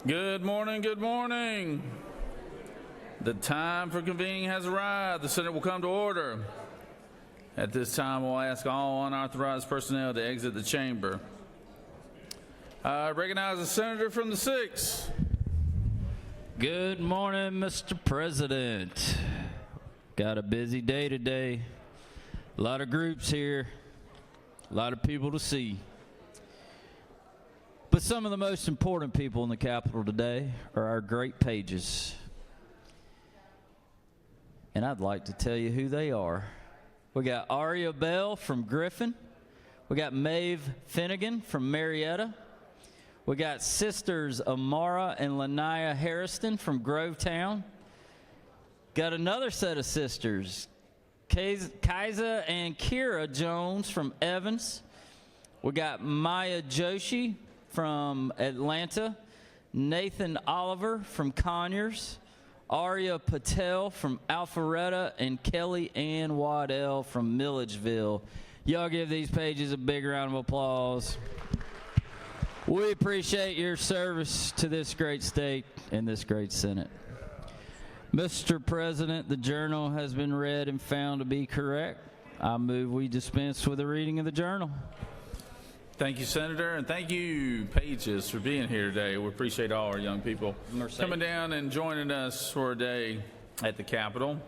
Good morning, good morning. The time for convening has arrived. The Senate will come to order. At this time, we'll ask all unauthorized personnel to exit the chamber. I recognize the senator from the 6th. Good morning, Mr. President. Got a busy day today. A lot of groups here, a lot of people to see. But some of the most important people in the Capitol today are our great pages. And I'd like to tell you who they are. We got Aria Bell from Griffin. We got Maeve Finnegan from Marietta. We got sisters Amara and Lanaya Harrison from Grovetown. Got another set of sisters, Kaiza and Kira Jones from Evans. We got Maya Joshi from Atlanta, Nathan Oliver from Conyers, Arya Patel from Alpharetta, and Kelly Ann Waddell from Milledgeville. Y'all give these pages a big round of applause. We appreciate your service to this great state and this great Senate. Mr. President, the journal has been read and found to be correct. I move we dispense with the reading of the journal. Thank you, Senator, and thank you, Pages, for being here today. We appreciate all our young people coming down and joining us for a day at the Capitol.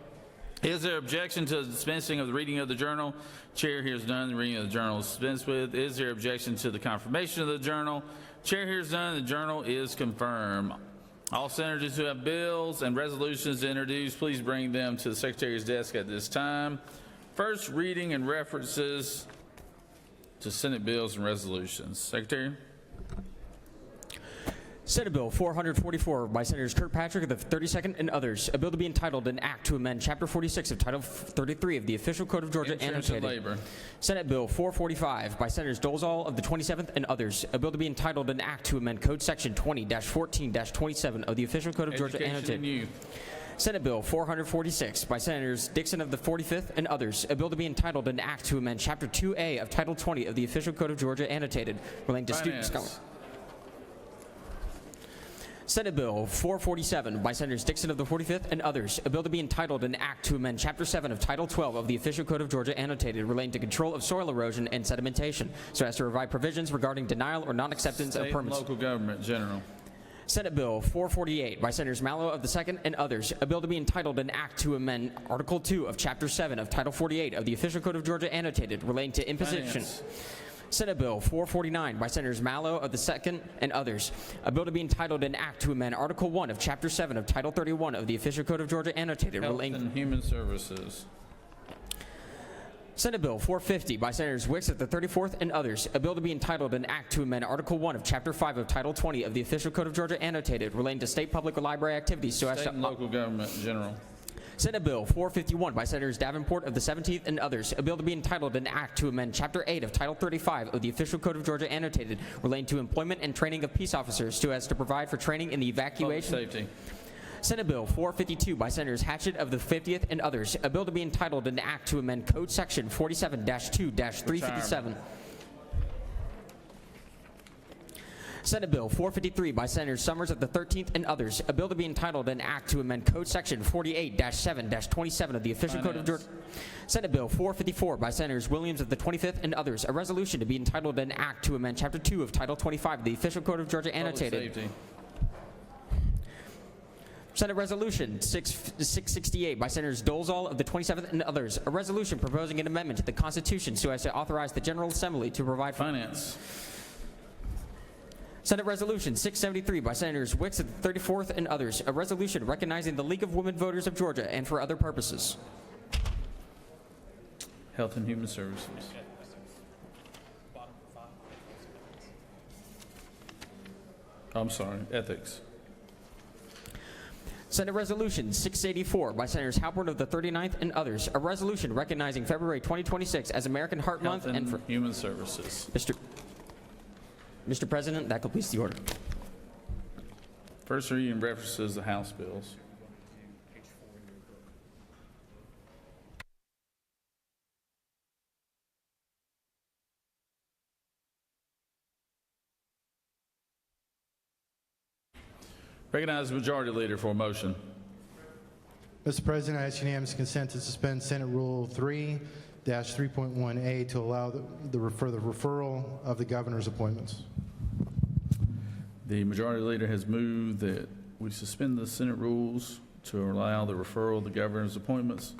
Is there objection to the dispensing of the reading of the journal? Chair hears none. The reading of the journal is dispensed with. Is there objection to the confirmation of the journal? Chair hears none. The journal is confirmed. All senators who have bills and resolutions to introduce, please bring them to the Secretary's desk at this time. First reading and references to Senate bills and resolutions. Secretary. Senate Bill 444 by Senators Kirkpatrick of the 32nd and others. A bill to be entitled an act to amend Chapter 46 of Title 33 of the Official Code of Georgia annotated. Labor. Senate Bill 445 by Senators Dolezal of the 27th and others. A bill to be entitled an act to amend Code Section 20-14-27 of the Official Code of Georgia annotated. And youth. Senate Bill 446 by Senators Dixon of the 45th and others. A bill to be entitled an act to amend Chapter 2A of Title 20 of the Official Code of Georgia annotated relating to student scholars. Senate Bill 447 by Senators Dixon of the 45th and others. A bill to be entitled an act to amend Chapter 7 of Title 12 of the Official Code of Georgia annotated relating to control of soil erosion and sedimentation so as to provide provisions regarding denial or non-acceptance of permits. State and local government, General. Senate Bill 448 by Senators Mallow of the 2nd and others. A bill to be entitled an act to amend Article 2 of Chapter 7 of Title 48 of the Official Code of Georgia annotated relating to imposition. Finance. Senate Bill 449 by Senators Mallow of the 2nd and others. A bill to be entitled an act to amend Article 1 of Chapter 7 of Title 31 of the Official Code of Georgia annotated Health relating and Human Services. Senate Bill 450 by Senators Wicks of the 34th and others. A bill to be entitled an act to amend Article 1 of Chapter 5 of Title 20 of the Official Code of Georgia annotated relating to state public library activities so as to State and local government, General. Senate Bill 451 by Senators Davenport of the 17th and others. A bill to be entitled an act to amend Chapter 8 of Title 35 of the Official Code of Georgia annotated relating to employment and training of peace officers so as to provide for training in the evacuation. Public safety. Senate Bill 452 by Senators Hatchett of the 50th and others. A bill to be entitled an act to amend Code Section 47-2-357. Senate Bill 453 by Senators Summers of the 13th and others. A bill to be entitled an act to amend Code Section 48-7-27 of the Official Code of Georgia. Senate Bill 454 by Senators Williams of the 25th and others. A resolution to be entitled an act to amend Chapter 2 of Title 25 of the Official Code of Georgia annotated. Public safety. Senate Resolution 668 by Senators Dolezal of the 27th and others. A resolution proposing an amendment to the Constitution so as to authorize the General Assembly to provide for Finance. Senate Resolution 673 by Senators Wicks of the 34th and others. A resolution recognizing the League of Women Voters of Georgia and for other purposes. Health and Human Services. I'm sorry, Ethics. Senate Resolution 684 by Senators Halpern of the 39th and others. A resolution recognizing February 2026 as American Heart Month Health and for Human Services. Mr. President, that completes the order. First reading references the House bills. Recognize the Majority Leader for a motion. Mr. President, I ask unanimous consent to suspend Senate Rule 3-3.1A to allow for the referral of the governor's appointments. The Majority Leader has moved that we suspend the Senate rules to allow the referral of the governor's appointments.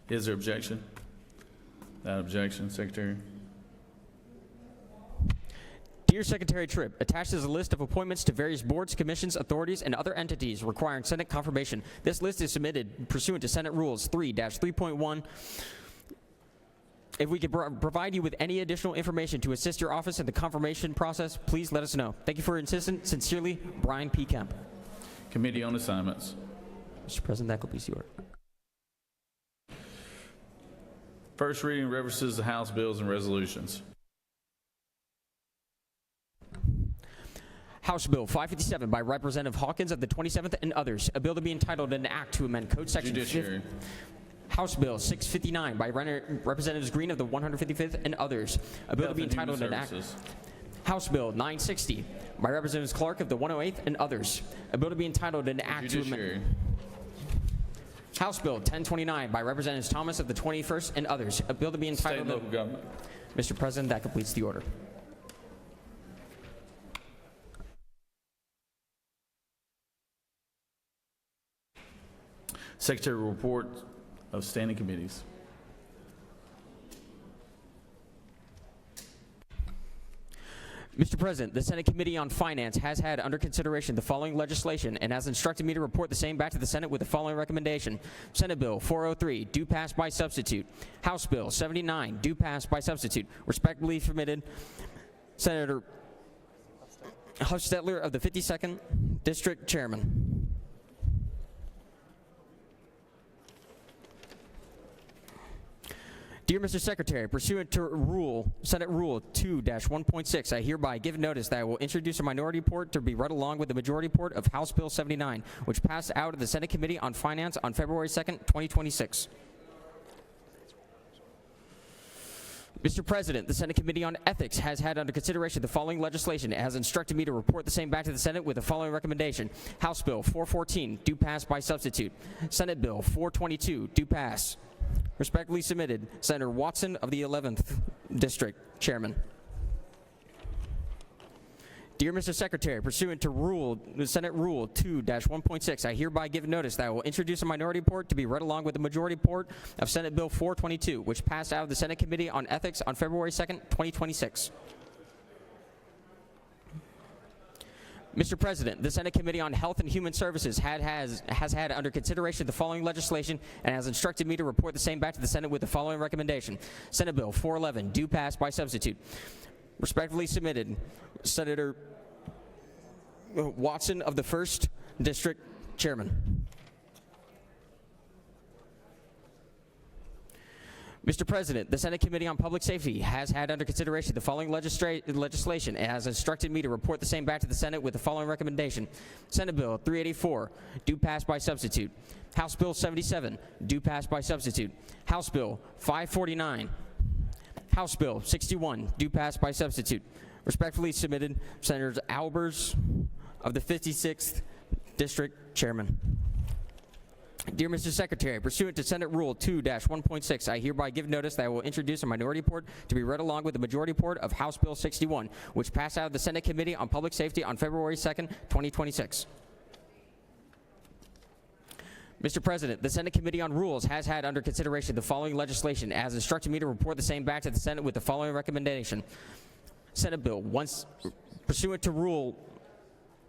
Is there objection? Without objection, Secretary. Dear Secretary Tripp, attached is a list of appointments to various boards, commissions, authorities, and other entities requiring Senate confirmation. This list is submitted pursuant to Senate Rules 3-3.1. If we could provide you with any additional information to assist your office in the confirmation process, please let us know. Thank you for your insistence. Sincerely, Brian P. Kemp. Committee on Assignments. Mr. President, that completes the order. First reading references the House bills and resolutions. House Bill 557 by Representative Hawkins of the 27th and others. A bill to be entitled an act to amend Code Section Judiciary. House Bill 659 by Representatives Green of the 155th and others. A bill to be entitled an act. House Bill 960 by Representatives Clark of the 108th and others. A bill to be entitled an act to amend. House Bill 1029 by Representatives Thomas of the 21st and others. A bill to be entitled. State and local government. Mr. President, that completes the order. Secretary report of standing committees. Mr. President, the Senate Committee on Finance has had under consideration the following legislation and has instructed me to report the same back to the Senate with the following recommendation. Senate Bill 403, due pass by substitute. House Bill 79, due pass by substitute. Respectfully submitted, Senator Huffstetler of the 52nd District Chairman. Dear Mr. Secretary, pursuant to Senate Rule 2-1.6, I hereby give notice that I will introduce a minority report to be read along with the majority report of House Bill 79, which passed out of the Senate Committee on Finance on February 2nd, 2026. Mr. President, the Senate Committee on Ethics has had under consideration the following legislation. It has instructed me to report the same back to the Senate with the following recommendation. House Bill 414, due pass by substitute. Senate Bill 422, due pass. Respectfully submitted, Senator Watson of the 11th District Chairman. Dear Mr. Secretary, pursuant to Senate Rule 2-1.6, I hereby give notice that I will introduce a minority report to be read along with the majority report of Senate Bill 422, which passed out of the Senate Committee on Ethics on February 2nd, 2026. Mr. President, the Senate Committee on Health and Human Services has had under consideration the following legislation and has instructed me to report the same back to the Senate with the following recommendation. Senate Bill 411, due pass by substitute. Respectfully submitted, Senator Watson of the 1st District Chairman. Mr. President, the Senate Committee on Public Safety has had under consideration the following legislation and has instructed me to report the same back to the Senate with the following recommendation. Senate Bill 384, due pass by substitute. House Bill 77, due pass by substitute. House Bill 549. House Bill 61, due pass by substitute. Respectfully submitted, Senators Albers of the 56th District Chairman. Dear Mr. Secretary, pursuant to Senate Rule 2-1.6, I hereby give notice that I will introduce a minority report to be read along with the majority report of House Bill 61, which passed out of the Senate Committee on Public Safety on February 2nd, 2026. Mr. President, the Senate Committee on Rules has had under consideration the following legislation and has instructed me to report the same back to the Senate with the following recommendation. Senate Bill, pursuant to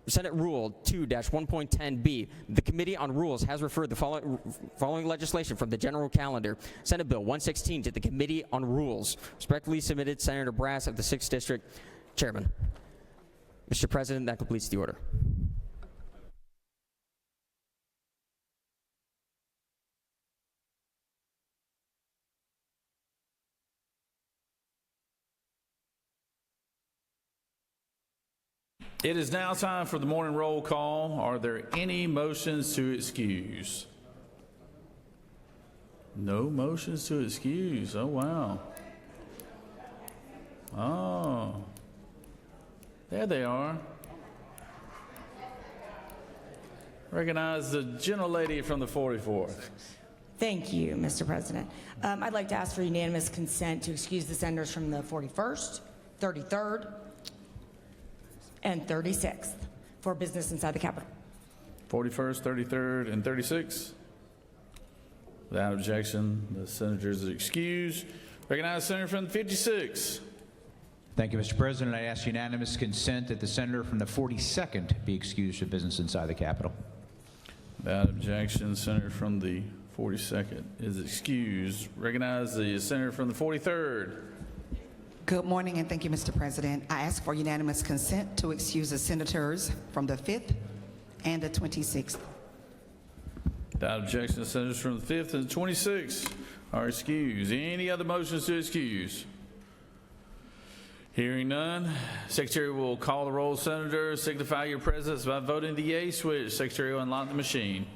Senate Rule 2-1.10b, the Committee on Rules has referred the following legislation from the general calendar. Senate Bill 116 to the Committee on Rules. Respectfully submitted, Senator Brass of the 6th District Chairman. Mr. President, that completes the order. It is now time for the morning roll call. Are there any motions to excuse? No motions to excuse. Oh, wow. Oh, there they are. Recognize the gentlelady from the 44th. Thank you, Mr. President. I'd like to ask for unanimous consent to excuse the senators from the 41st, 33rd, and 36th for business inside the Capitol. 41st, 33rd, and 36th. Without objection, the senators are excused. Recognize the senator from the 56th. Thank you, Mr. President. I ask unanimous consent that the senator from the 42nd be excused from business inside the Capitol. Without objection, the senator from the 42nd is excused. Recognize the senator from the 43rd. Good morning, and thank you, Mr. President. I ask for unanimous consent to excuse the senators from the 5th and the 26th. Without objection, the senators from the 5th and the 26th are excused. Any other motions to excuse? Hearing none, Secretary will call the roll. Senator, signify your presence by voting the yea switch. Secretary will unlock the machine.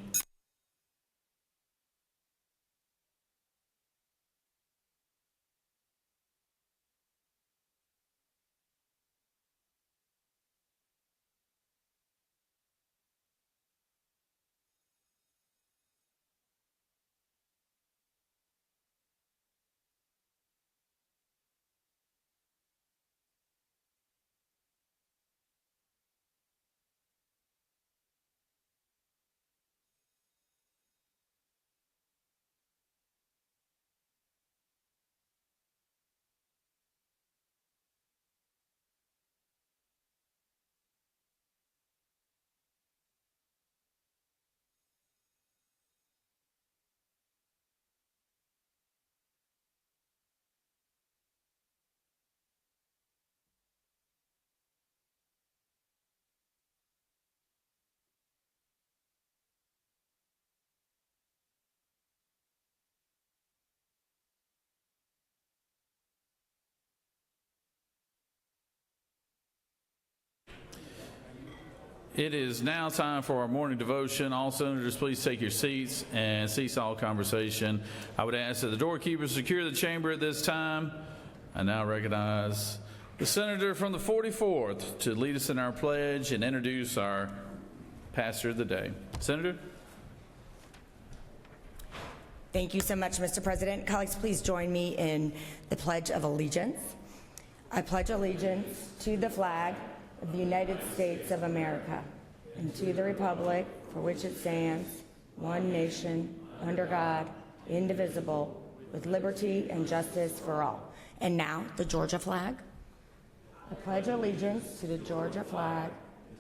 It is now time for our morning devotion. All senators, please take your seats and cease all conversation. I would ask that the doorkeepers secure the chamber at this time. I now recognize the senator from the 44th to lead us in our pledge and introduce our pastor of the day. Senator? Thank you so much, Mr. President. Colleagues, please join me in the Pledge of Allegiance. I pledge allegiance to the flag of the United States of America and to the republic for which it stands, one nation, under God, indivisible, with liberty and justice for all. And now, the Georgia flag. I pledge allegiance to the Georgia flag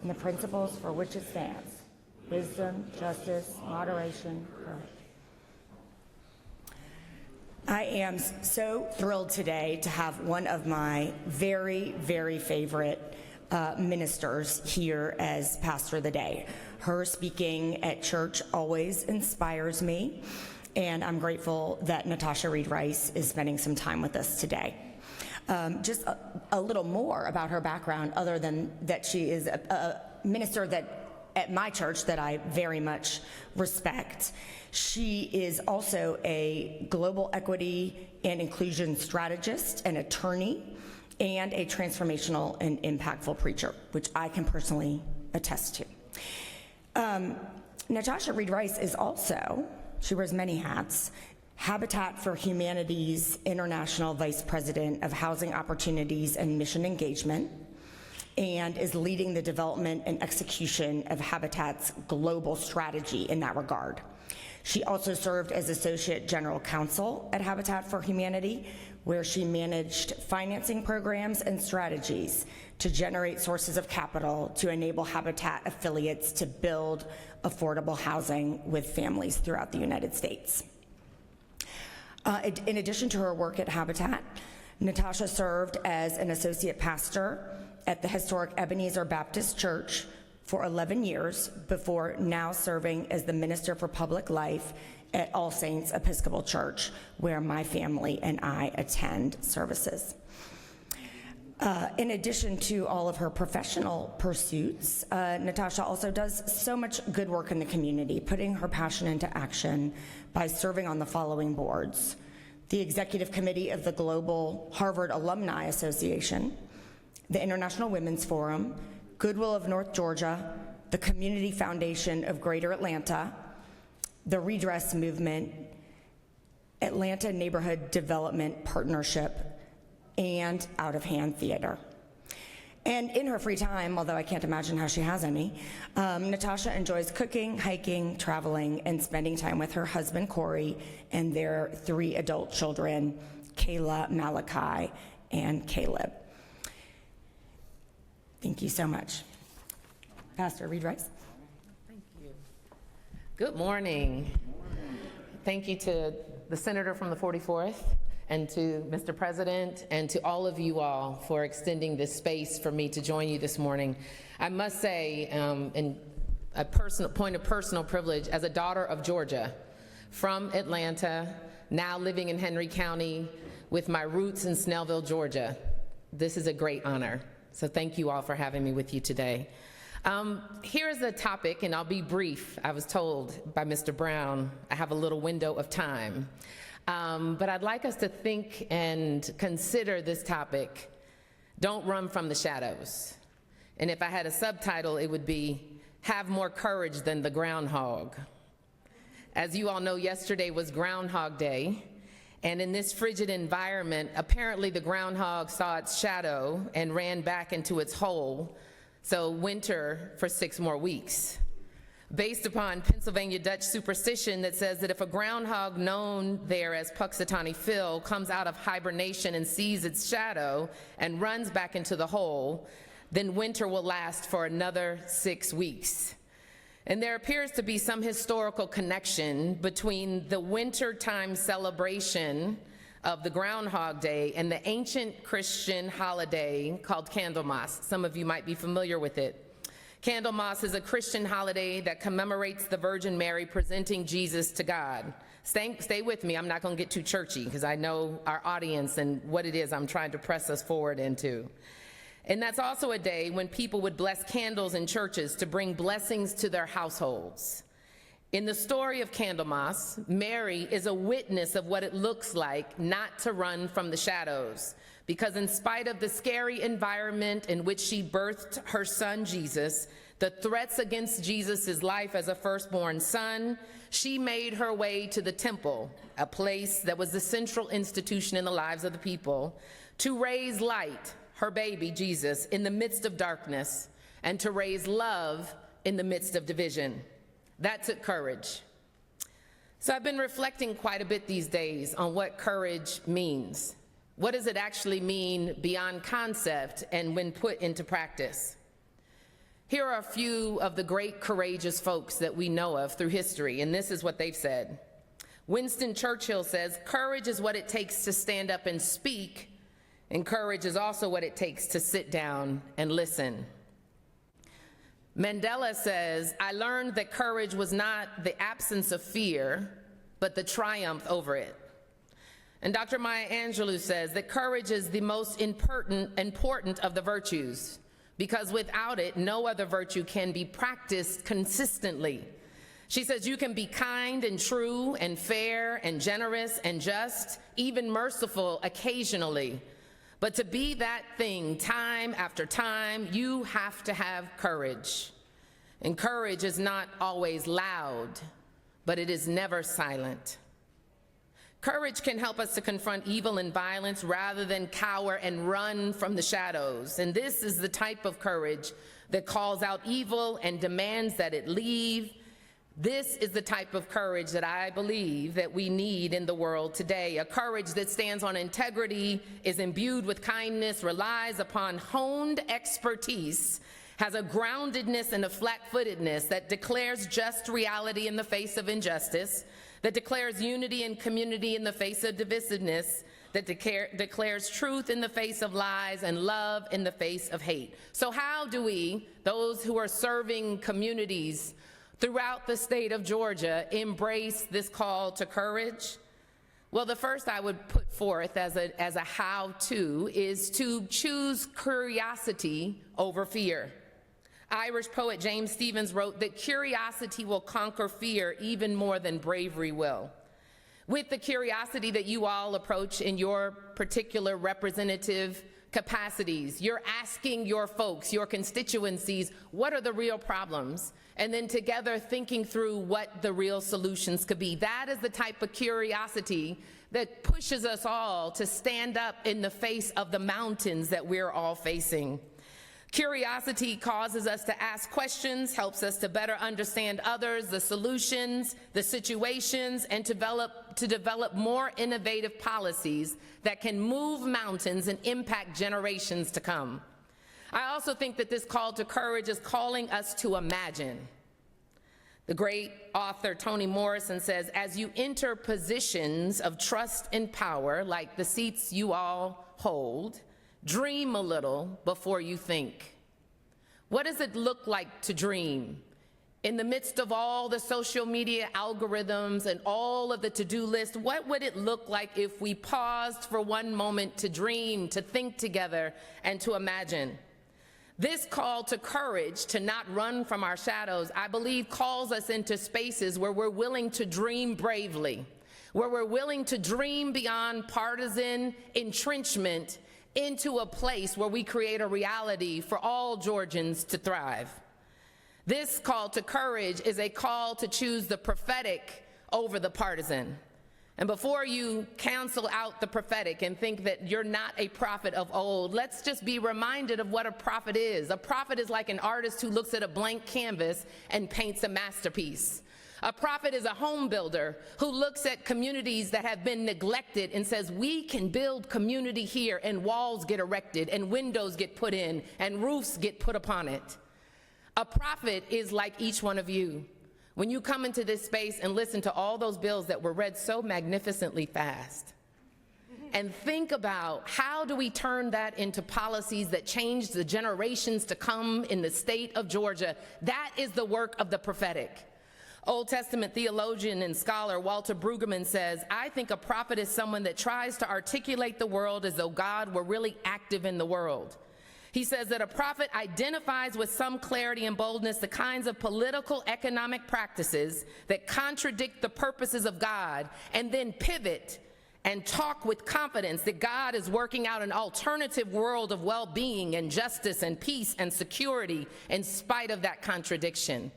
and the principles for which it stands, wisdom, justice, moderation, courage. I am so thrilled today to have one of my very, very favorite ministers here as pastor of the day. Her speaking at church always inspires me, and I'm grateful that Natasha Reed Rice is spending some time with us today. Just a little more about her background, other than that she is a minister that at my church that I very much respect. She is also a global equity and inclusion strategist and attorney, and a transformational and impactful preacher, which I can personally attest to. Natasha Reed Rice is also, she wears many hats, Habitat for Humanity's International Vice President of Housing Opportunities and Mission Engagement, and is leading the development and execution of Habitat's global strategy in that regard. She also served as Associate General Counsel at Habitat for Humanity, where she managed financing programs and strategies to generate sources of capital to enable Habitat affiliates to build affordable housing with families throughout the United States. In addition to her work at Habitat, Natasha served as an associate pastor at the historic Ebenezer Baptist Church for 11 years before now serving as the Minister for Public Life at All Saints Episcopal Church, where my family and I attend services. In addition to all of her professional pursuits, Natasha also does so much good work in the community, putting her passion into action by serving on the following boards: the Executive Committee of the Global Harvard Alumni Association, the International Women's Forum, Goodwill of North Georgia, the Community Foundation of Greater Atlanta, the Redress Movement, Atlanta Neighborhood Development Partnership, and Out of Hand Theater. And in her free time, although I can't imagine how she has any, Natasha enjoys cooking, hiking, traveling, and spending time with her husband, Corey, and their 3 adult children, Kayla, Malachi, and Caleb. Thank you so much. Pastor Reed Rice. Thank you. Good morning. Thank you to the senator from the 44th, and to Mr. President, and to all of you all for extending this space for me to join you this morning. I must say, in a point of personal privilege, as a daughter of Georgia, from Atlanta, now living in Henry County, with my roots in Snellville, Georgia, this is a great honor. So thank you all for having me with you today. Here's the topic, and I'll be brief. I was told by Mr. Brown I have a little window of time. But I'd like us to think and consider this topic, Don't Run from the Shadows. And if I had a subtitle, it would be, Have More Courage Than the Groundhog. As you all know, yesterday was Groundhog Day, and in this frigid environment, apparently the groundhog saw its shadow and ran back into its hole, so winter for 6 more weeks. Based upon Pennsylvania Dutch superstition that says that if a groundhog known there as Puxatawny Phil comes out of hibernation and sees its shadow and runs back into the hole, then winter will last for another 6 weeks. And there appears to be some historical connection between the wintertime celebration of the Groundhog Day and the ancient Christian holiday called Candlemas. Some of you might be familiar with it. Candlemas is a Christian holiday that commemorates the Virgin Mary presenting Jesus to God. Stay with me, I'm not gonna get too churchy because I know our audience and what it is I'm trying to press us forward into. And that's also a day when people would bless candles in churches to bring blessings to their households. In the story of Candlemas, Mary is a witness of what it looks like not to run from the shadows, because in spite of the scary environment in which she birthed her son Jesus, the threats against Jesus' life as a firstborn son, she made her way to the temple, a place that was the central institution in the lives of the people, to raise light, her baby Jesus, in the midst of darkness, and to raise love in the midst of division. That took courage. So I've been reflecting quite a bit these days on what courage means. What does it actually mean beyond concept and when put into practice? Here are a few of the great courageous folks that we know of through history, and this is what they've said. Winston Churchill says, "Courage is what it takes to stand up and speak, and courage is also what it takes to sit down and listen." Mandela says, "I learned that courage was not the absence of fear, but the triumph over it." And Dr. Maya Angelou says that courage is the most important of the virtues, because without it, no other virtue can be practiced consistently. She says you can be kind and true and fair and generous and just, even merciful occasionally. But to be that thing time after time, you have to have courage. And courage is not always loud, but it is never silent. Courage can help us to confront evil and violence rather than cower and run from the shadows. And this is the type of courage that calls out evil and demands that it leave. This is the type of courage that I believe that we need in the world today. A courage that stands on integrity, is imbued with kindness, relies upon honed expertise, has a groundedness and a flat-footedness that declares just reality in the face of injustice, that declares unity and community in the face of divisiveness, that declares truth in the face of lies and love in the face of hate. So how do we, those who are serving communities throughout the state of Georgia, embrace this call to courage? Well, the first I would put forth as a how-to is to choose curiosity over fear. Irish poet James Stephens wrote that curiosity will conquer fear even more than bravery will. With the curiosity that you all approach in your particular representative capacities. You're asking your folks, your constituencies, what are the real problems? And then together thinking through what the real solutions could be. That is the type of curiosity that pushes us all to stand up in the face of the mountains that we're all facing. Curiosity causes us to ask questions, helps us to better understand others, the solutions, the situations, and to develop more innovative policies that can move mountains and impact generations to come. I also think that this call to courage is calling us to imagine. The great author Toni Morrison says, as you enter positions of trust and power, like the seats you all hold, dream a little before you think. What does it look like to dream? In the midst of all the social media algorithms and all of the to-do list, what would it look like if we paused for one moment to dream, to think together, and to imagine? This call to courage, to not run from our shadows, I believe calls us into spaces where we're willing to dream bravely, where we're willing to dream beyond partisan entrenchment into a place where we create a reality for all Georgians to thrive. This call to courage is a call to choose the prophetic over the partisan. And before you cancel out the prophetic and think that you're not a prophet of old, let's just be reminded of what a prophet is. A prophet is like an artist who looks at a blank canvas and paints a masterpiece. A prophet is a home builder who looks at communities that have been neglected and says, we can build community here, and walls get erected and windows get put in and roofs get put upon it. A prophet is like each one of you. When you come into this space and listen to all those bills that were read so magnificently fast, and think about how do we turn that into policies that change the generations to come in the state of Georgia, that is the work of the prophetic. Old Testament theologian and scholar Walter Brueggemann says, I think a prophet is someone that tries to articulate the world as though God were really active in the world. He says that a prophet identifies with some clarity and boldness the kinds of political economic practices that contradict the purposes of God, and then pivot and talk with confidence that God is working out an alternative world of well-being and justice and peace and security in spite of that contradiction.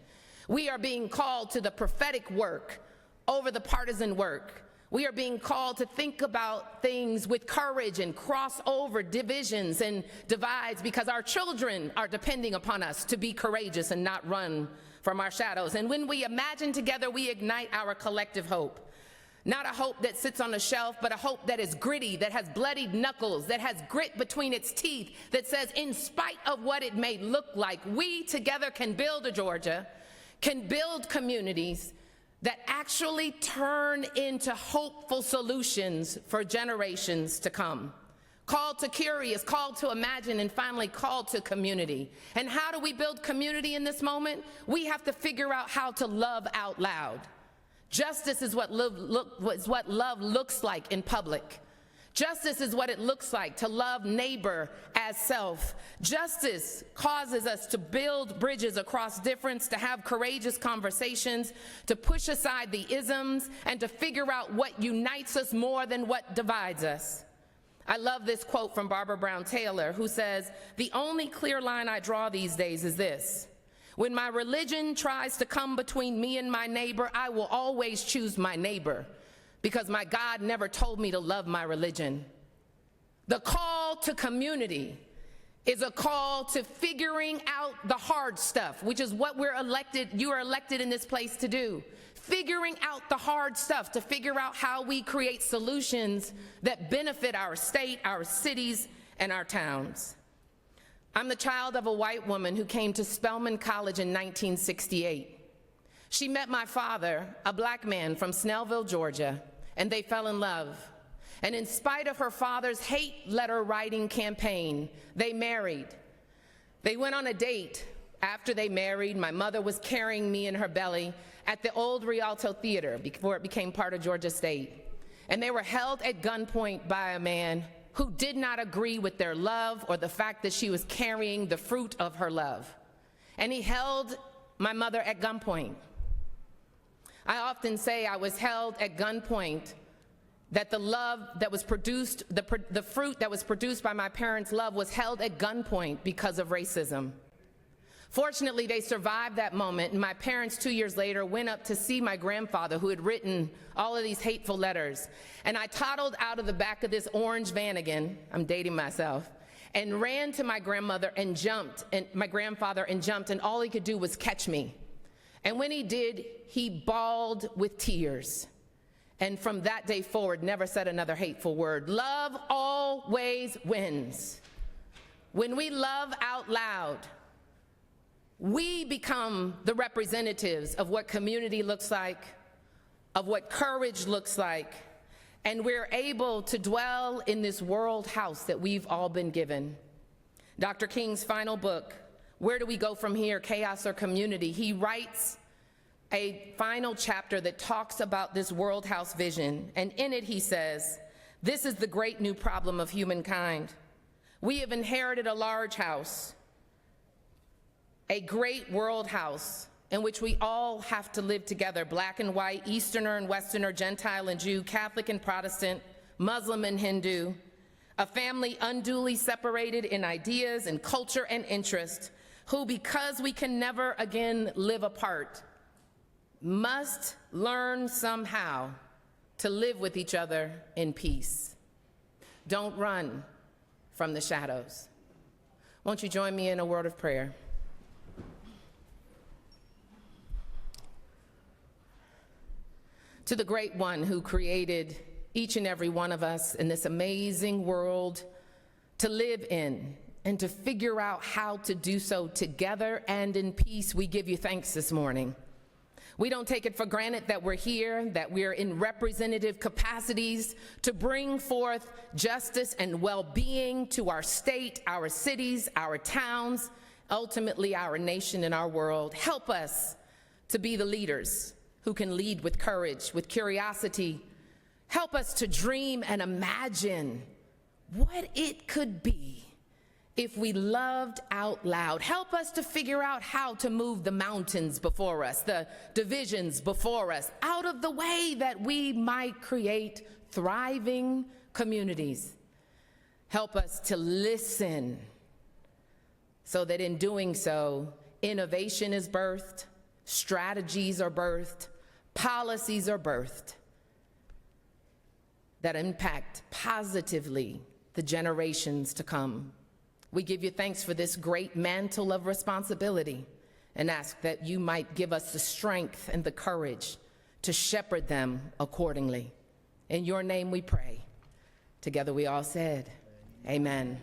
We are being called to the prophetic work over the partisan work. We are being called to think about things with courage and cross over divisions and divides, because our children are depending upon us to be courageous and not run from our shadows. And when we imagine together, we ignite our collective hope. Not a hope that sits on a shelf, but a hope that is gritty, that has bloodied knuckles, that has grit between its teeth, that says, in spite of what it may look like, we together can build a Georgia, can build communities that actually turn into hopeful solutions for generations to come. Called to curious, called to imagine, and finally called to community. And how do we build community in this moment? We have to figure out how to love out loud. Justice is what love looks like in public. Justice is what it looks like to love neighbor as self. Justice causes us to build bridges across difference, to have courageous conversations, to push aside the isms, and to figure out what unites us more than what divides us. I love this quote from Barbara Brown Taylor, who says, the only clear line I draw these days is this: when my religion tries to come between me and my neighbor, I will always choose my neighbor, because my God never told me to love my religion. The call to community is a call to figuring out the hard stuff, which is what you are elected in this place to do. Figuring out the hard stuff, to figure out how we create solutions that benefit our state, our cities, and our towns. I'm the child of a white woman who came to Spelman College in 1968. She met my father, a black man from Snellville, Georgia, and they fell in love. And in spite of her father's hate letter writing campaign, they married. They went on a date. After they married, my mother was carrying me in her belly at the old Rialto Theater before it became part of Georgia State. And they were held at gunpoint by a man who did not agree with their love or the fact that she was carrying the fruit of her love. And he held my mother at gunpoint. I often say I was held at gunpoint that the love that was produced, the fruit that was produced by my parents' love was held at gunpoint because of racism. Fortunately, they survived that moment, and my parents 2 years later went up to see my grandfather who had written all of these hateful letters. And I toddled out of the back of this orange van again, I'm dating myself, and ran to my grandmother and jumped, and my grandfather and jumped, and all he could do was catch me. And when he did, he bawled with tears. And from that day forward, never said another hateful word. Love always wins. When we love out loud, we become the representatives of what community looks like, of what courage looks like, and we're able to dwell in this world house that we've all been given. Dr. King's final book, Where Do We Go From Here, Chaos or Community? He writes a final chapter that talks about this world house vision, and in it he says, this is the great new problem of humankind. We have inherited a large house, a great world house in which we all have to live together, black and white, Easterner and Westerner, Gentile and Jew, Catholic and Protestant, Muslim and Hindu, a family unduly separated in ideas and culture and interest, who, because we can never again live apart, must learn somehow to live with each other in peace. Don't run from the shadows. Won't you join me in a word of prayer? To the great one who created each and every one of us in this amazing world to live in and to figure out how to do so together and in peace, we give you thanks this morning. We don't take it for granted that we're here, that we're in representative capacities to bring forth justice and well-being to our state, our cities, our towns, ultimately our nation and our world. Help us to be the leaders who can lead with courage, with curiosity. Help us to dream and imagine what it could be if we loved out loud. Help us to figure out how to move the mountains before us, the divisions before us, out of the way that we might create thriving communities. Help us to listen so that in doing so, innovation is birthed, strategies are birthed, policies are birthed that impact positively the generations to come. We give you thanks for this great mantle of responsibility and ask that you might give us the strength and the courage to shepherd them accordingly. In your name we pray. Together we all said, amen.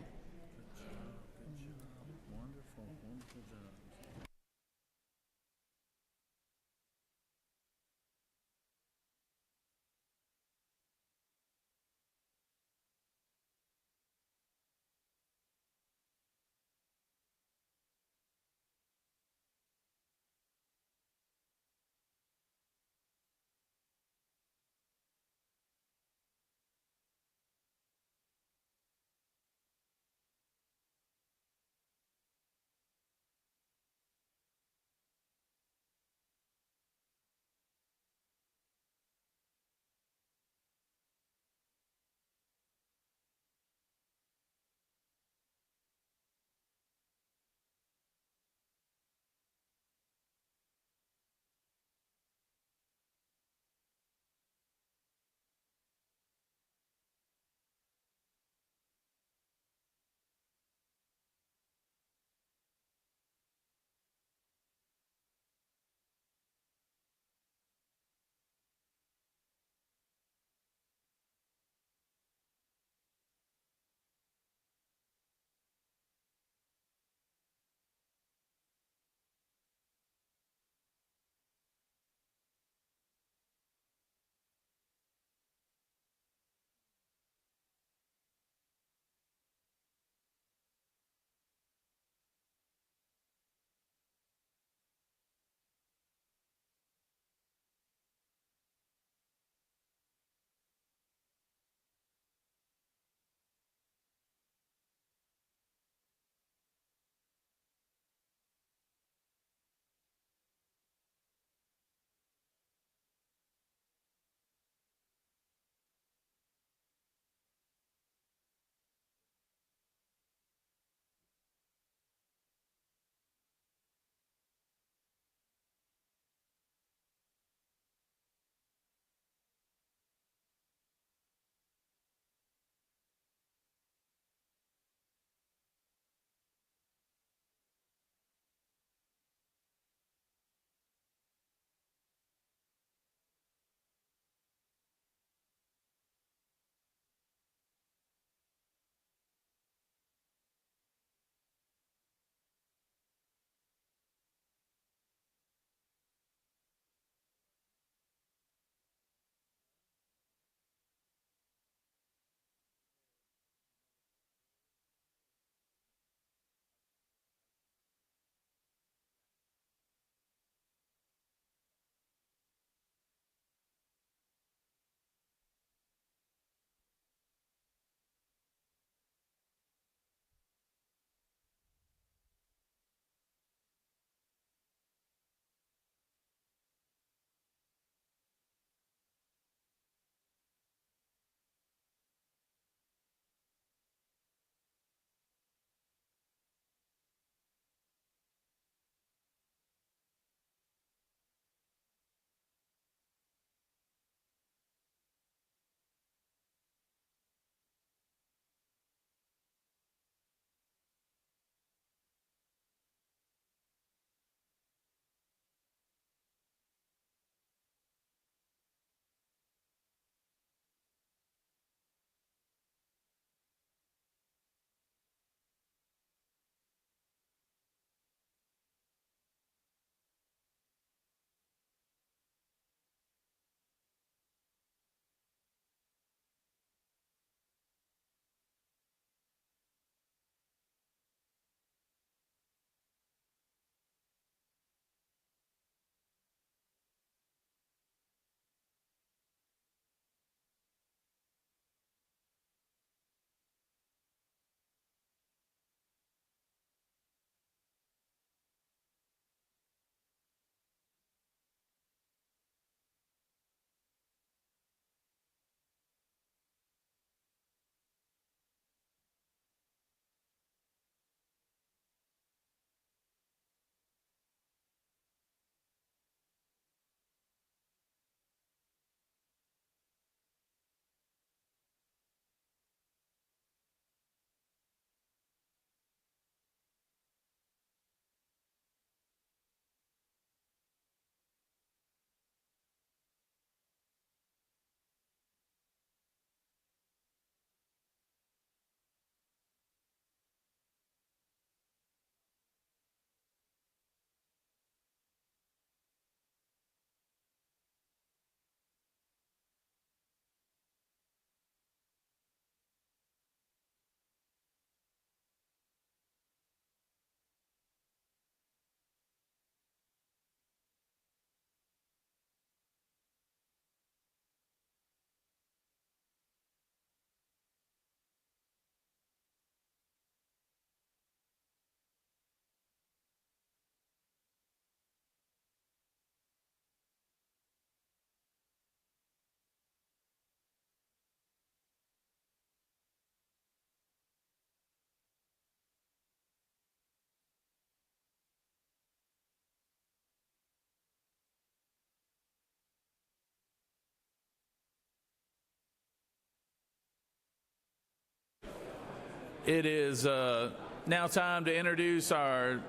It is now time to introduce our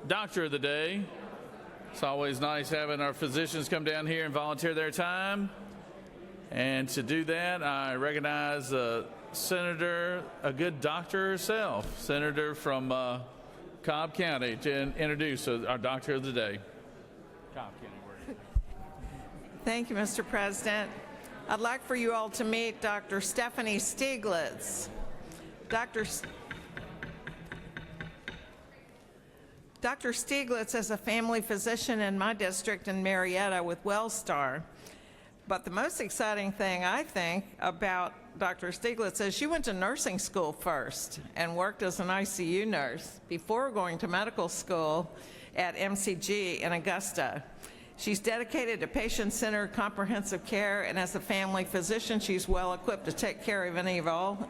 doctor of the day. It's always nice having our physicians come down here and volunteer their time. And to do that, I recognize Senator, a good doctor herself, Senator from Cobb County, to introduce our doctor of the day. Cobb County. Thank you, Mr. President. I'd like for you all to meet Dr. Stephanie Stieglitz. Dr. Stieglitz is a family physician in my district in Marietta with WellStar. But the most exciting thing, I think, about Dr. Stieglitz is she went to nursing school first and worked as an ICU nurse before going to medical school at MCG in Augusta. She's dedicated to patient-centered comprehensive care, and as a family physician, she's well equipped to take care of any of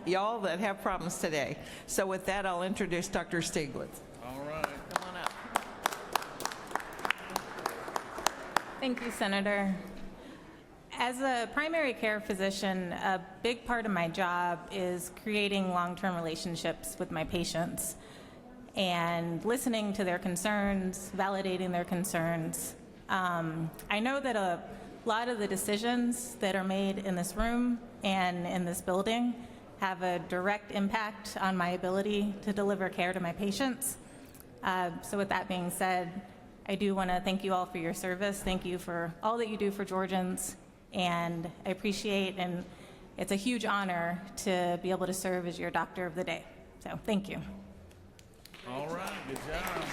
y'all that have problems today. So with that, I'll introduce Dr. Stieglitz. All right. Come on up. Thank you, Senator. As a primary care physician, a big part of my job is creating long-term relationships with my patients and listening to their concerns, validating their concerns. I know that a lot of the decisions that are made in this room and in this building have a direct impact on my ability to deliver care to my patients. So with that being said, I do want to thank you all for your service. Thank you for all that you do for Georgians, and I appreciate, and it's a huge honor to be able to serve as your doctor of the day. So thank you. All right, good job.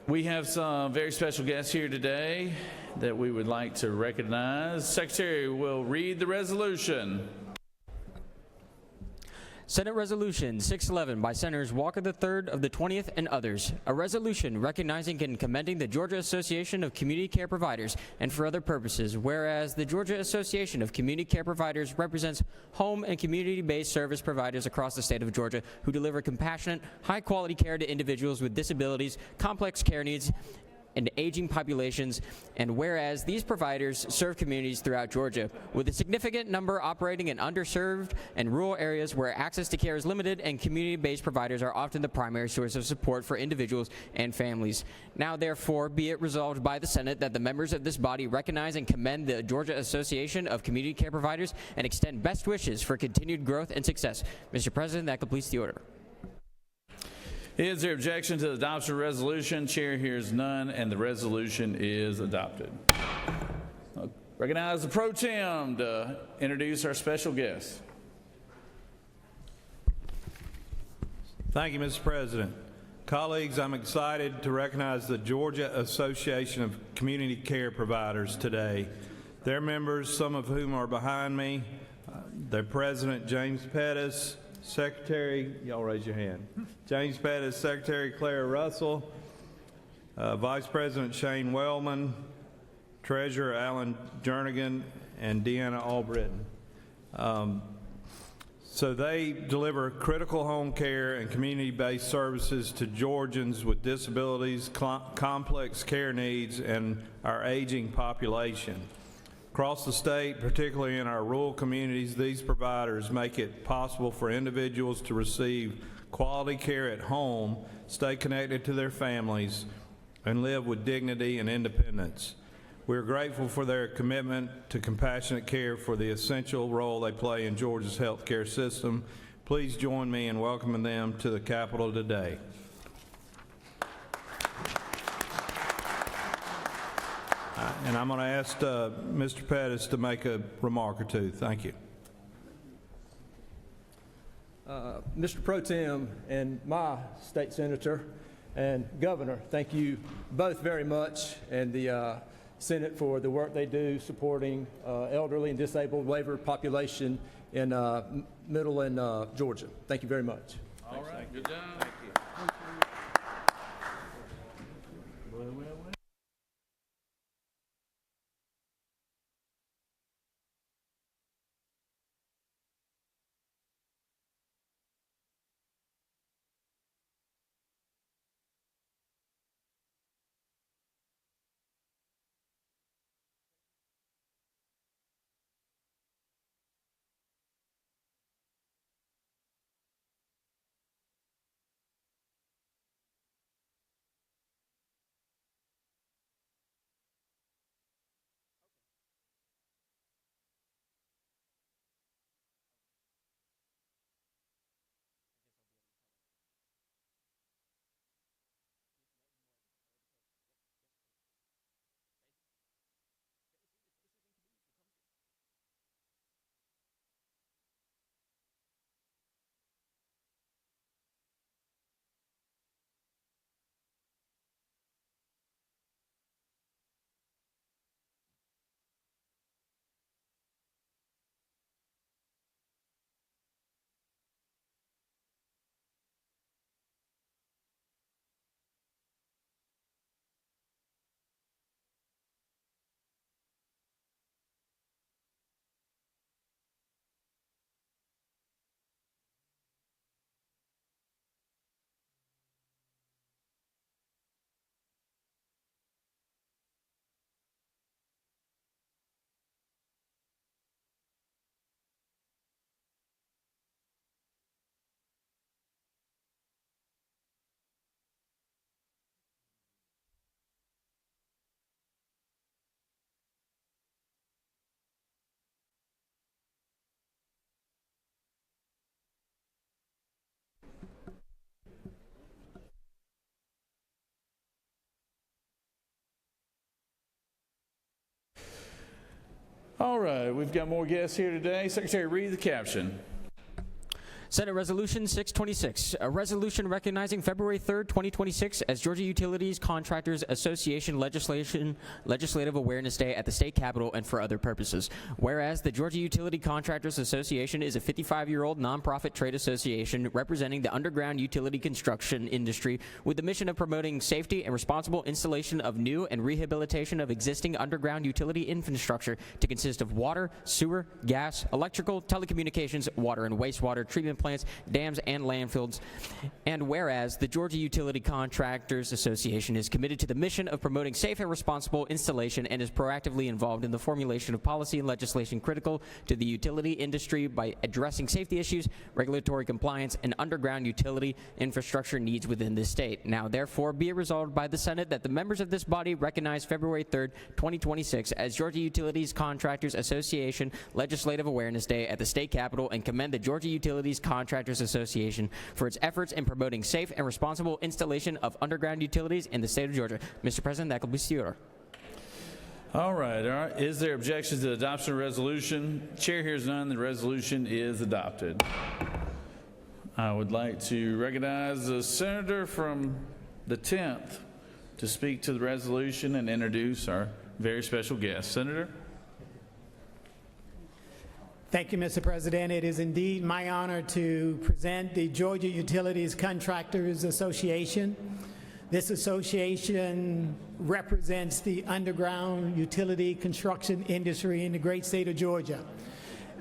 We have some very special guests here today that we would like to recognize. Secretary will read the resolution. Senate Resolution 611 by Senators Walker III of the 20th and others. A resolution recognizing and commending the Georgia Association of Community Care Providers and for other purposes, whereas the Georgia Association of Community Care Providers represents home and community-based service providers across the state of Georgia who deliver compassionate, high-quality care to individuals with disabilities, complex care needs, and aging populations, and whereas these providers serve communities throughout Georgia, with a significant number operating in underserved and rural areas where access to care is limited and community-based providers are often the primary source of support for individuals and families. Now, therefore, be it resolved by the Senate that the members of this body recognize and commend the Georgia Association of Community Care Providers and extend best wishes for continued growth and success. Mr. President, that completes the order. Is there objection to the adoption of the resolution? Chair hears none, and the resolution is adopted. I'll recognize the Pro Tem to introduce our special guest. Thank you, Mr. President. Colleagues, I'm excited to recognize the Georgia Association of Community Care Providers today. Their members, some of whom are behind me, their President, James Pettis, Secretary, y'all raise your hand. James Pettis, Secretary Clara Russell, Vice President Shane Wellman, Treasurer Alan Jernigan, and Deanna Albritton. So they deliver critical home care and community-based services to Georgians with disabilities, complex care needs, and our aging population. Across the state, particularly in our rural communities, these providers make it possible for individuals to receive quality care at home, stay connected to their families, and live with dignity and independence. We are grateful for their commitment to compassionate care for the essential role they play in Georgia's healthcare system. Please join me in welcoming them to the Capitol today. And I'm going to ask Mr. Pettis to make a remark or two. Thank you. Mr. Pro Tem and my state senator and governor, thank you both very much, and the Senate for the work they do supporting elderly and disabled waiver population in Middle and Georgia. Thank you very much. All right, good job. Thank you. All right, we've got more guests here today. Secretary, read the caption. Senate Resolution 626, a resolution recognizing February 3rd, 2026 as Georgia Utilities Contractors Association Legislative Awareness Day at the State Capitol and for other purposes. Whereas the Georgia Utility Contractors Association is a 55-year-old nonprofit trade association representing the underground utility construction industry with the mission of promoting safety and responsible installation of new and rehabilitation of existing underground utility infrastructure to consist of water, sewer, gas, electrical, telecommunications, water and wastewater treatment plants, dams, and landfills. And whereas the Georgia Utility Contractors Association is committed to the mission of promoting safe and responsible installation and is proactively involved in the formulation of policy and legislation critical to the utility industry by addressing safety issues, regulatory compliance, and underground utility infrastructure needs within the state. Now, therefore, be it resolved by the Senate that the members of this body recognize February 3rd, 2026 as Georgia Utilities Contractors Association Legislative Awareness Day at the State Capitol and commend the Georgia Utilities Contractors Association for its efforts in promoting safe and responsible installation of underground utilities in the state of Georgia. Mr. President, that concludes the order. All right. Is there objection to the adoption of the resolution? Chair hears none. The resolution is adopted. I would like to recognize the senator from the 10th to speak to the resolution and introduce our very special guest. Senator? Thank you, Mr. President. It is indeed my honor to present the Georgia Utilities Contractors Association. This association represents the underground utility construction industry in the great state of Georgia.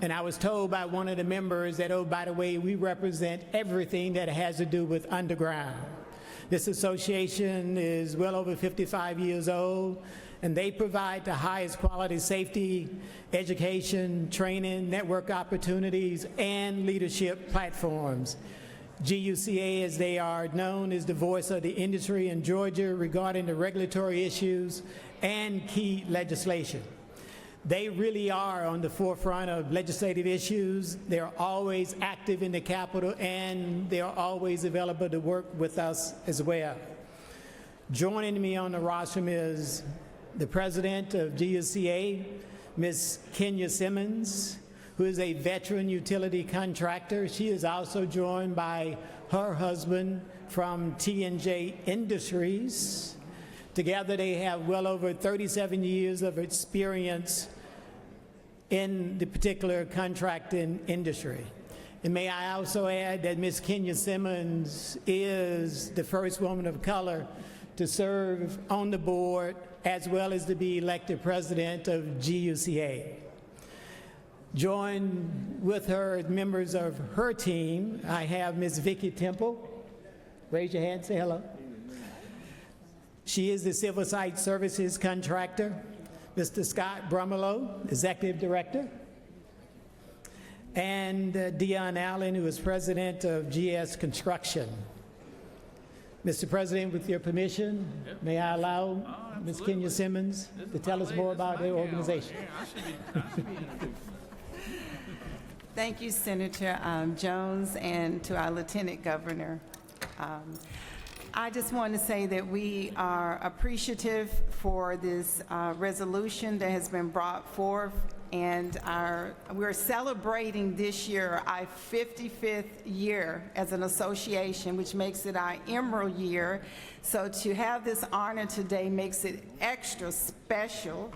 And I was told by one of the members that, oh, by the way, we represent everything that has to do with underground. This association is well over 55 years old, and they provide the highest quality safety, education, training, network opportunities, and leadership platforms. GUCA, as they are known, is the voice of the industry in Georgia regarding the regulatory issues and key legislation. They really are on the forefront of legislative issues. They're always active in the Capitol, and they're always available to work with us as well. Joining me on the rostrum is the president of GUCA, Ms. Kenya Simmons, who is a veteran utility contractor. She is also joined by her husband from T&J Industries. Together they have well over 37 years of experience in the particular contracting industry. And may I also add that Ms. Kenya Simmons is the first woman of color to serve on the board as well as to be elected president of GUCA. Joined with her as members of her team, I have Ms. Vicki Temple. Raise your hand, say hello. She is the Civil Site Services contractor. Mr. Scott Brumelo, Executive Director. And Dion Allen, who is President of GS Construction. Mr. President, with your permission, may I allow Ms. Kenya Simmons to tell us more about their organization? Thank you, Senator Jones, and to our Lieutenant Governor. I just want to say that we are appreciative for this resolution that has been brought forth, and we're celebrating this year our 55th year as an association, which makes it our emerald year. So to have this honor today makes it extra special.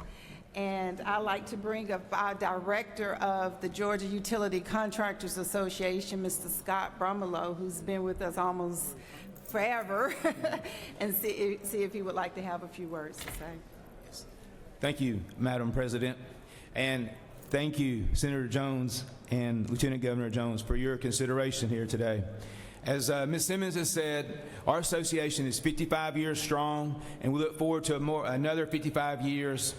And I'd like to bring up our director of the Georgia Utility Contractors Association, Mr. Scott Brumelo, who's been with us almost forever, and see if he would like to have a few words to say. Thank you, Madam President. And thank you, Senator Jones and Lieutenant Governor Jones, for your consideration here today. As Ms. Simmons has said, our association is 55 years strong, and we look forward to another 55 years.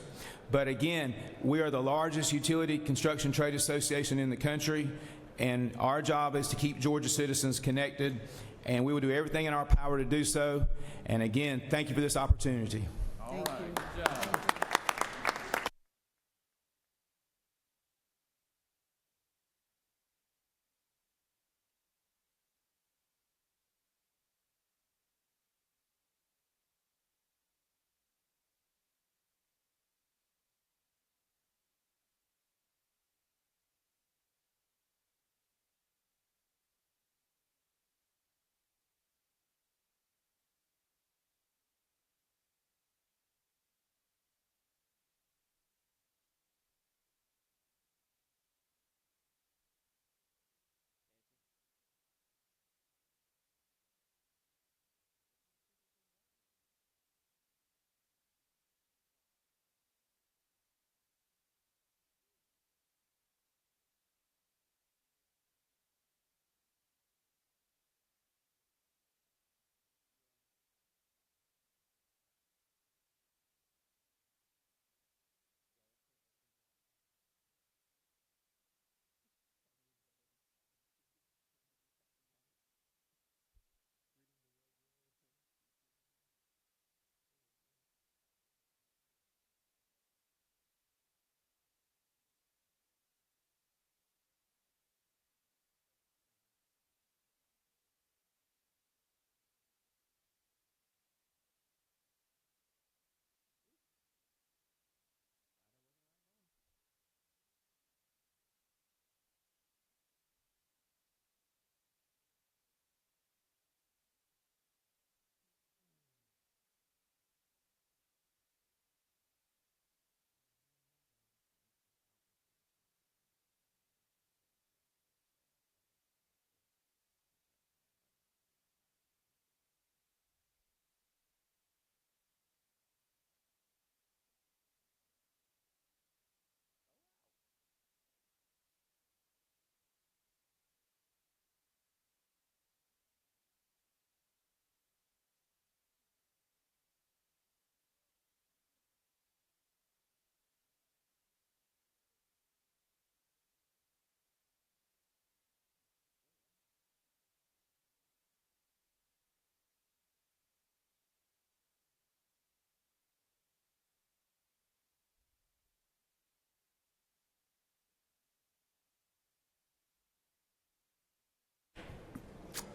But again, we are the largest utility construction trade association in the country, and our job is to keep Georgia citizens connected, and we will do everything in our power to do so. And again, thank you for this opportunity. Thank you. Good job.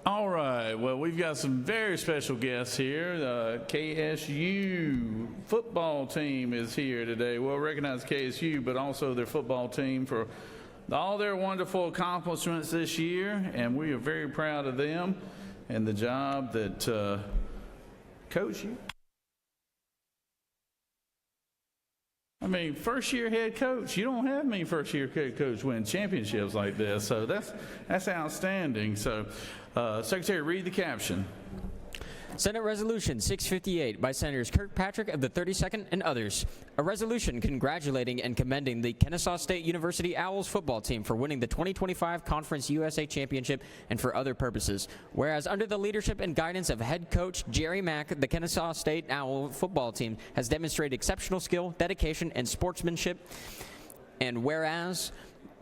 All right. Well, we've got some very special guests here. The KSU football team is here today. We'll recognize KSU, but also their football team for all their wonderful accomplishments this year, and we are very proud of them and the job that Coach you. I mean, first-year head coach. You don't have many first-year head coach win championships like this, so that's outstanding. So, Secretary, read the caption. Senate Resolution 658 by Senators Kirkpatrick of the 32nd and others. A resolution congratulating and commending the Kennesaw State University Owls football team for winning the 2025 Conference USA Championship and for other purposes. Whereas under the leadership and guidance of head coach Jerry Mack, the Kennesaw State Owl football team has demonstrated exceptional skill, dedication, and sportsmanship. And whereas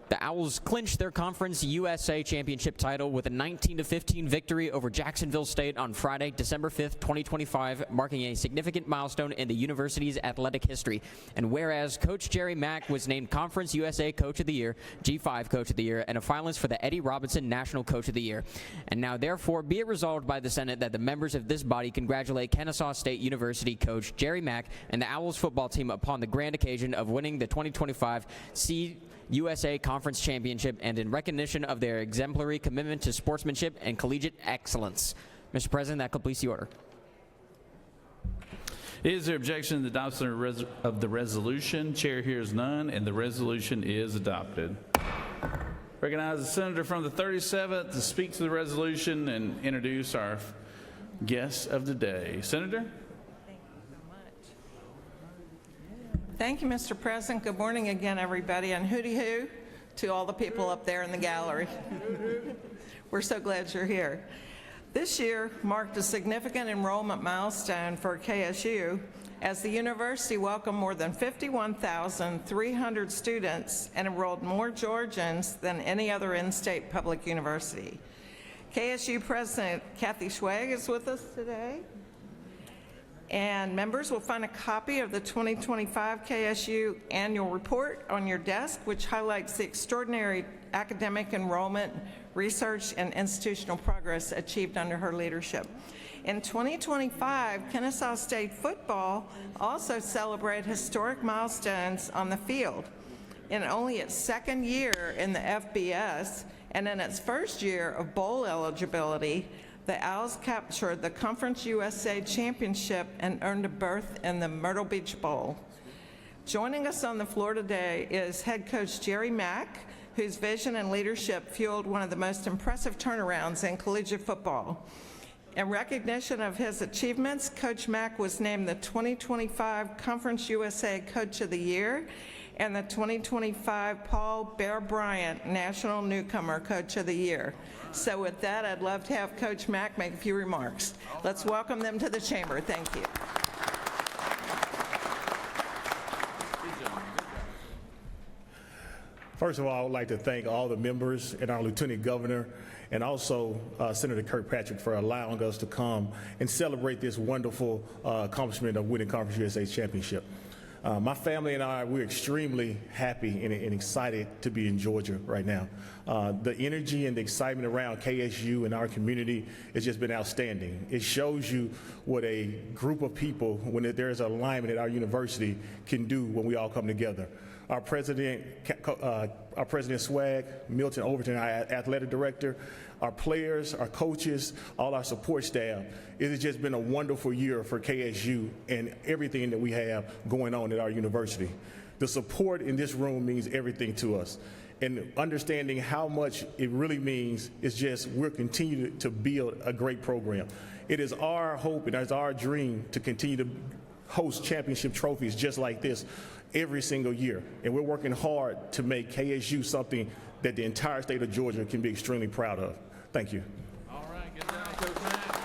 the Owls clinched their Conference USA Championship title with a 19-15 victory over Jacksonville State on Friday, December 5th, 2025, marking a significant milestone in the university's athletic history. And whereas Coach Jerry Mack was named Conference USA Coach of the Year, G5 Coach of the Year, and a finalist for the Eddie Robinson National Coach of the Year. And now, therefore, be it resolved by the Senate that the members of this body congratulate Kennesaw State University Coach Jerry Mack and the Owls football team upon the grand occasion of winning the 2025 USA Conference Championship and in recognition of their exemplary commitment to sportsmanship and collegiate excellence. Mr. President, that completes the order. Is there objection to the adoption of the resolution? Chair hears none, and the resolution is adopted. Recognize the senator from the 37th to speak to the resolution and introduce our guest of the day. Senator? Thank you, Mr. President. Good morning again, everybody, and hooty hoo to all the people up there in the gallery. We're so glad you're here. This year marked a significant enrollment milestone for KSU as the university welcomed more than 51,300 students and enrolled more Georgians than any other in-state public university. KSU President Kathy Schwag is with us today. And members will find a copy of the 2025 KSU annual report on your desk, which highlights the extraordinary academic enrollment, research, and institutional progress achieved under her leadership. In 2025, Kennesaw State football also celebrated historic milestones on the field. In only its second year in the FBS and in its first year of bowl eligibility, the Owls captured the Conference USA Championship and earned a berth in the Myrtle Beach Bowl. Joining us on the floor today is head coach Jerry Mack, whose vision and leadership fueled one of the most impressive turnarounds in collegiate football. In recognition of his achievements, Coach Mack was named the 2025 Conference USA Coach of the Year and the 2025 Paul Bear Bryant National Newcomer Coach of the Year. So with that, I'd love to have Coach Mack make a few remarks. Let's welcome them to the chamber. Thank you. First of all, I would like to thank all the members and our Lieutenant Governor and also Senator Kirkpatrick for allowing us to come and celebrate this wonderful accomplishment of winning Conference USA Championship. My family and I, we're extremely happy and excited to be in Georgia right now. The energy and the excitement around KSU and our community has just been outstanding. It shows you what a group of people, when there's alignment at our university, can do when we all come together. Our President Swag, Milton Overton, our athletic director, our players, our coaches, all our support staff. It has just been a wonderful year for KSU and everything that we have going on at our university. The support in this room means everything to us. And understanding how much it really means is just we're continuing to build a great program. It is our hope and it's our dream to continue to host championship trophies just like this every single year. And we're working hard to make KSU something that the entire state of Georgia can be extremely proud of. Thank you. All right, good job, Coach Mack.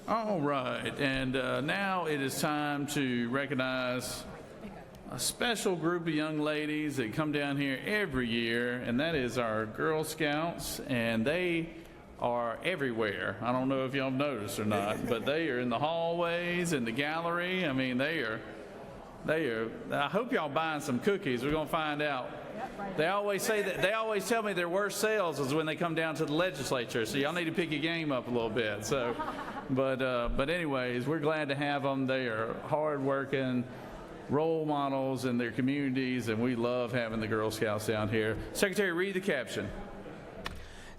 All right, and now it is time to recognize a special group of young ladies that come down here every year, and that is our Girl Scouts, and they are everywhere. I don't know if y'all have noticed or not, but they are in the hallways, in the gallery. I mean, they are, I hope y'all buying some cookies. We're going to find out. They always say that, they always tell me their worst sales is when they come down to the legislature, so y'all need to pick your game up a little bit. So, but anyways, we're glad to have them. They are hardworking role models in their communities, and we love having the Girl Scouts down here. Secretary, read the caption.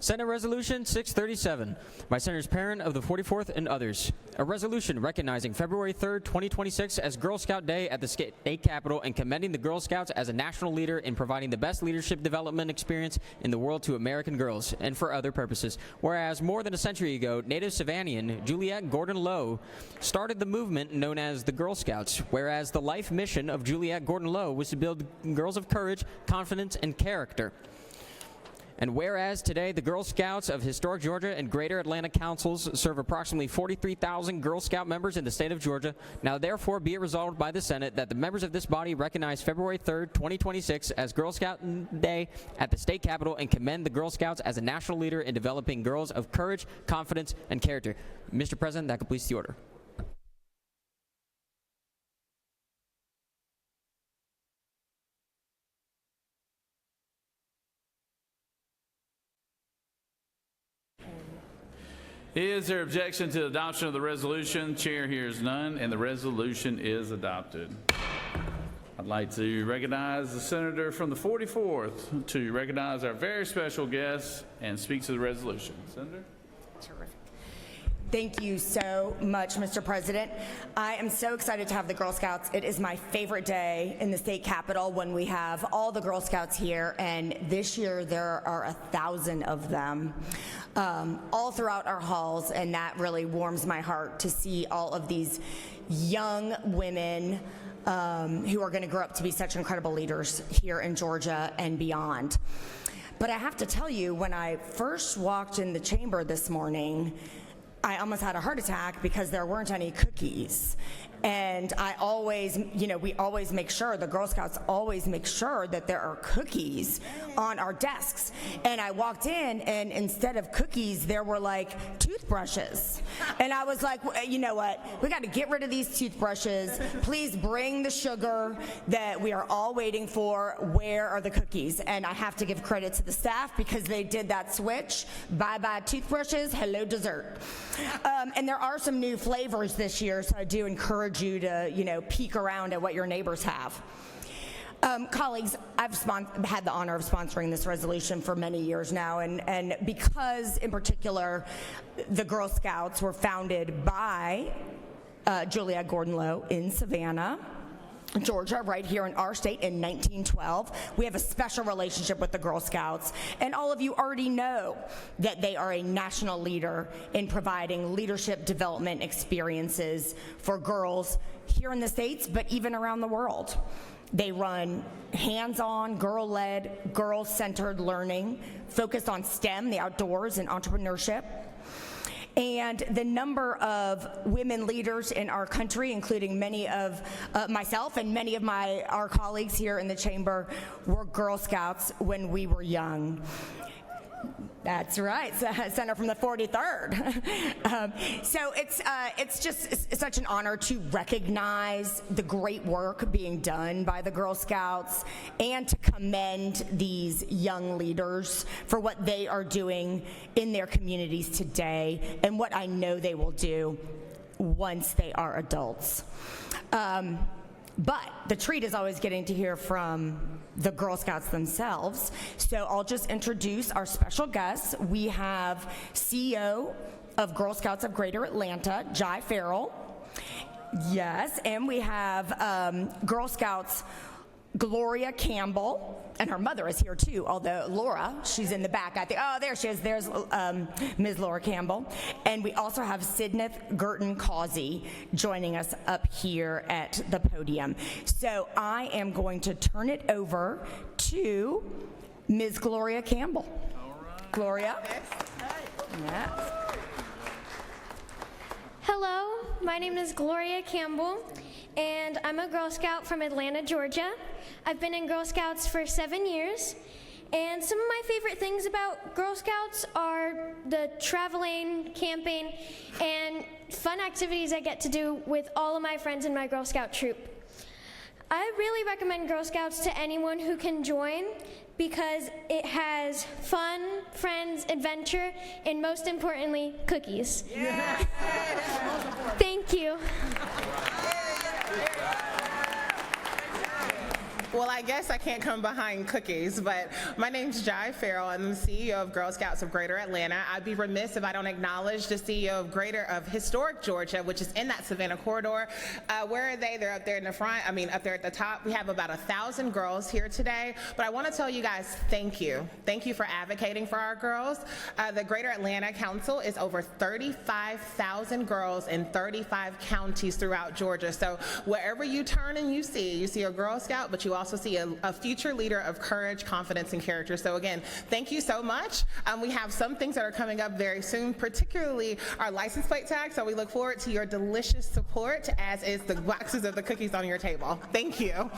Senate Resolution 637 by Senators Perrin of the 44th and others. A resolution recognizing February 3rd, 2026 as Girl Scout Day at the state capitol and commending the Girl Scouts as a national leader in providing the best leadership development experience in the world to American girls and for other purposes. Whereas more than a century ago, native Savannaian Juliette Gordon Lowe started the movement known as the Girl Scouts, whereas the life mission of Juliette Gordon Lowe was to build girls of courage, confidence, and character. And whereas today the Girl Scouts of historic Georgia and Greater Atlanta councils serve approximately 43,000 Girl Scout members in the state of Georgia, now therefore be it resolved by the Senate that the members of this body recognize February 3rd, 2026 as Girl Scout Day at the state capitol and commend the Girl Scouts as a national leader in developing girls of courage, confidence, and character. Mr. President, that completes the order. Is there objection to the adoption of the resolution? Chair hears none, and the resolution is adopted. I'd like to recognize the senator from the 44th to recognize our very special guest and speak to the resolution. Senator? Terrific. Thank you so much, Mr. President. I am so excited to have the Girl Scouts. It is my favorite day in the state capitol when we have all the Girl Scouts here, and this year there are 1,000 of them all throughout our halls, and that really warms my heart to see all of these young women who are going to grow up to be such incredible leaders here in Georgia and beyond. But I have to tell you, when I first walked in the chamber this morning, I almost had a heart attack because there weren't any cookies. And I always, we always make sure, the Girl Scouts always make sure that there are cookies on our desks. And I walked in, and instead of cookies, there were like toothbrushes. And I was like, you know what? We got to get rid of these toothbrushes. Please bring the sugar that we are all waiting for. Where are the cookies? And I have to give credit to the staff because they did that switch. Bye-bye toothbrushes, hello dessert. And there are some new flavors this year, so I do encourage you to, peek around at what your neighbors have. Colleagues, I've had the honor of sponsoring this resolution for many years now, and because, in particular, the Girl Scouts were founded by Juliette Gordon Lowe in Savannah, Georgia, right here in our state in 1912. We have a special relationship with the Girl Scouts, and all of you already know that they are a national leader in providing leadership development experiences for girls here in the States, but even around the world. They run hands-on, girl-led, girl-centered learning focused on STEM, the outdoors, and entrepreneurship. And the number of women leaders in our country, including many of myself and many of our colleagues here in the chamber, were Girl Scouts when we were young. That's right, Senator from the 43rd. So it's just such an honor to recognize the great work being done by the Girl Scouts and to commend these young leaders for what they are doing in their communities today and what I know they will do once they are adults. But the treat is always getting to hear from the Girl Scouts themselves. So I'll just introduce our special guests. We have CEO of Girl Scouts of Greater Atlanta, Jai Farrell. Yes, and we have Girl Scouts Gloria Campbell, and her mother is here too, although Laura, she's in the back. I think, oh, there she is. There's Ms. Laura Campbell. And we also have Sidneth Girton Causey joining us up here at the podium. So I am going to turn it over to Ms. Gloria Campbell. All right. Gloria. Yes. Hello, my name is Gloria Campbell, and I'm a Girl Scout from Atlanta, Georgia. I've been in Girl Scouts for 7 years, and some of my favorite things about Girl Scouts are the traveling, camping, and fun activities I get to do with all of my friends in my Girl Scout troop. I really recommend Girl Scouts to anyone who can join because it has fun, friends, adventure, and most importantly, cookies. Yeah. Thank you. Well, I guess I can't come behind cookies, but my name's Jai Farrell. I'm the CEO of Girl Scouts of Greater Atlanta. I'd be remiss if I don't acknowledge the CEO of Historic Georgia, which is in that Savannah corridor. Where are they? They're up there in the front. Up there at the top. We have about 1,000 girls here today, but I want to tell you guys thank you. Thank you for advocating for our girls. The Greater Atlanta Council is over 35,000 girls in 35 counties throughout Georgia. So wherever you turn and you see a Girl Scout, but you also see a future leader of courage, confidence, and character. So again, thank you so much. We have some things that are coming up very soon, particularly our license plate tag. So we look forward to your delicious support, as is the boxes of the cookies on your table. Thank you. All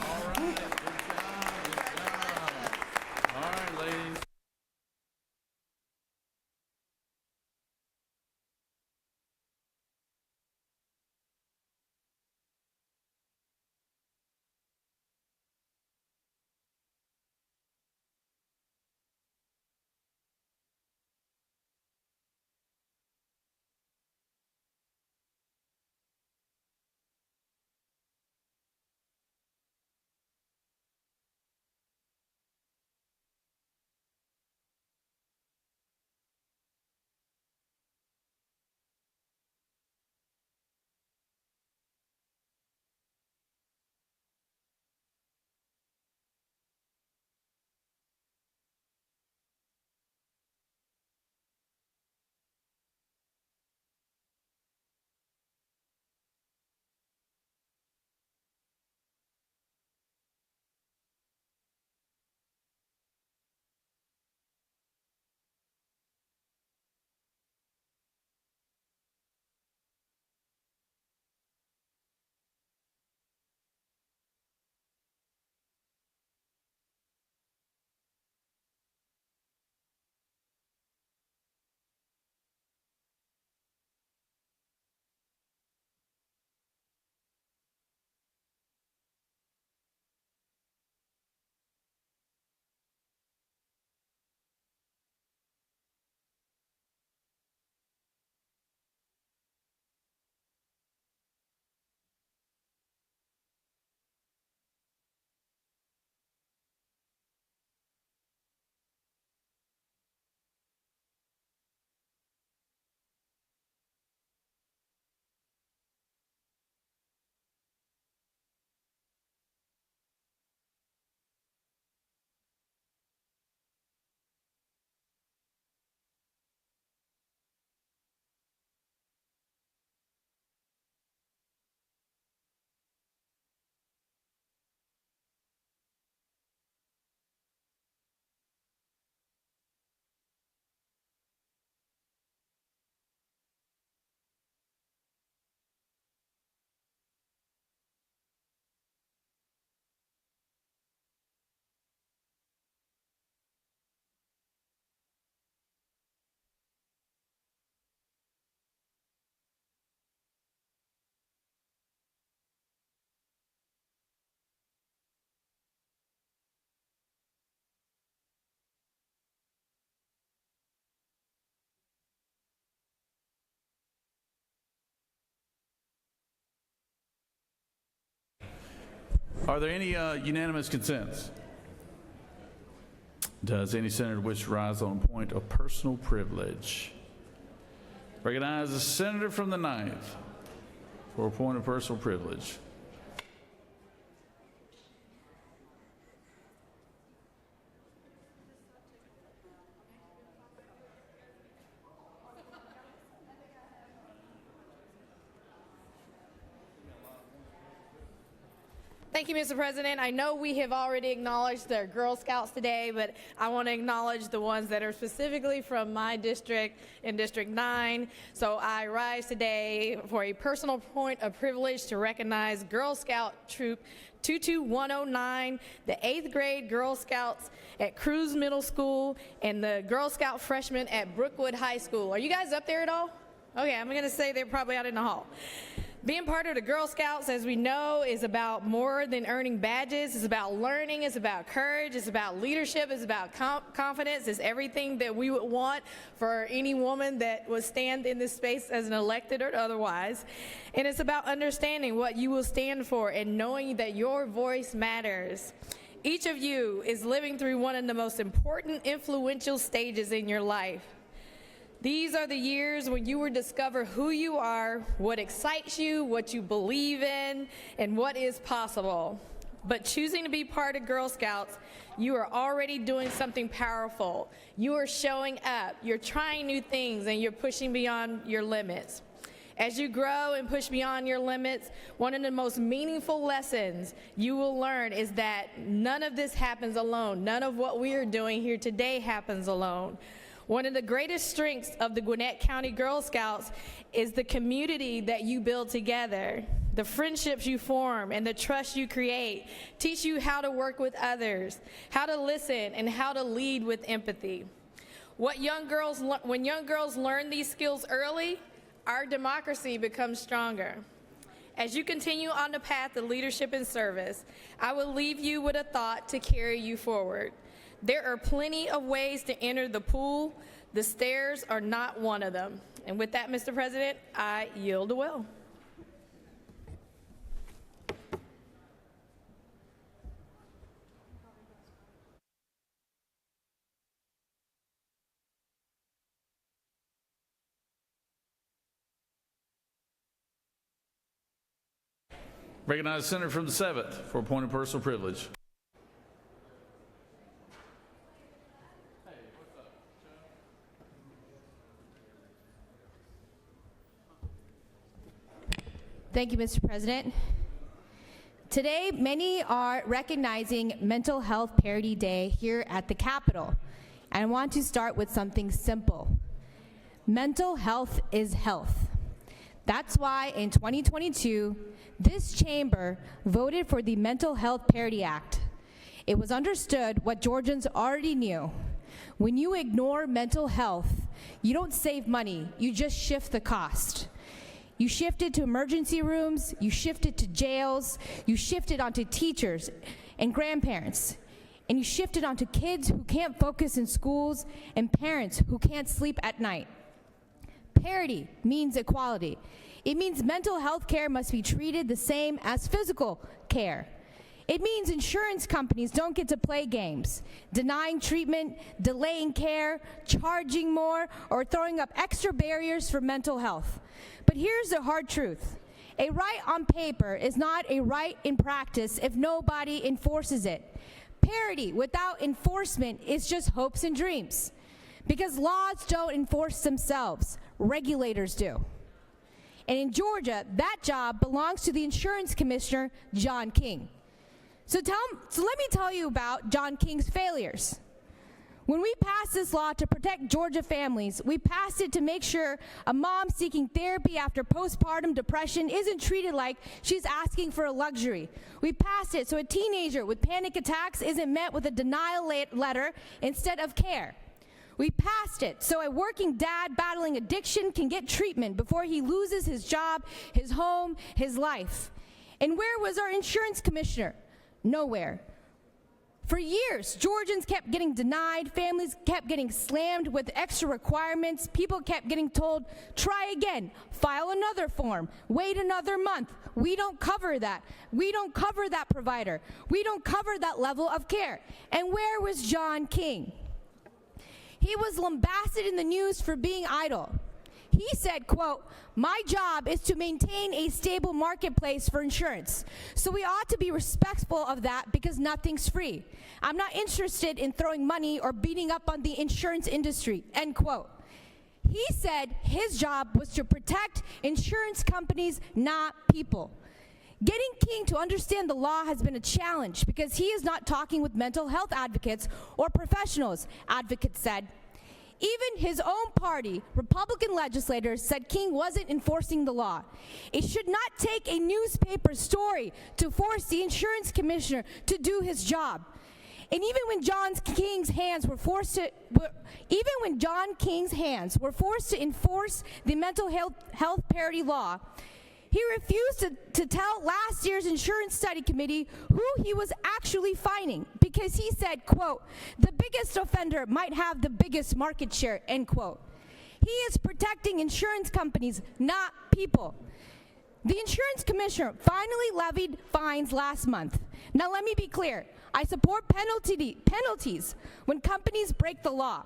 right, ladies. Are there any unanimous consents? Does any senator wish to rise on a point of personal privilege? Recognize the senator from the 9th for a point of personal privilege. Thank you, Mr. President. I know we have already acknowledged the Girl Scouts today, but I want to acknowledge the ones that are specifically from my district in District 9. So I rise today for a personal point of privilege to recognize Girl Scout Troop 22109, the 8th grade Girl Scouts at Cruz Middle School, and the Girl Scout freshmen at Brookwood High School. Are you guys up there at all? Okay, I'm going to say they're probably out in the hall. Being part of the Girl Scouts, as we know, is about more than earning badges. It's about learning. It's about courage. It's about leadership. It's about confidence. It's everything that we would want for any woman that would stand in this space as an elected or otherwise. And it's about understanding what you will stand for and knowing that your voice matters. Each of you is living through one of the most important, influential stages in your life. These are the years when you will discover who you are, what excites you, what you believe in, and what is possible. But choosing to be part of Girl Scouts, you are already doing something powerful. You are showing up, you're trying new things, and you're pushing beyond your limits. As you grow and push beyond your limits, one of the most meaningful lessons you will learn is that none of this happens alone. None of what we are doing here today happens alone. One of the greatest strengths of the Gwinnett County Girl Scouts is the community that you build together. The friendships you form and the trust you create teach you how to work with others, how to listen, and how to lead with empathy. When young girls learn these skills early, our democracy becomes stronger. As you continue on the path of leadership and service, I will leave you with a thought to carry you forward. There are plenty of ways to enter the pool. The stairs are not one of them. And with that, Mr. President, I yield the will. Recognize the senator from the 7th for a point of personal privilege. Thank you, Mr. President. Today, many are recognizing Mental Health Parity Day here at the Capitol. And I want to start with something simple. Mental health is health. That's why in 2022, this chamber voted for the Mental Health Parity Act. It was understood what Georgians already knew. When you ignore mental health, you don't save money, you just shift the cost. You shifted to emergency rooms, you shifted to jails, you shifted onto teachers and grandparents, and you shifted onto kids who can't focus in schools and parents who can't sleep at night. Parity means equality. It means mental health care must be treated the same as physical care. It means insurance companies don't get to play games, denying treatment, delaying care, charging more, or throwing up extra barriers for mental health. But here's the hard truth. A right on paper is not a right in practice if nobody enforces it. Parity without enforcement is just hopes and dreams. Because laws don't enforce themselves, regulators do. And in Georgia, that job belongs to the insurance commissioner, John King. So let me tell you about John King's failures. When we passed this law to protect Georgia families, we passed it to make sure a mom seeking therapy after postpartum depression isn't treated like she's asking for a luxury. We passed it so a teenager with panic attacks isn't met with a denial letter instead of care. We passed it so a working dad battling addiction can get treatment before he loses his job, his home, his life. And where was our insurance commissioner? Nowhere. For years, Georgians kept getting denied, families kept getting slammed with extra requirements, people kept getting told, try again, file another form, wait another month. We don't cover that. We don't cover that provider. We don't cover that level of care. And where was John King? He was lambasted in the news for being idle. He said, quote, "My job is to maintain a stable marketplace for insurance. So we ought to be respectful of that because nothing's free. I'm not interested in throwing money or beating up on the insurance industry," end quote. He said his job was to protect insurance companies, not people. Getting King to understand the law has been a challenge because he is not talking with mental health advocates or professionals, advocates said. Even his own party, Republican legislators, said King wasn't enforcing the law. It should not take a newspaper story to force the insurance commissioner to do his job. And even when John King's hands were forced to enforce the mental health parity law, he refused to tell last year's insurance study committee who he was actually fining because he said, quote, the biggest offender might have the biggest market share, end quote. He is protecting insurance companies, not people. The insurance commissioner finally levied fines last month. Now let me be clear. I support penalties when companies break the law.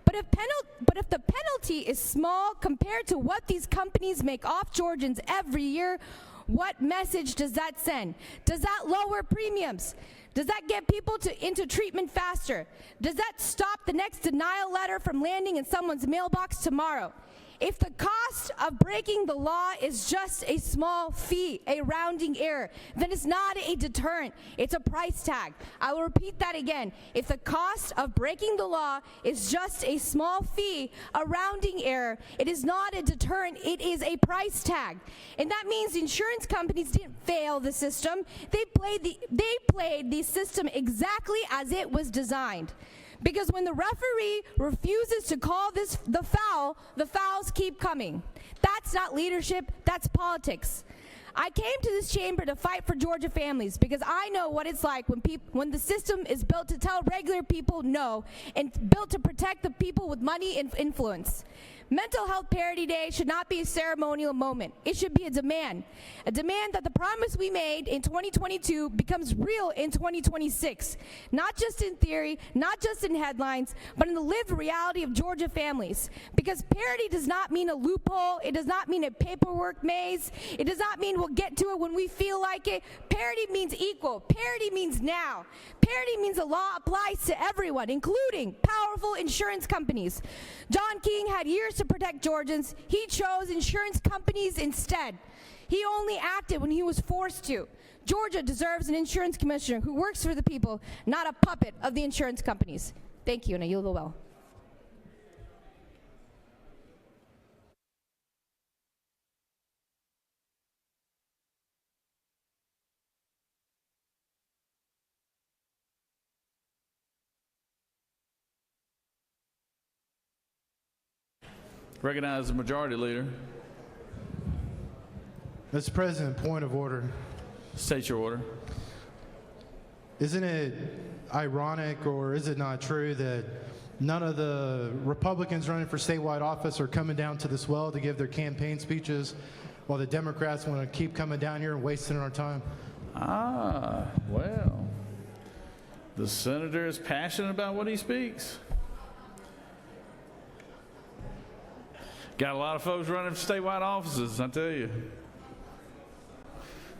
But if the penalty is small compared to what these companies make off Georgians every year, what message does that send? Does that lower premiums? Does that get people into treatment faster? Does that stop the next denial letter from landing in someone's mailbox tomorrow? If the cost of breaking the law is just a small fee, a rounding error, then it's not a deterrent, it's a price tag. I will repeat that again. If the cost of breaking the law is just a small fee, a rounding error, it is not a deterrent, it is a price tag. And that means insurance companies didn't fail the system. They played the system exactly as it was designed. Because when the referee refuses to call this the fouls keep coming. That's not leadership, that's politics. I came to this chamber to fight for Georgia families because I know what it's like when the system is built to tell regular people no and built to protect the people with money and influence. Mental Health Parity Day should not be a ceremonial moment. It should be a demand that the promise we made in 2022 becomes real in 2026, not just in theory, not just in headlines, but in the lived reality of Georgia families. Because parity does not mean a loophole, it does not mean a paperwork maze, it does not mean we'll get to it when we feel like it. Parity means equal, parity means now. Parity means the law applies to everyone, including powerful insurance companies. John King had years to protect Georgians. He chose insurance companies instead. He only acted when he was forced to. Georgia deserves an insurance commissioner who works for the people, not a puppet of the insurance companies. Thank you, and I yield the well. Recognize the majority leader. Mr. President, point of order. State your order. Isn't it ironic, or is it not true, that none of the Republicans running for statewide office are coming down to this well to give their campaign speeches, while the Democrats want to keep coming down here and wasting our time? Well, the senator is passionate about what he speaks. Got a lot of folks running for statewide offices, I tell you.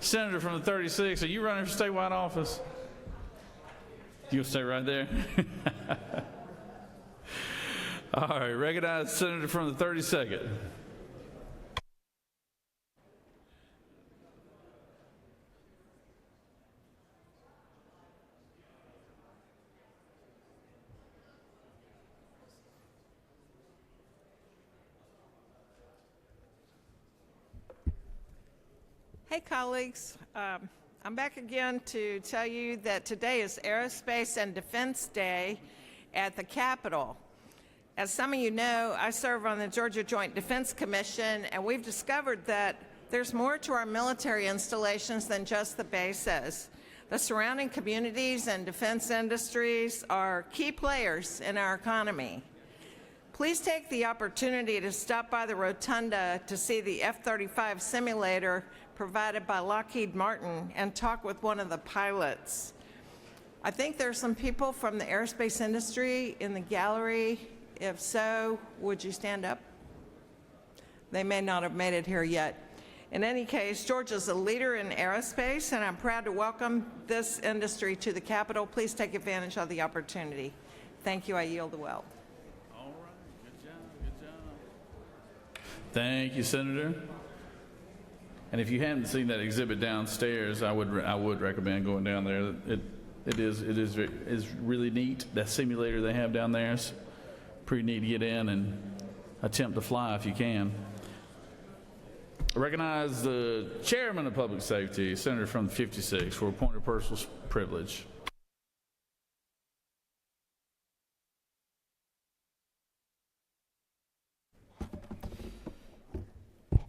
Senator from the 36, are you running for statewide office? You'll stay right there. All right, recognize Senator from the 32nd. Hey, colleagues. I'm back again to tell you that today is Aerospace and Defense Day at the Capitol. As some of you know, I serve on the Georgia Joint Defense Commission, and we've discovered that there's more to our military installations than just the bases. The surrounding communities and defense industries are key players in our economy. Please take the opportunity to stop by the rotunda to see the F-35 simulator provided by Lockheed Martin and talk with one of the pilots. I think there's some people from the aerospace industry in the gallery. If so, would you stand up? They may not have made it here yet. In any case, Georgia's a leader in aerospace, and I'm proud to welcome this industry to the Capitol. Please take advantage of the opportunity. Thank you. I yield the well. All right, good job, good job. Thank you, Senator. And if you haven't seen that exhibit downstairs, I would recommend going down there. It is really neat. That simulator they have down there is pretty neat to get in and attempt to fly if you can. I recognize the Chairman of Public Safety, Senator from the 56, for a point of personal privilege.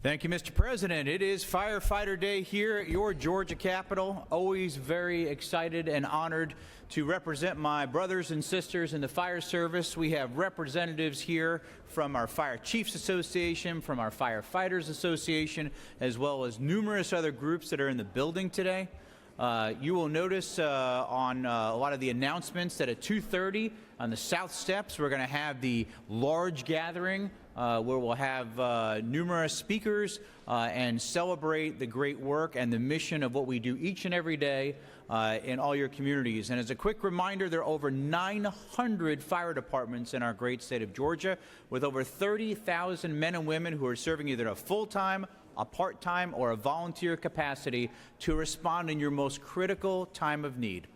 Thank you, Mr. President. It is Firefighter Day here at your Georgia Capitol. Always very excited and honored to represent my brothers and sisters in the fire service. We have representatives here from our Fire Chiefs Association, from our Firefighters Association, as well as numerous other groups that are in the building today. You will notice on a lot of the announcements that at 2:30 on the South Steps, we're going to have the large gathering where we'll have numerous speakers and celebrate the great work and the mission of what we do each and every day in all your communities. And as a quick reminder, there are over 900 fire departments in our great state of Georgia, with over 30,000 men and women who are serving either a full-time, a part-time, or a volunteer capacity to respond in your most critical time of need.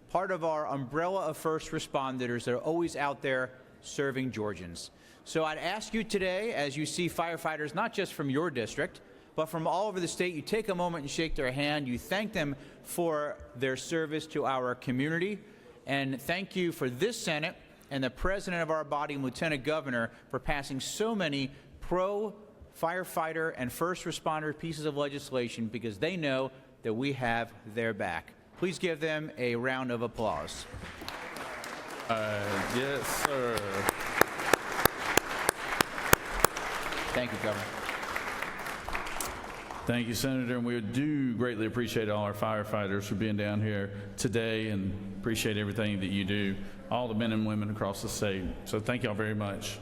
Part of our umbrella of first responders that are always out there serving Georgians. So I'd ask you today, as you see firefighters, not just from your district, but from all over the state, you take a moment and shake their hand. You thank them for their service to our community. And thank you for this Senate and the President of our body, Lieutenant Governor, for passing so many pro-firefighter and first responder pieces of legislation, because they know that we have their back. Please give them a round of applause. Yes, sir. Thank you, Governor. Thank you, Senator, and we do greatly appreciate all our firefighters for being down here today, and appreciate everything that you do, all the men and women across the state. So thank y'all very much.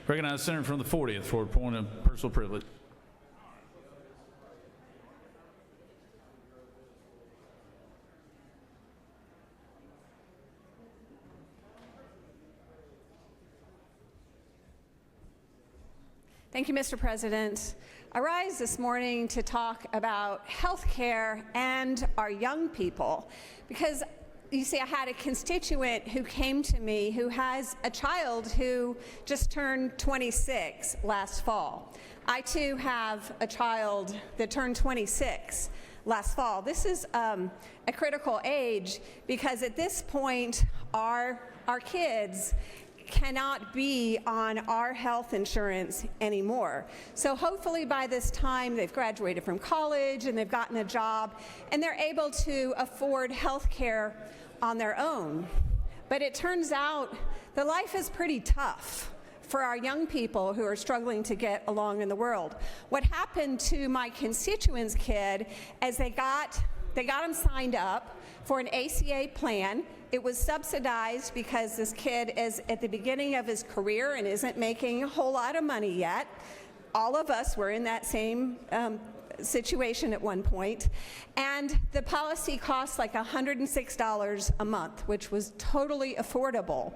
Recognize the Senator from the 40th for a point of personal privilege. Thank you, Mr. President. I rise this morning to talk about health care and our young people, because you see, I had a constituent who came to me who has a child who just turned 26 last fall. I too have a child that turned 26 last fall. This is a critical age, because at this point our kids cannot be on our health insurance anymore. So hopefully by this time they've graduated from college and they've gotten a job and they're able to afford health care on their own. But it turns out the life is pretty tough for our young people who are struggling to get along in the world. What happened to my constituent's kid is they got him signed up for an ACA plan. It was subsidized because this kid is at the beginning of his career and isn't making a whole lot of money yet. All of us were in that same situation at one point. And the policy cost like $106 a month, which was totally affordable.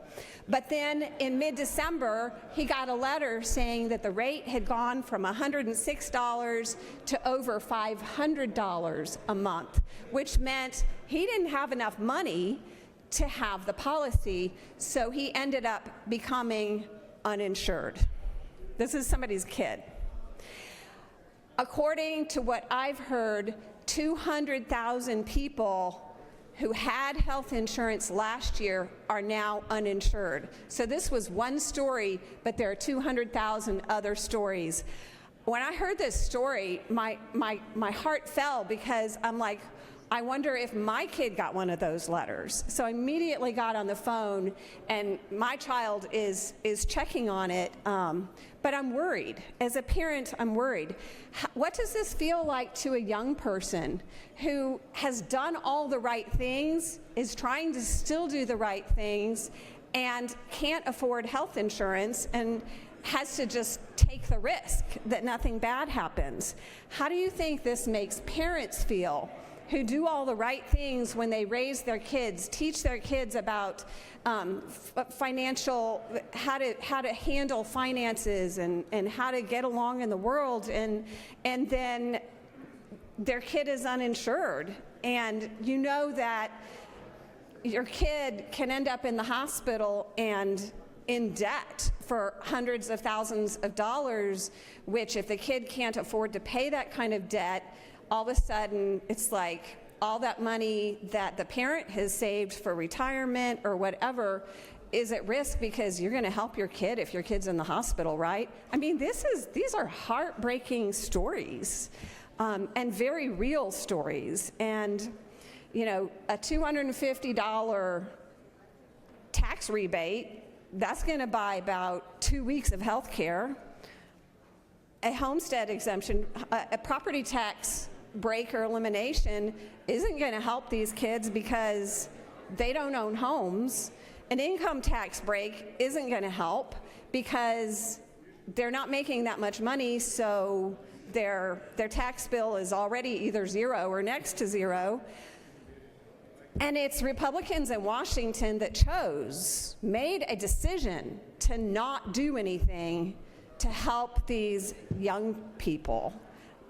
But then in mid-December, he got a letter saying that the rate had gone from $106 to over $500 a month, which meant he didn't have enough money to have the policy, so he ended up becoming uninsured. This is somebody's kid. According to what I've heard, 200,000 people who had health insurance last year are now uninsured. So this was one story, but there are 200,000 other stories. When I heard this story, my heart fell, because I'm like, I wonder if my kid got one of those letters. So I immediately got on the phone, and my child is checking on it, but I'm worried. As a parent, I'm worried. What does this feel like to a young person who has done all the right things, is trying to still do the right things, and can't afford health insurance, and has to just take the risk that nothing bad happens? How do you think this makes parents feel who do all the right things when they raise their kids, teach their kids about financial, how to handle finances and how to get along in the world, and then their kid is uninsured, and you know that your kid can end up in the hospital and in debt for hundreds of thousands of dollars, which if the kid can't afford to pay that kind of debt, all of a sudden it's like all that money that the parent has saved for retirement or whatever is at risk because you're going to help your kid if your kid's in the hospital, right? I mean, these are heartbreaking stories, and very real stories. And, you know, a $250 tax rebate, that's going to buy about 2 weeks of health care. A homestead exemption, a property tax break or elimination isn't going to help these kids because they don't own homes. An income tax break isn't going to help because they're not making that much money, so their tax bill is already either zero or next to zero. And it's Republicans in Washington that made a decision to not do anything to help these young people.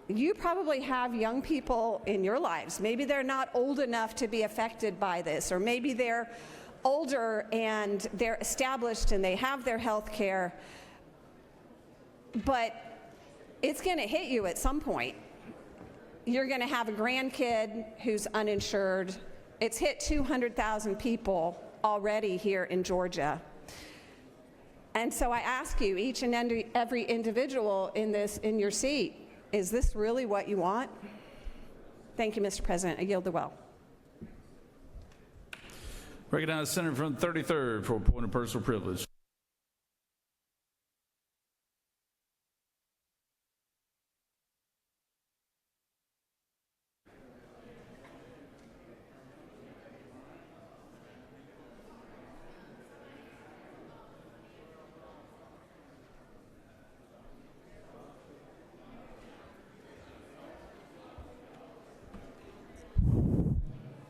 You probably have young people in your lives. Maybe they're not old enough to be affected by this, or maybe they're older and they're established and they have their health care, but it's going to hit you at some point. You're going to have a grandkid who's uninsured. It's hit 200,000 people already here in Georgia. And so I ask you, each and every individual in your seat, is this really what you want? Thank you, Mr. President. I yield the well. Recognize the Senator from the 33rd for a point of personal privilege.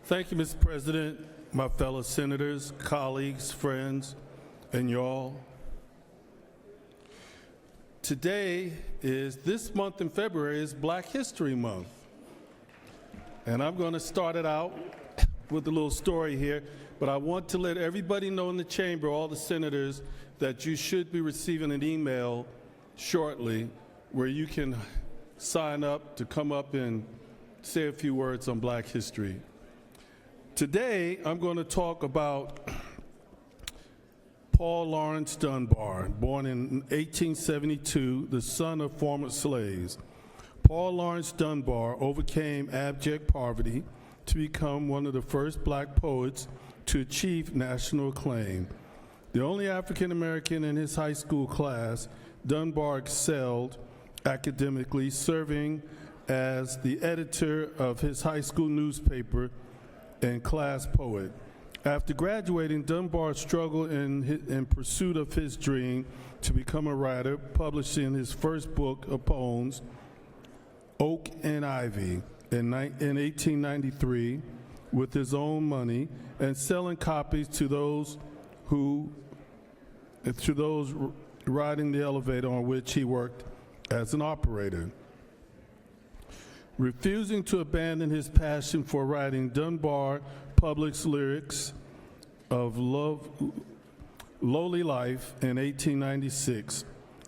Thank you, Mr. President, my fellow senators, colleagues, friends, and y'all. This month in February is Black History Month. And I'm going to start it out with a little story here, but I want to let everybody know in the chamber, all the senators, that you should be receiving an email shortly where you can sign up to come up and say a few words on Black history. Today, I'm going to talk about Paul Laurence Dunbar, born in 1872, the son of former slaves. Paul Laurence Dunbar overcame abject poverty to become one of the first black poets to achieve national acclaim. The only African American in his high school class, Dunbar excelled academically, serving as the editor of his high school newspaper and class poet. After graduating, Dunbar struggled in pursuit of his dream to become a writer, publishing his first book of poems, Oak and Ivy, in 1893 with his own money, and selling copies to those riding the elevator on which he worked as an operator. Refusing to abandon his passion for writing, Dunbar published lyrics of Lowly Life in 1896,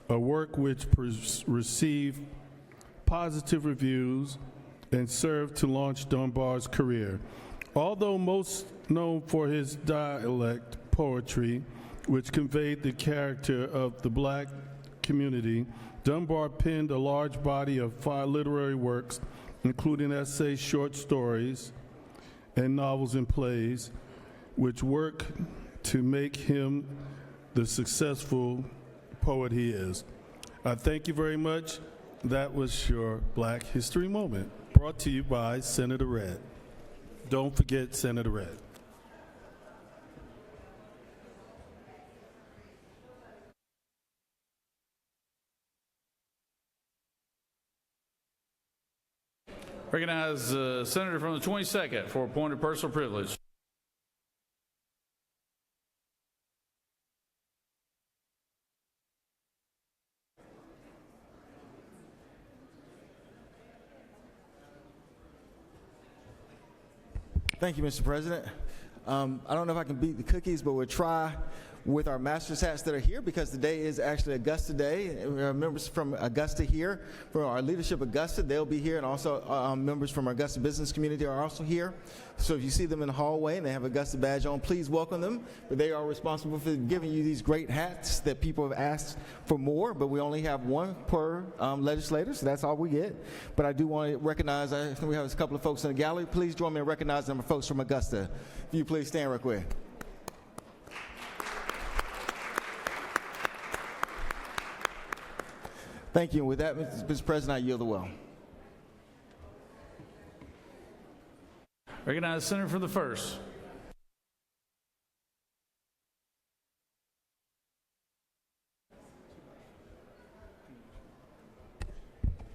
a work which received positive reviews and served to launch Dunbar's career. Although most known for his dialect poetry, which conveyed the character of the black community, Dunbar penned a large body of 5 literary works, including essays, short stories, and novels and plays, which work to make him the successful poet he is. I thank you very much. That was your Black History Moment, brought to you by Senator Redd. Don't forget Senator Redd. Recognize the senator from the 22nd for appointed personal privilege. Thank you, Mr. President. I don't know if I can beat the cookies, but we'll try with our master's hats that are here because today is actually Augusta Day. We have members from Augusta here, from our leadership Augusta, they'll be here, and also members from our Augusta business community are also here. So if you see them in the hallway and they have Augusta badge on, please welcome them. But they are responsible for giving you these great hats that people have asked for more, but we only have one per legislator, so that's all we get. But I do want to recognize, I think we have a couple of folks in the gallery. Please join me in recognizing our folks from Augusta. If you please stand real quick. Thank you. And with that, Mr. President, I yield the well. Recognize the senator from the 1st.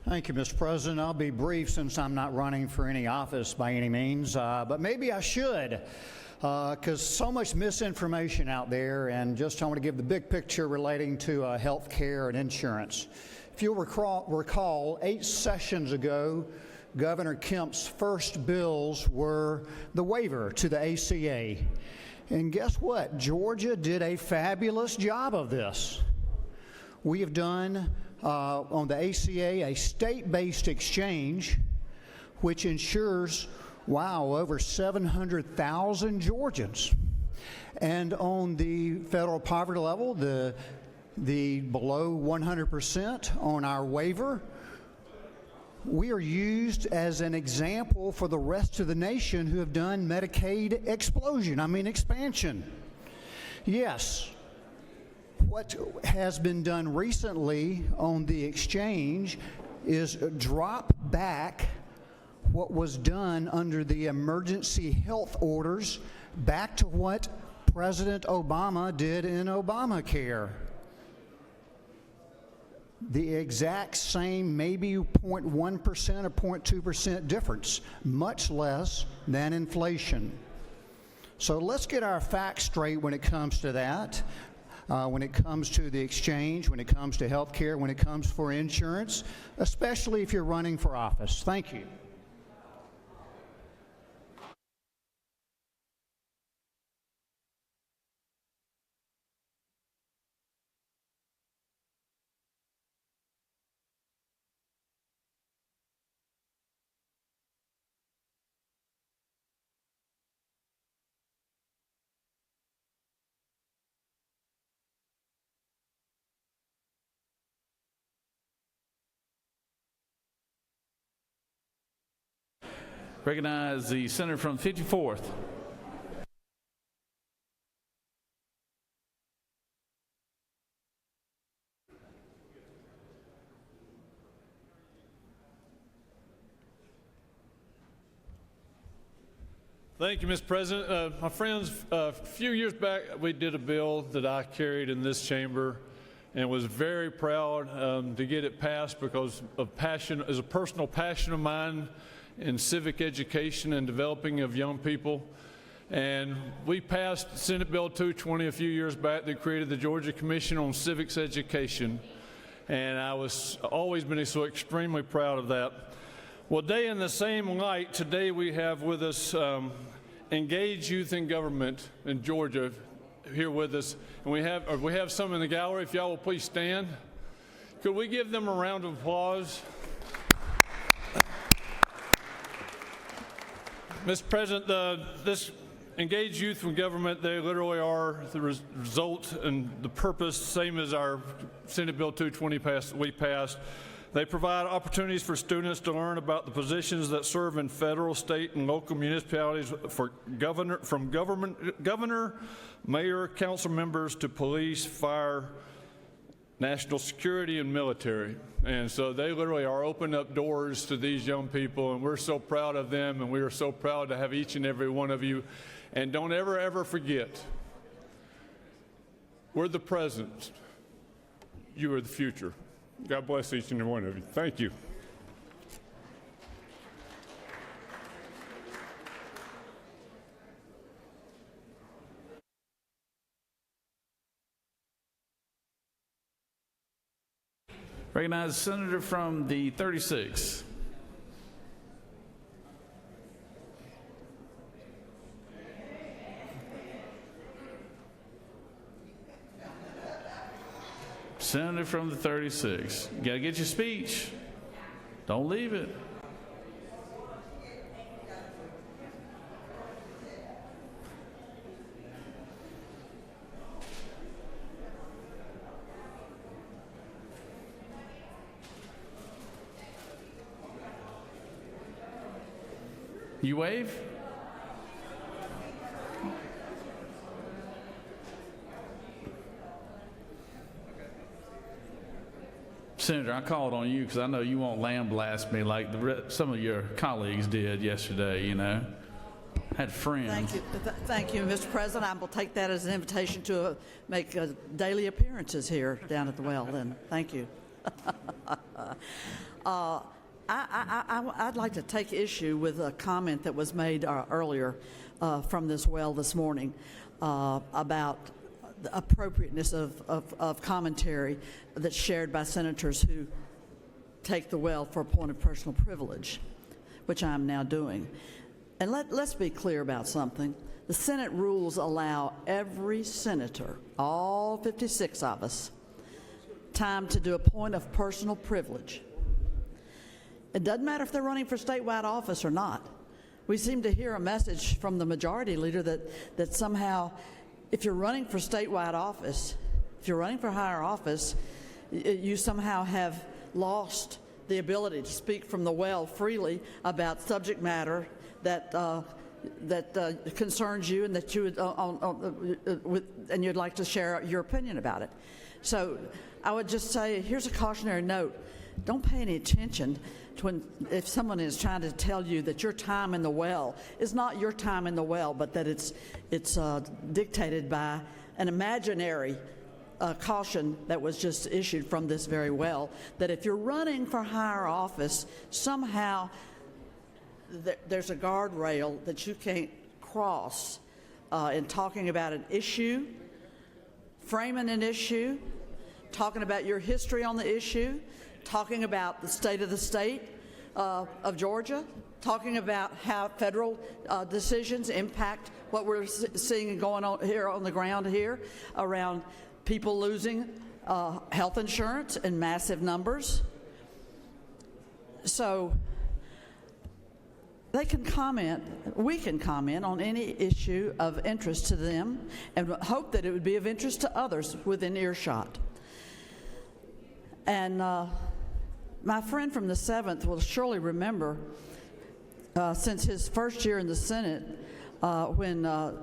Thank you, Mr. President. I'll be brief since I'm not running for any office by any means, but maybe I should, because so much misinformation out there, and just I want to give the big picture relating to health care and insurance. If you'll recall, 8 sessions ago, Governor Kemp's first bills were the waiver to the ACA. And guess what? Georgia did a fabulous job of this. We have done on the ACA a state-based exchange which insures, wow, over 700,000 Georgians. And on the federal poverty level, the below 100% on our waiver, we are used as an example for the rest of the nation who have done Medicaid expansion. Yes, what has been done recently on the exchange is drop back what was done under the emergency health orders back to what President Obama did in Obamacare. The exact same, maybe 0.1% or 0.2% difference, much less than inflation. So let's get our facts straight when it comes to that, when it comes to the exchange, when it comes to health care, when it comes for insurance, especially if you're running for office. Thank you. Recognize the senator from 54th. Thank you, Mr. President. My friends, a few years back, we did a bill that I carried in this chamber and was very proud to get it passed because of passion, as a personal passion of mine in civic education and developing of young people. And we passed Senate Bill 220 a few years back that created the Georgia Commission on Civics Education. And I was always been so extremely proud of that. Well, day in the same light, today we have with us engaged youth in government in Georgia here with us. And we have some in the gallery. If y'all will please stand. Could we give them a round of applause? Mr. President, this engaged youth in government, they literally are the result and the purpose, same as our Senate Bill 220 we passed. They provide opportunities for students to learn about the positions that serve in federal, state, and local municipalities from governor, mayor, council members to police, fire, national security, and military. And so they literally are opening up doors to these young people, and we're so proud of them, and we are so proud to have each and every one of you. And don't ever forget, we're the present. You are the future. God bless each and every one of you. Thank you. Recognize the senator from the 36th. Senator from the 36th. You got to get your speech. Don't leave it. You wave? Senator, I called on you because I know you won't lambaste me like some of your colleagues did yesterday, you know. Had friends. Thank you, thank you, Mr. President. I will take that as an invitation to make daily appearances here down at the well, then. Thank you. I'd like to take issue with a comment that was made earlier from this well this morning about the appropriateness of commentary that's shared by senators who take the well for a point of personal privilege, which I'm now doing. And let's be clear about something. The Senate rules allow every senator, all 56 of us, time to do a point of personal privilege. It doesn't matter if they're running for statewide office or not. We seem to hear a message from the majority leader that somehow if you're running for statewide office, if you're running for higher office, you somehow have lost the ability to speak from the well freely about subject matter that concerns you and that you would, and you'd like to share your opinion about it. So I would just say, here's a cautionary note. Don't pay any attention to if someone is trying to tell you that your time in the well is not your time in the well, but that it's dictated by an imaginary caution that was just issued from this very well, that if you're running for higher office, somehow there's a guardrail that you can't cross in talking about an issue, framing an issue, talking about your history on the issue, talking about the state of the state of Georgia, talking about how federal decisions impact what we're seeing and going on here on the ground here around people losing health insurance in massive numbers. So they can comment, we can comment on any issue of interest to them and hope that it would be of interest to others within earshot. And my friend from the 7th will surely remember since his first year in the Senate when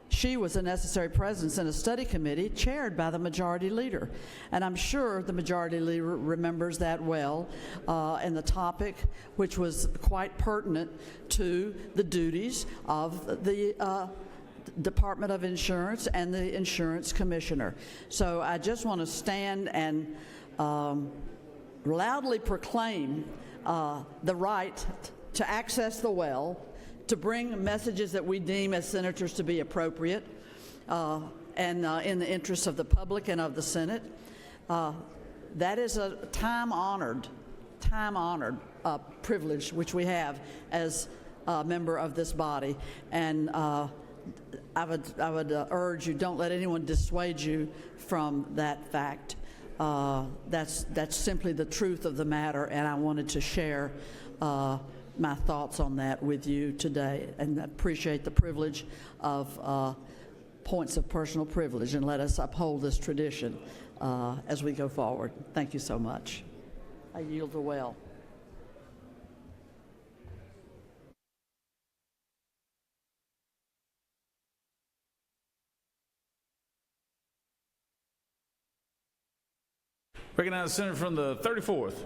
she was a necessary presence in a study committee chaired by the majority leader. And I'm sure the majority leader remembers that well, and the topic, which was quite pertinent to the duties of the Department of Insurance and the insurance commissioner. So I just want to stand and loudly proclaim the right to access the well, to bring messages that we deem as senators to be appropriate and in the interests of the public and of the Senate. That is a time-honored privilege which we have as a member of this body. And I would urge you, don't let anyone dissuade you from that fact. That's simply the truth of the matter, and I wanted to share my thoughts on that with you today, and I appreciate the privilege of points of personal privilege, and let us uphold this tradition as we go forward. Thank you so much. I yield the well. Recognize the senator from the 34th.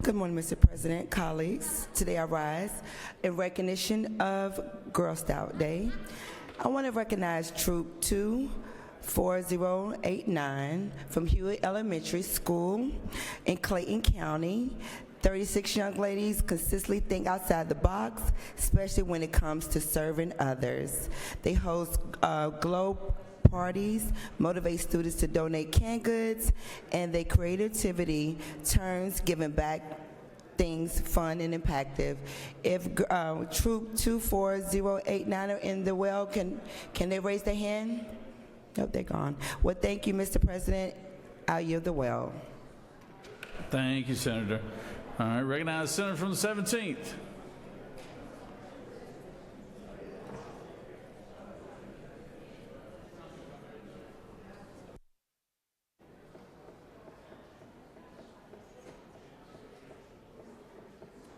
Good morning, Mr. President, colleagues. Today I rise in recognition of Girl Scout Day. I want to recognize Troop 2 4089 from Hewitt Elementary School in Clayton County. 36 young ladies consistently think outside the box, especially when it comes to serving others. They host globe parties, motivate students to donate canned goods, and their creativity turns giving back things fun and impactful. If Troop 24089 are in the well, can they raise their hand? Nope, they're gone. Well, thank you, Mr. President. I'll yield the well. Thank you, Senator. All right, recognize the senator from the 17th.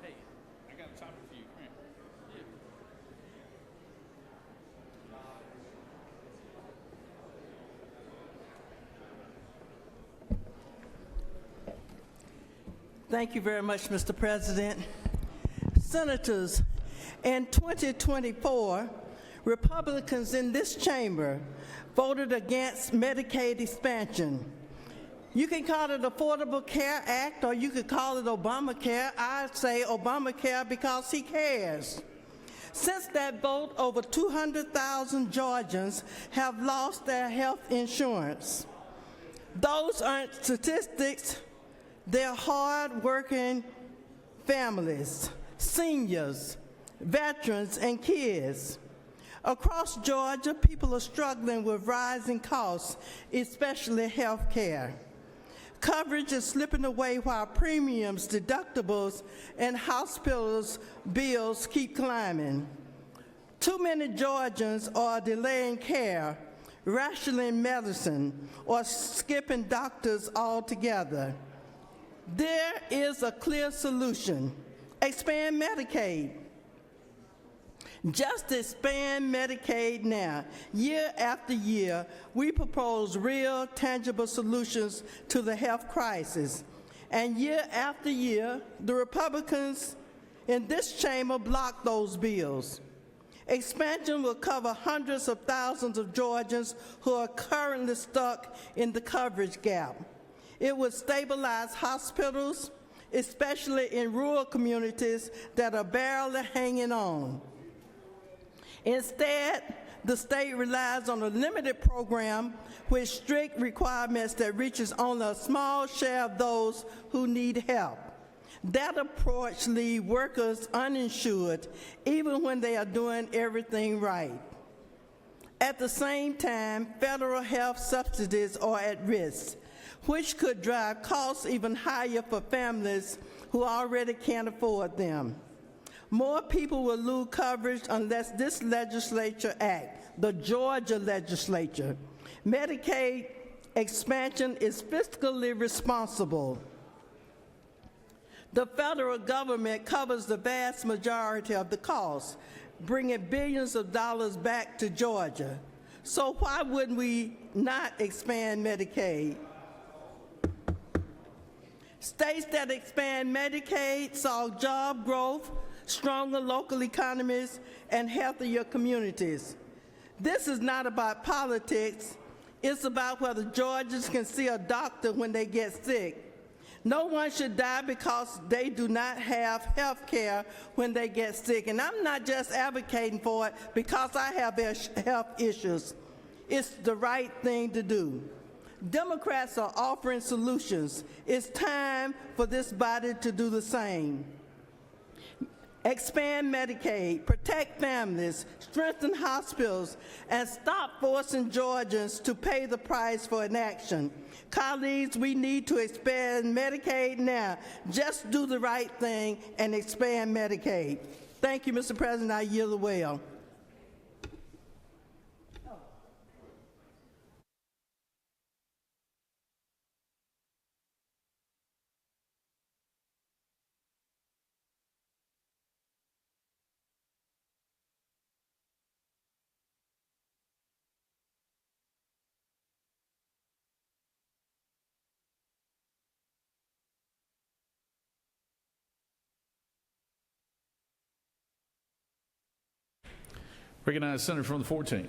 Hey, I got a topic for you. Come here. Thank you very much, Mr. President. Senators, in 2024, Republicans in this chamber voted against Medicaid expansion. You can call it Affordable Care Act or you could call it Obamacare. I'd say Obamacare because he cares. Since that vote, over 200,000 Georgians have lost their health insurance. Those aren't statistics. They're hard-working families, seniors, veterans, and kids. Across Georgia, people are struggling with rising costs, especially health care. Coverage is slipping away while premiums, deductibles, and hospitals' bills keep climbing. Too many Georgians are delaying care, rationing medicine, or skipping doctors altogether. There is a clear solution. Expand Medicaid. Just expand Medicaid now. Year after year, we propose real, tangible solutions to the health crisis. And year after year, the Republicans in this chamber block those bills. Expansion will cover hundreds of thousands of Georgians who are currently stuck in the coverage gap. It would stabilize hospitals, especially in rural communities that are barely hanging on. Instead, the state relies on a limited program with strict requirements that reaches only a small share of those who need help. That approach leaves workers uninsured even when they are doing everything right. At the same time, federal health subsidies are at risk, which could drive costs even higher for families who already can't afford them. More people will lose coverage unless this legislature acts, the Georgia legislature. Medicaid expansion is fiscally responsible. The federal government covers the vast majority of the cost, bringing billions of dollars back to Georgia. So why wouldn't we not expand Medicaid? States that expand Medicaid saw job growth, stronger local economies, and healthier communities. This is not about politics. It's about whether Georgians can see a doctor when they get sick. No one should die because they do not have health care when they get sick. And I'm not just advocating for it because I have health issues. It's the right thing to do. Democrats are offering solutions. It's time for this body to do the same. Expand Medicaid, protect families, strengthen hospitals, and stop forcing Georgians to pay the price for inaction. Colleagues, we need to expand Medicaid now. Just do the right thing and expand Medicaid. Thank you, Mr. President. I yield the well. Recognize the senator from the 14th.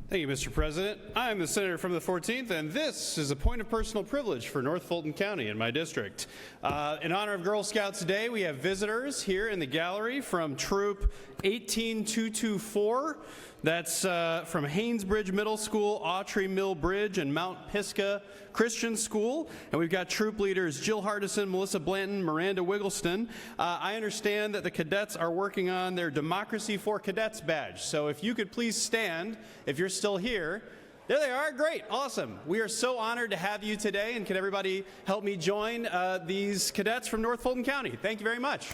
Thank you, Mr. President. I'm the senator from the 14th, and this is a point of personal privilege for North Fulton County in my district. In honor of Girl Scouts Day, we have visitors here in the gallery from Troop 18224. That's from Haynesbridge Middle School, Autry Mill Bridge, and Mount Pisgah Christian School. And we've got troop leaders Jill Hardison, Melissa Blanton, Miranda Wiggleston. I understand that the cadets are working on their Democracy for Cadets badge. So if you could please stand, if you're still here. There they are. Great. Awesome. We are so honored to have you today. And can everybody help me join these cadets from North Fulton County? Thank you very much.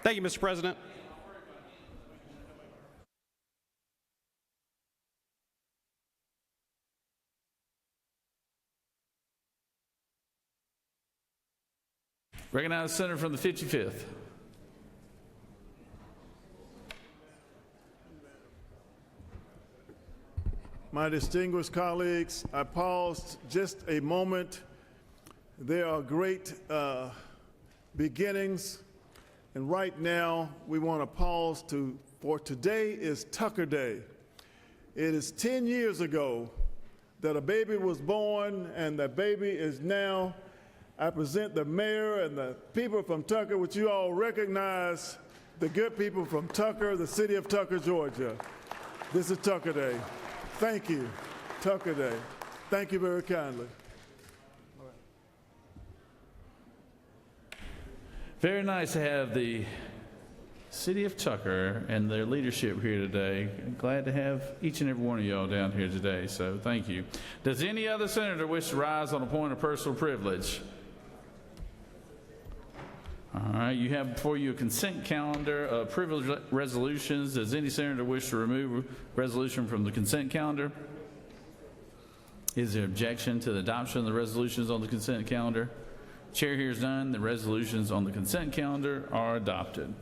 Thank you, Mr. President. Recognize the senator from the 55th. My distinguished colleagues, I paused just a moment. There are great beginnings, and right now we want to pause for today is Tucker Day. It is 10 years ago that a baby was born, and that baby is now. I present the mayor and the people from Tucker, which you all recognize, the good people from Tucker, the city of Tucker, Georgia. This is Tucker Day. Thank you, Tucker Day. Thank you very kindly. Very nice to have the city of Tucker and their leadership here today. Glad to have each and every one of y'all down here today, so thank you. Does any other senator wish to rise on a point of personal privilege? All right, you have before you a consent calendar of privilege resolutions. Does any senator wish to remove a resolution from the consent calendar? Is there objection to the adoption of the resolutions on the consent calendar? Chair hears none. The resolutions on the consent calendar are adopted.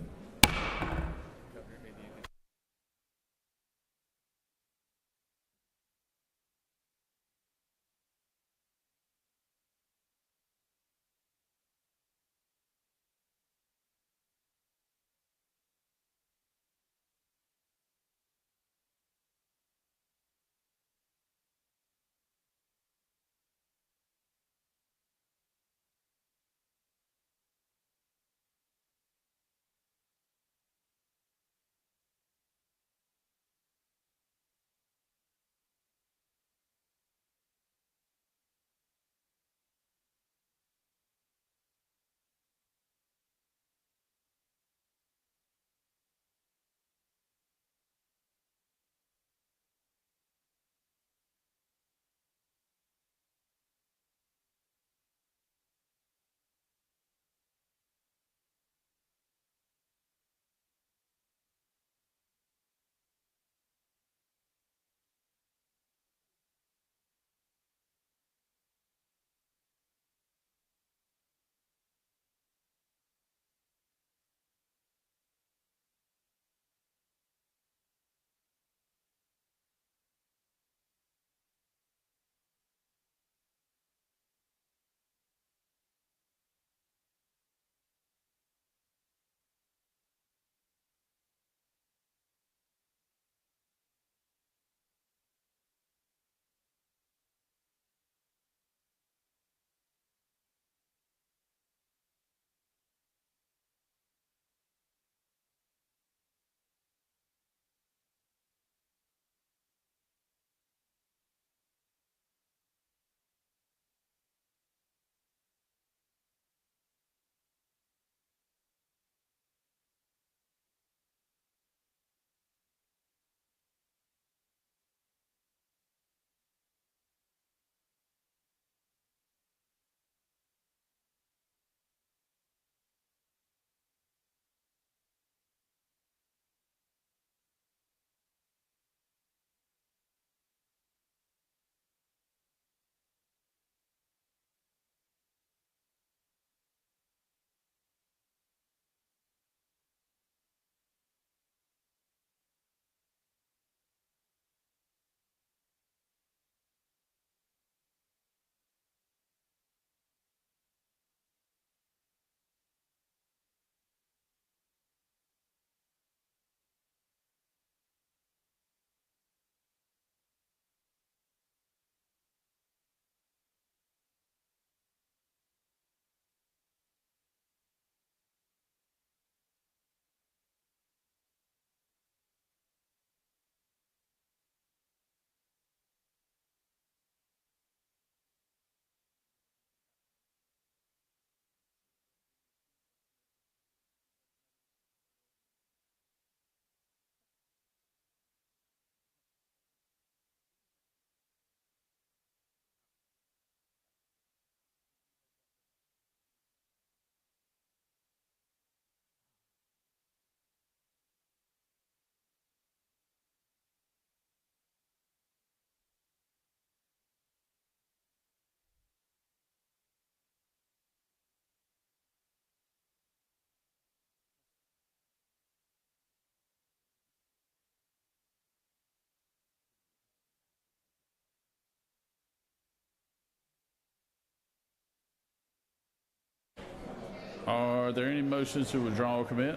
Are there any motions to withdraw or commit?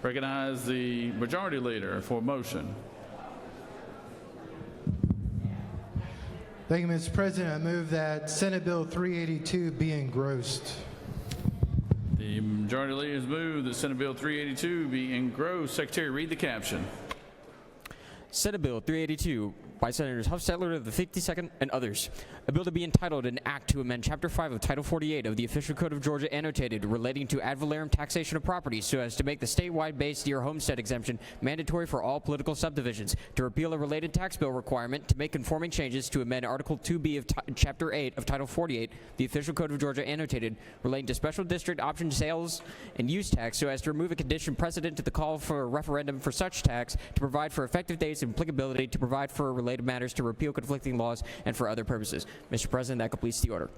Recognize the majority leader for motion. Thank you, Mr. President. I move that Senate Bill 382 be engrossed. The majority leader has moved that Senate Bill 382 be engrossed. Secretary, read the caption. Senate Bill 382 by Senators Huffstetler of the 52nd and others. A bill to be entitled an act to amend Chapter 5 of Title 48 of the Official Code of Georgia annotated relating to ad valorem taxation of property so as to make the statewide base year homestead exemption mandatory for all political subdivisions, to repeal a related tax bill requirement, to make conforming changes, to amend Article 2B of Chapter 8 of Title 48, the Official Code of Georgia annotated relating to special district option sales and use tax so as to remove a condition precedent to the call for a referendum for such tax, to provide for effective dates and applicability, to provide for related matters, to repeal conflicting laws, and for other purposes. Mr. President, that completes the order.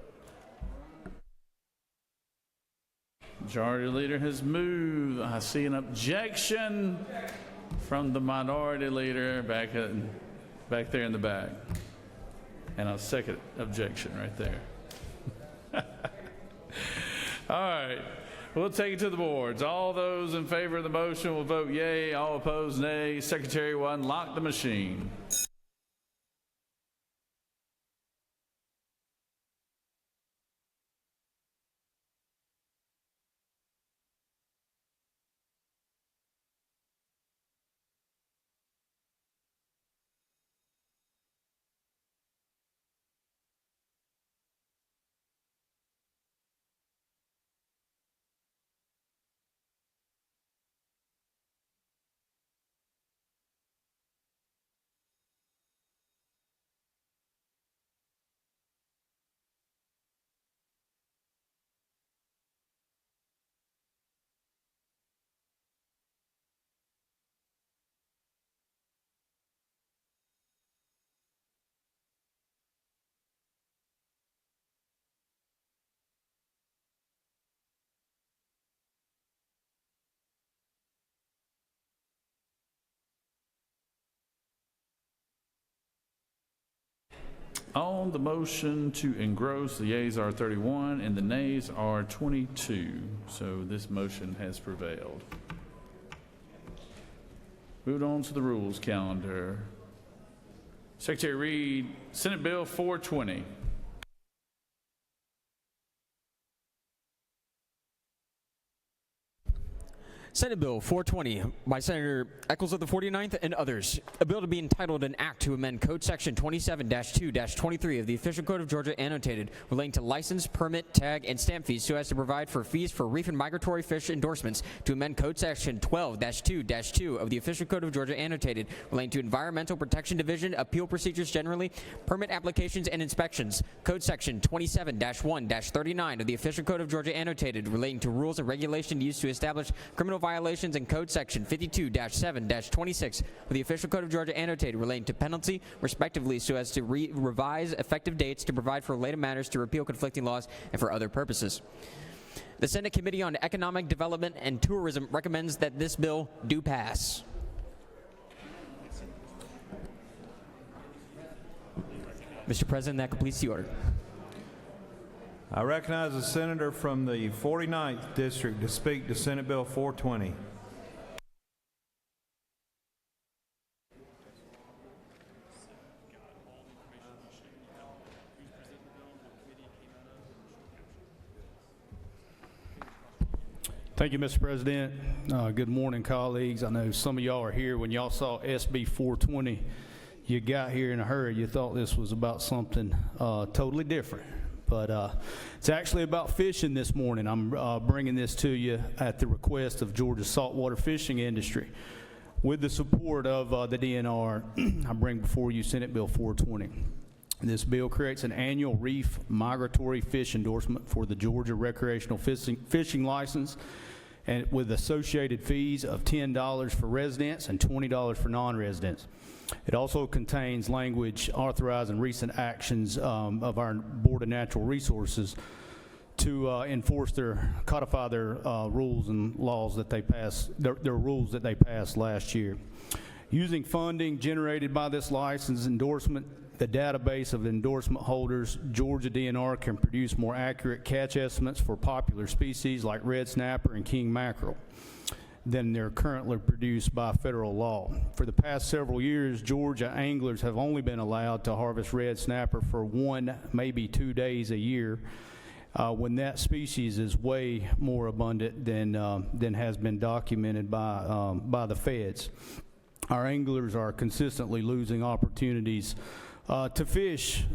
Majority leader has moved. I see an objection from the minority leader back there in the back. And a second objection right there. All right. We'll take it to the boards. All those in favor of the motion will vote yea. All opposed, nay. Secretary will unlock the machine. On the motion to engross, the yeas are 31 and the nays are 22. So this motion has prevailed. Moving on to the rules calendar. Secretary read Senate Bill 420. Senate Bill 420 by Senator Eccles of the 49th and others. A bill to be entitled an act to amend Code Section 27-2-23 of the Official Code of Georgia annotated relating to license, permit, tag, and stamp fees so as to provide for fees for reef and migratory fish endorsements, to amend Code Section 12-2-2 of the Official Code of Georgia annotated relating to Environmental Protection Division, appeal procedures generally, permit applications and inspections, Code Section 27-1-39 of the Official Code of Georgia annotated relating to rules and regulation used to establish criminal violations, and Code Section 52-7-26 of the Official Code of Georgia annotated relating to penalty, respectively, so as to revise effective dates, to provide for related matters, to repeal conflicting laws, and for other purposes. The Senate Committee on Economic Development and Tourism recommends that this bill do pass. Mr. President, that completes the order. I recognize the senator from the 49th District to speak to Senate Bill 420. Thank you, Mr. President. Good morning, colleagues. I know some of y'all are here. When y'all saw SB 420, you got here in a hurry. You thought this was about something totally different. But it's actually about fishing this morning. I'm bringing this to you at the request of Georgia's saltwater fishing industry. With the support of the DNR, I bring before you Senate Bill 420. This bill creates an annual reef migratory fish endorsement for the Georgia recreational fishing license, and with associated fees of $10 for residents and $20 for non-residents. It also contains language authorizing recent actions of our Board of Natural Resources to codify their rules and laws that they passed, their rules that they passed last year. Using funding generated by this license endorsement, the database of endorsement holders, Georgia DNR can produce more accurate catch estimates for popular species like red snapper and king mackerel than they're currently produced by federal law. For the past several years, Georgia anglers have only been allowed to harvest red snapper for 1, maybe 2 days a year, when that species is way more abundant than has been documented by the feds. Our anglers are consistently losing opportunities to fish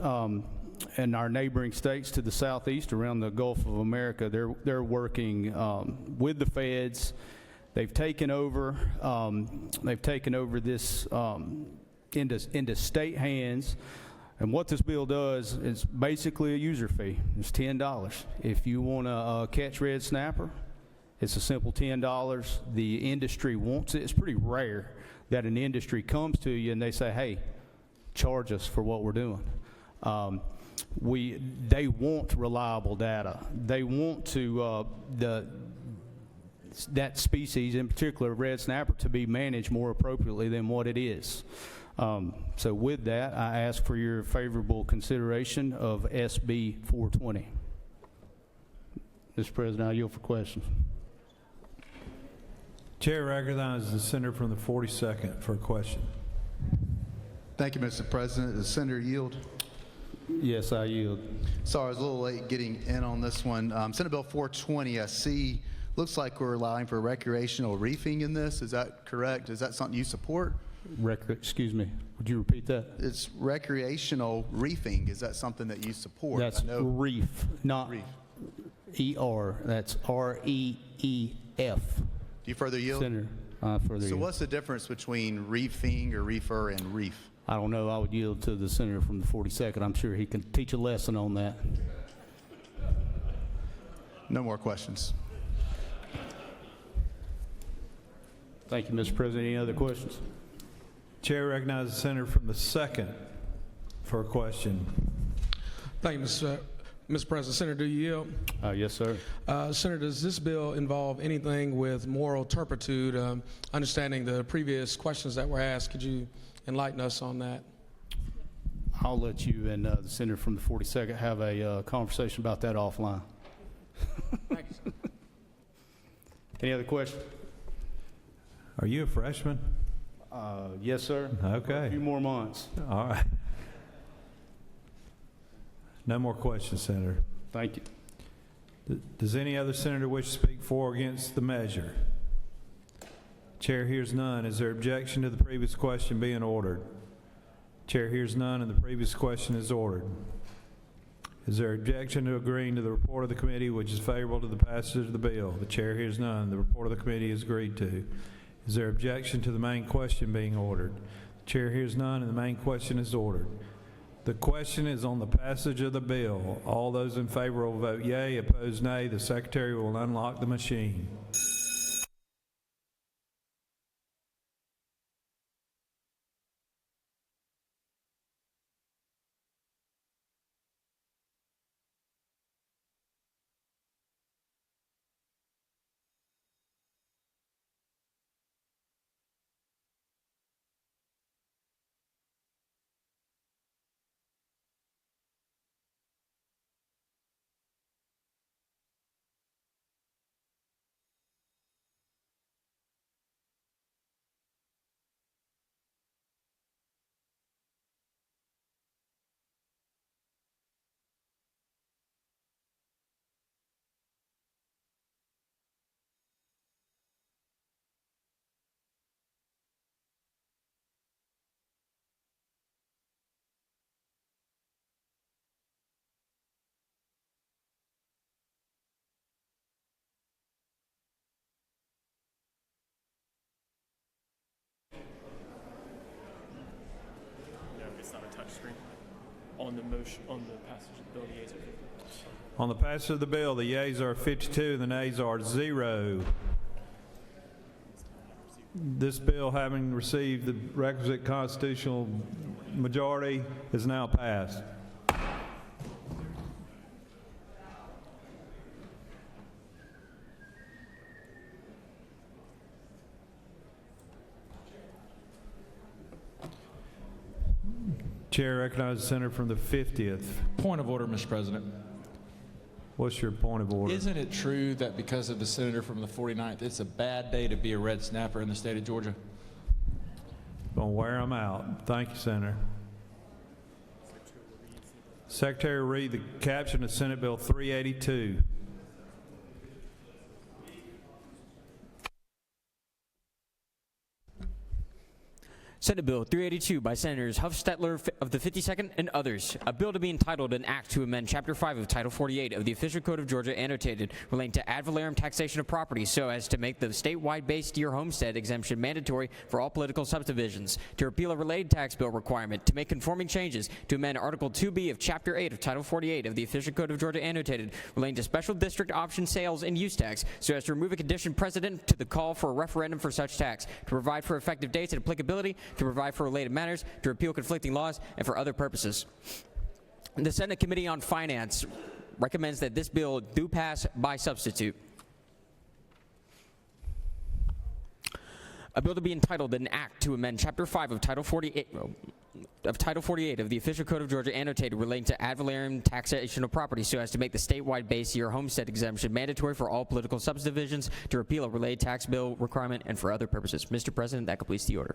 in our neighboring states to the southeast around the Gulf of America. They're working with the feds. They've taken over this into state hands. And what this bill does is basically a user fee. It's $10. If you want to catch red snapper, it's a simple $10. The industry wants it. It's pretty rare that an industry comes to you and they say, hey, charge us for what we're doing. They want reliable data. They want to that species, in particular red snapper, to be managed more appropriately than what it is. So with that, I ask for your favorable consideration of SB 420. Mr. President, I yield for questions. Chair recognizes the senator from the 42nd for a question. Thank you, Mr. President. Does the senator yield? Yes, I yield. Sorry, I was a little late getting in on this one. Senate Bill 420, I see, looks like we're allowing for recreational reefing in this. Is that correct? Is that something you support? Excuse me, would you repeat that? It's recreational reefing. Is that something that you support? That's reef, not reef. E-R. That's R-E-E-F. Do you further yield? Senator, further So yield. what's the difference between reefing or reefer and reef? I don't know. I would yield to the senator from the 42nd. I'm sure he can teach a lesson on that. No more questions. Thank you, Mr. President. Any other questions? Chair recognizes the senator from the 2nd for a question. Thank you, Mr. President. Senator, do you yield? Yes, sir. Senator, does this bill involve anything with moral turpitude? Understanding the previous questions that were asked, could you enlighten us on that? I'll let you and the senator from the 42nd have a conversation about that offline. Thank you, sir. Any other questions? Are you a freshman? Yes, sir. Okay. A few more months. All right. No more questions, Senator. Thank you. Does any other senator wish to speak for or against the measure? Chair hears none. Is there objection to the previous question being ordered? Chair hears none, and the previous question is ordered. Is there objection to agreeing to the report of the committee which is favorable to the passage of the bill? The chair hears none. The report of the committee is agreed to. Is there objection to the main question being ordered? The chair hears none, and the main question is ordered. The question is on the passage of the bill. All those in favor will vote yea, opposed nay. The secretary will unlock the machine. On the motion, on the passage of the bill, the yeas are 50. On the passage of the bill, the yeas are 52 and the nays are 0. This bill, having received the requisite constitutional majority, is now passed. Chair recognizes the senator from the 50th. Point of order, Mr. President. What's your point of order? Isn't it true that because of the senator from the 49th, it's a bad day to be a red snapper in the state of Georgia? Gonna wear them out. Thank you, Senator. Secretary, read the caption of Senate Bill 382. Senate Bill 382 by Senators Huff-Stetler of the 52nd and others. A bill to be entitled an act to amend Chapter 5 of Title 48 of the Official Code of Georgia annotated relating to ad valorem taxation of property so as to make the statewide based year homestead exemption mandatory for all political subdivisions, to repeal a related tax bill requirement, to make conforming changes, to amend Article 2B of Chapter 8 of Title 48 of the Official Code of Georgia annotated relating to special district option sales and use tax so as to remove a condition precedent to the call for a referendum for such tax, to provide for effective dates and applicability, to provide for related matters, to repeal conflicting laws, and for other purposes. The Senate Committee on Finance recommends that this bill do pass by substitute. A bill to be entitled an act to amend Chapter 5 of Title 48 of the Official Code of Georgia annotated relating to ad valorem taxation of property so as to make the statewide base year homestead exemption mandatory for all political subdivisions, to repeal a related tax bill requirement, and for other purposes. Mr. President, that completes the order.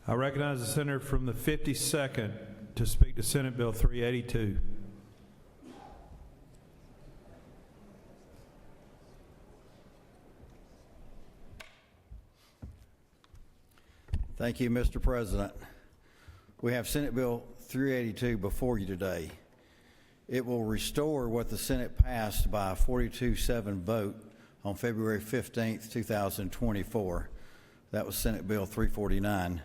I recognize the senator from the 52nd to speak to Senate Bill 382. Thank you, Mr. President. We have Senate Bill 382 before you today. It will restore what the Senate passed by a 42-7 vote on February 15th, 2024. That was Senate Bill 349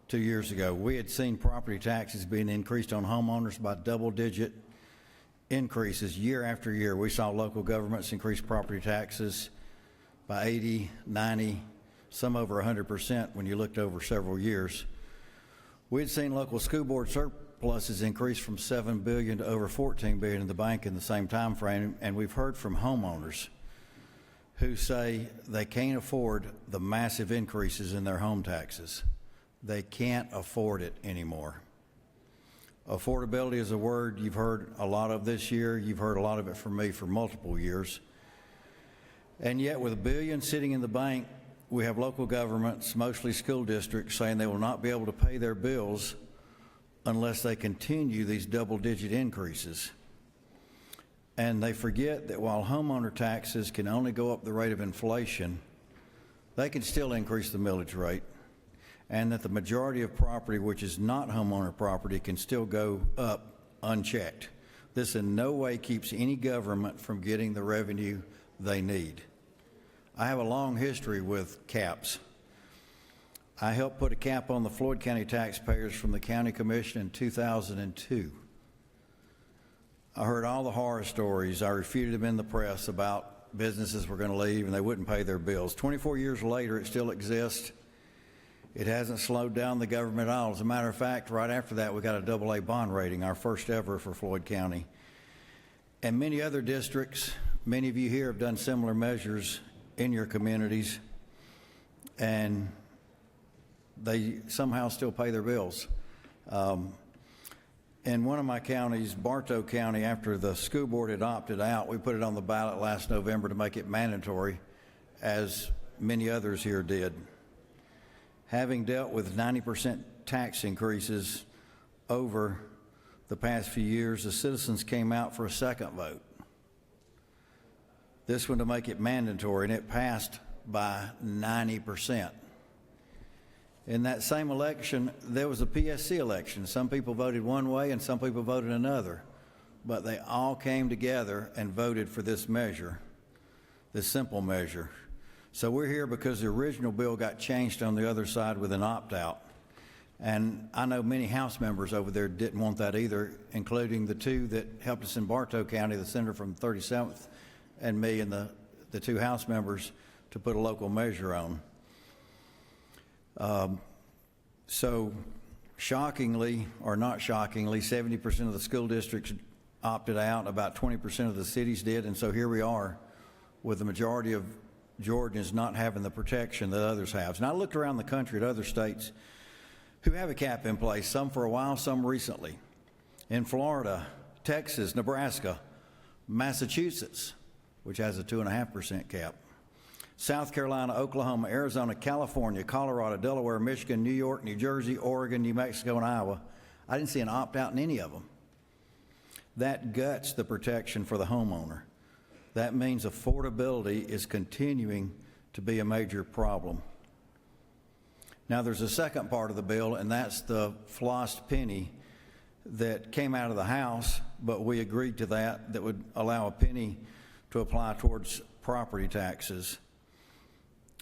2 years ago. We had seen property taxes being increased on homeowners by double-digit increases year after year. We saw local governments increase property taxes by 80, 90, some over 100% when you looked over several years. We'd seen local school board surpluses increase from $7 billion to over $14 billion in the bank in the same time frame, and we've heard from homeowners who say they can't afford the massive increases in their home taxes. They can't afford it anymore. Affordability is a word you've heard a lot of this year. You've heard a lot of it from me for multiple years. And yet with $1 billion sitting in the bank, we have local governments, mostly school districts, saying they will not be able to pay their bills unless they continue these double-digit increases. And they forget that while homeowner taxes can only go up the rate of inflation, they can still increase the millage rate, and that the majority of property which is not homeowner property can still go up unchecked. This in no way keeps any government from getting the revenue they need. I have a long history with caps. I helped put a cap on the Floyd County taxpayers from the County Commission in 2002. I heard all the horror stories. I refuted them in the press about businesses were going to leave and they wouldn't pay their bills. 24 years later, it still exists. It hasn't slowed down the government at all. As a matter of fact, right after that, we got a AA bond rating, our first ever for Floyd County. And many other districts, many of you here have done similar measures in your communities, and they somehow still pay their bills. In one of my counties, Bartow County, after the school board had opted out, we put it on the ballot last November to make it mandatory, as many others here did. Having dealt with 90% tax increases over the past few years, the citizens came out for a second vote. This one to make it mandatory, and it passed by 90%. In that same election, there was a PSC election. Some people voted one way and some people voted another, but they all came together and voted for this measure, this simple measure. So we're here because the original bill got changed on the other side with an opt-out. And I know many House members over there didn't want that either, including the two that helped us in Bartow County, the senator from 37th and me, and the two House members to put a local measure on. So shockingly, or not shockingly, 70% of the school districts opted out, about 20% of the cities did, and so here we are with the majority of Georgians not having the protection that others have. And I looked around the country at other states who have a cap in place, some for a while, some recently. In Florida, Texas, Nebraska, Massachusetts, which has a 2.5% cap, South Carolina, Oklahoma, Arizona, California, Colorado, Delaware, Michigan, New York, New Jersey, Oregon, New Mexico, and Iowa. I didn't see an opt-out in any of them. That guts the protection for the homeowner. That means affordability is continuing to be a major problem. Now, there's a second part of the bill, and that's the flossed penny that came out of the House, but we agreed to that would allow a penny to apply towards property taxes.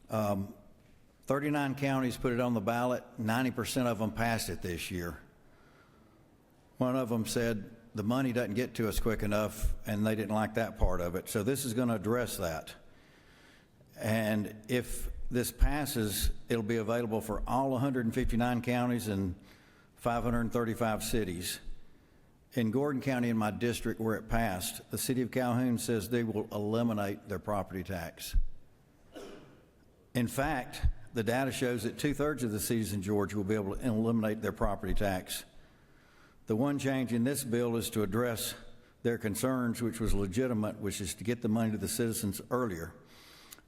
39 counties put it on the ballot. 90% of them passed it this year. One of them said the money doesn't get to us quick enough, and they didn't like that part of it. So this is going to address that. And if this passes, it'll be available for all 159 counties and 535 cities. In Gordon County, in my district where it passed, the city of Calhoun says they will eliminate their property tax. In fact, the data shows that 2/3 of the cities in Georgia will be able to eliminate their property tax. The one change in this bill is to address their concerns, which was legitimate, which is to get the money to the citizens earlier.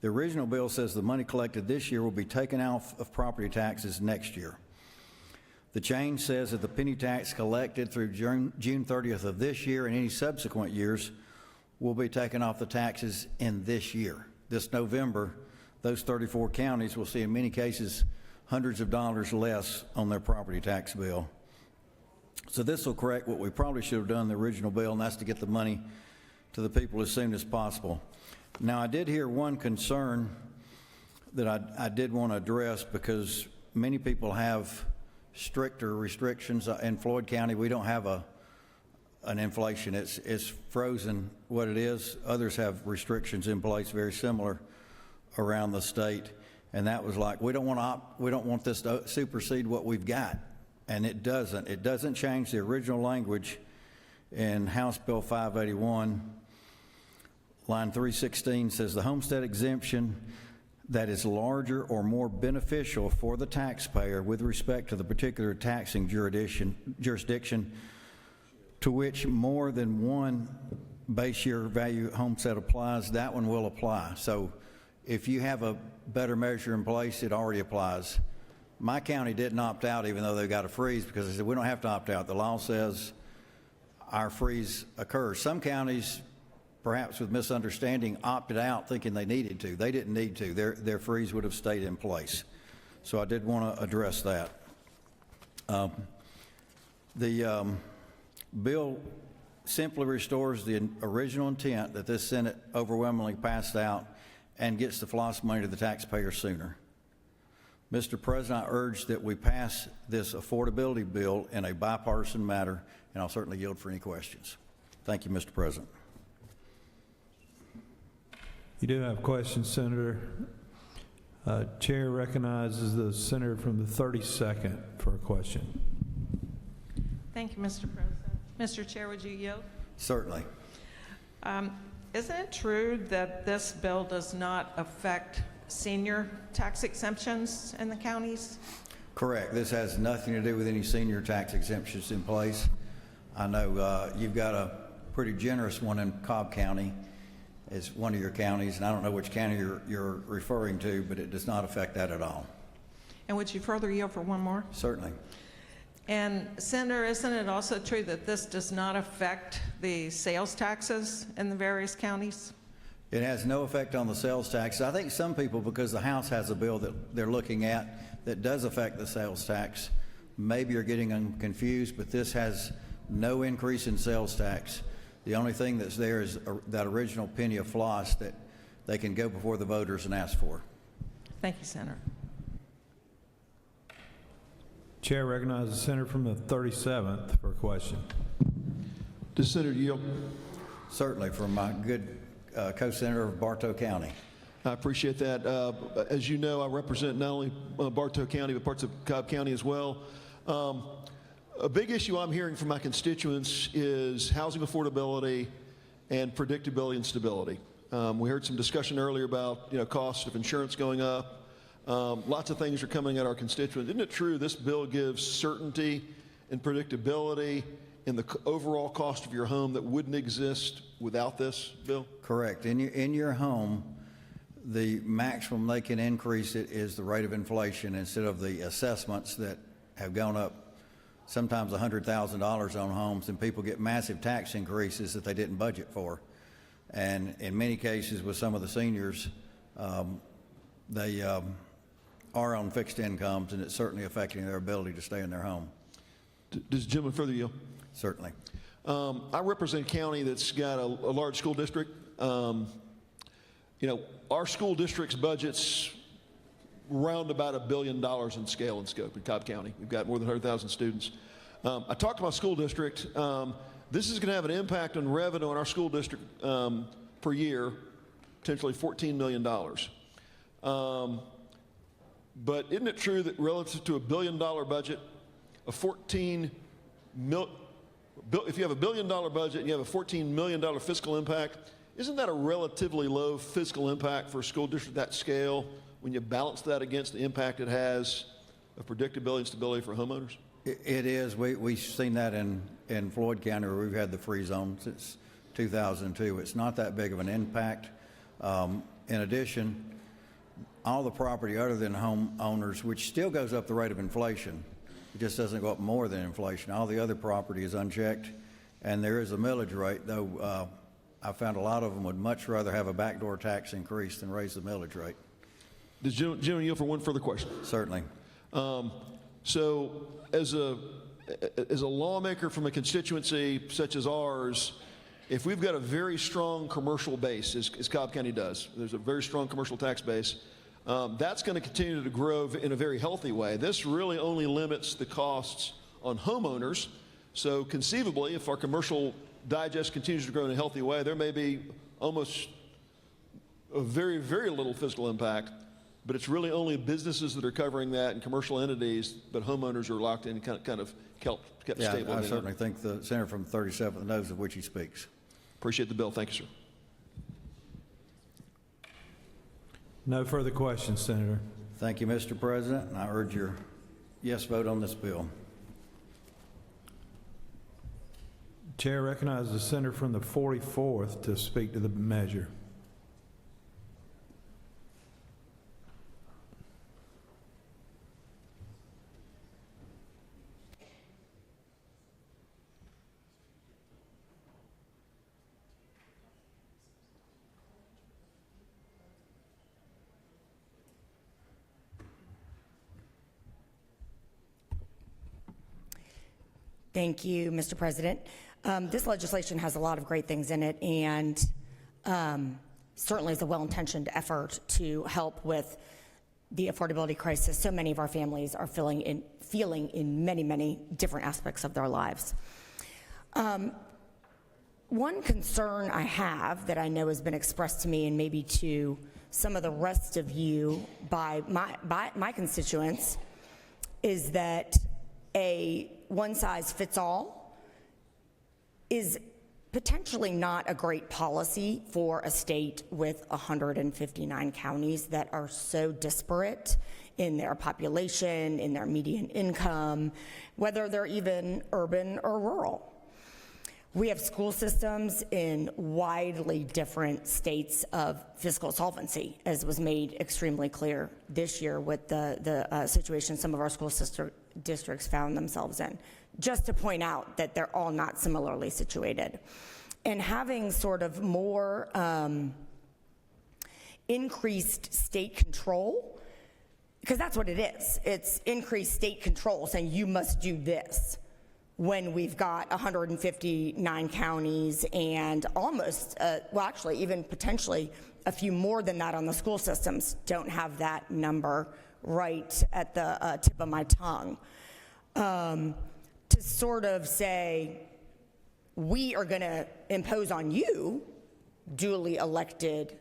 The original bill says the money collected this year will be taken out of property taxes next year. The change says that the penny tax collected through June 30th of this year and any subsequent years will be taken off the taxes in this year. This November, those 34 counties will see in many cases hundreds of dollars less on their property tax bill. So this will correct what we probably should have done in the original bill, and that's to get the money to the people as soon as possible. Now, I did hear one concern that I did want to address, because many people have stricter restrictions. In Floyd County, we don't have an inflation. It's frozen what it is. Others have restrictions in place very similar around the state, and that was like, we don't want this to supersede what we've got. And it doesn't. It doesn't change the original language in House Bill 581. Line 316 says the homestead exemption that is larger or more beneficial for the taxpayer with respect to the particular taxing jurisdiction to which more than one base year value homestead applies, that one will apply. So if you have a better measure in place, it already applies. My county didn't opt out, even though they got a freeze, because they said we don't have to opt out. The law says our freeze occurs. Some counties, perhaps with misunderstanding, opted out thinking they needed to. They didn't need to. Their freeze would have stayed in place. So I did want to address that. The bill simply restores the original intent that this Senate overwhelmingly passed out and gets the floss money to the taxpayer sooner. Mr. President, I urge that we pass this affordability bill in a bipartisan manner, and I'll certainly yield for any questions. Thank you, Mr. President. You do have questions, Senator. Chair recognizes the senator from the 32nd for a question. Thank you, Mr. President. Mr. Chair, would you yield? Certainly. Isn't it true that this bill does not affect senior tax exemptions in the counties? Correct. This has nothing to do with any senior tax exemptions in place. I know you've got a pretty generous one in Cobb County as one of your counties, and I don't know which county you're referring to, but it does not affect that at all. And would you further yield for one more? Certainly. And Senator, isn't it also true that this does not affect the sales taxes in the various counties? It has no effect on the sales tax. I think some people, because the House has a bill that they're looking at that does affect the sales tax, maybe are getting them confused, but this has no increase in sales tax. The only thing that's there is that original penny of floss that they can go before the voters and ask for. Thank you, Senator. Chair recognizes the senator from the 37th for a question. Does Senator yield? Certainly, from my good co-senator of Bartow County. I appreciate that. As you know, I represent not only Bartow County, but parts of Cobb County as well. A big issue I'm hearing from my constituents is housing affordability and predictability and stability. We heard some discussion earlier about cost of insurance going up. Lots of things are coming at our constituents. Isn't it true this bill gives certainty and predictability in the overall cost of your home that wouldn't exist without this bill? Correct. In your home, the maximum they can increase it is the rate of inflation instead of the assessments that have gone up sometimes $100,000 on homes, and people get massive tax increases that they didn't budget for. And in many cases with some of the seniors, they are on fixed incomes, and it's certainly affecting their ability to stay in their home. Does the gentleman further yield? Certainly. I represent a county that's got a large school district. Our school district's budget's around about $1 billion in scale and scope in Cobb County. We've got more than 100,000 students. I talked to my school district. This is going to have an impact on revenue in our school district per year, potentially $14 million. But isn't it true that relative to a $1 billion budget, if you have a $1 billion budget and you have a $14 million fiscal impact, isn't that a relatively low fiscal impact for a school district that scale when you balance that against the impact it has of predictability and stability for homeowners? It is. We've seen that in Floyd County, where we've had the free zone since 2002. It's not that big of an impact. In addition, all the property other than homeowners, which still goes up the rate of inflation, it just doesn't go up more than inflation. All the other property is unchecked, and there is a millage rate, though I found a lot of them would much rather have a backdoor tax increase than raise the millage rate. Does gentleman yield for one further question? Certainly. So as a lawmaker from a constituency such as ours, if we've got a very strong commercial base, as Cobb County does, there's a very strong commercial tax base, that's going to continue to grow in a very healthy way. This really only limits the costs on homeowners. So conceivably, if our commercial digest continues to grow in a healthy way, there may be almost a very, very little fiscal impact, but it's really only businesses that are covering that and commercial entities, but homeowners are locked in and kind of kept stable. I certainly think the senator from 37th knows of which he speaks. Appreciate the bill. Thank you, sir. No further questions, Senator. Thank you, Mr. President, and I urge your yes vote on this bill. Chair recognizes the senator from the 44th to speak to the measure. Thank you, Mr. President. This legislation has a lot of great things in it, and certainly is a well-intentioned effort to help with the affordability crisis so many of our families are feeling in many, many different aspects of their lives. One concern I have that I know has been expressed to me and maybe to some of the rest of you by my constituents is that a one-size-fits-all is potentially not a great policy for a state with 159 counties that are so disparate in their population, in their median income, whether they're even urban or rural. We have school systems in widely different states of fiscal solvency, as was made extremely clear this year with the situation some of our school districts found themselves in. Just to point out that they're all not similarly situated. And having sort of more increased state control, because that's what it is. It's increased state control saying you must do this when we've got 159 counties and almost, well actually even potentially a few more than that on the school systems. Don't have that number right at the tip of my tongue. To sort of say, we are going to impose on you duly elected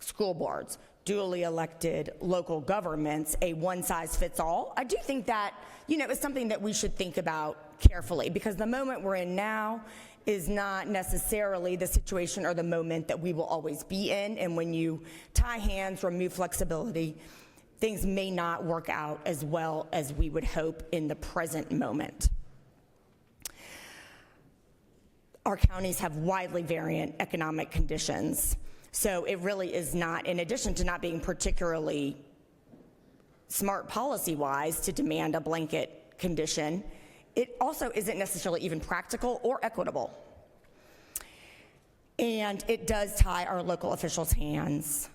school boards, duly elected local governments, a one-size-fits-all. I do think that, is something that we should think about carefully, because the moment we're in now is not necessarily the situation or the moment that we will always be in. And when you tie hands, remove flexibility, things may not work out as well as we would hope in the present moment. Our counties have widely variant economic conditions, so it really is not, in addition to not being particularly smart policy-wise to demand a blanket condition, it also isn't necessarily even practical or equitable. And it does tie our local officials' hands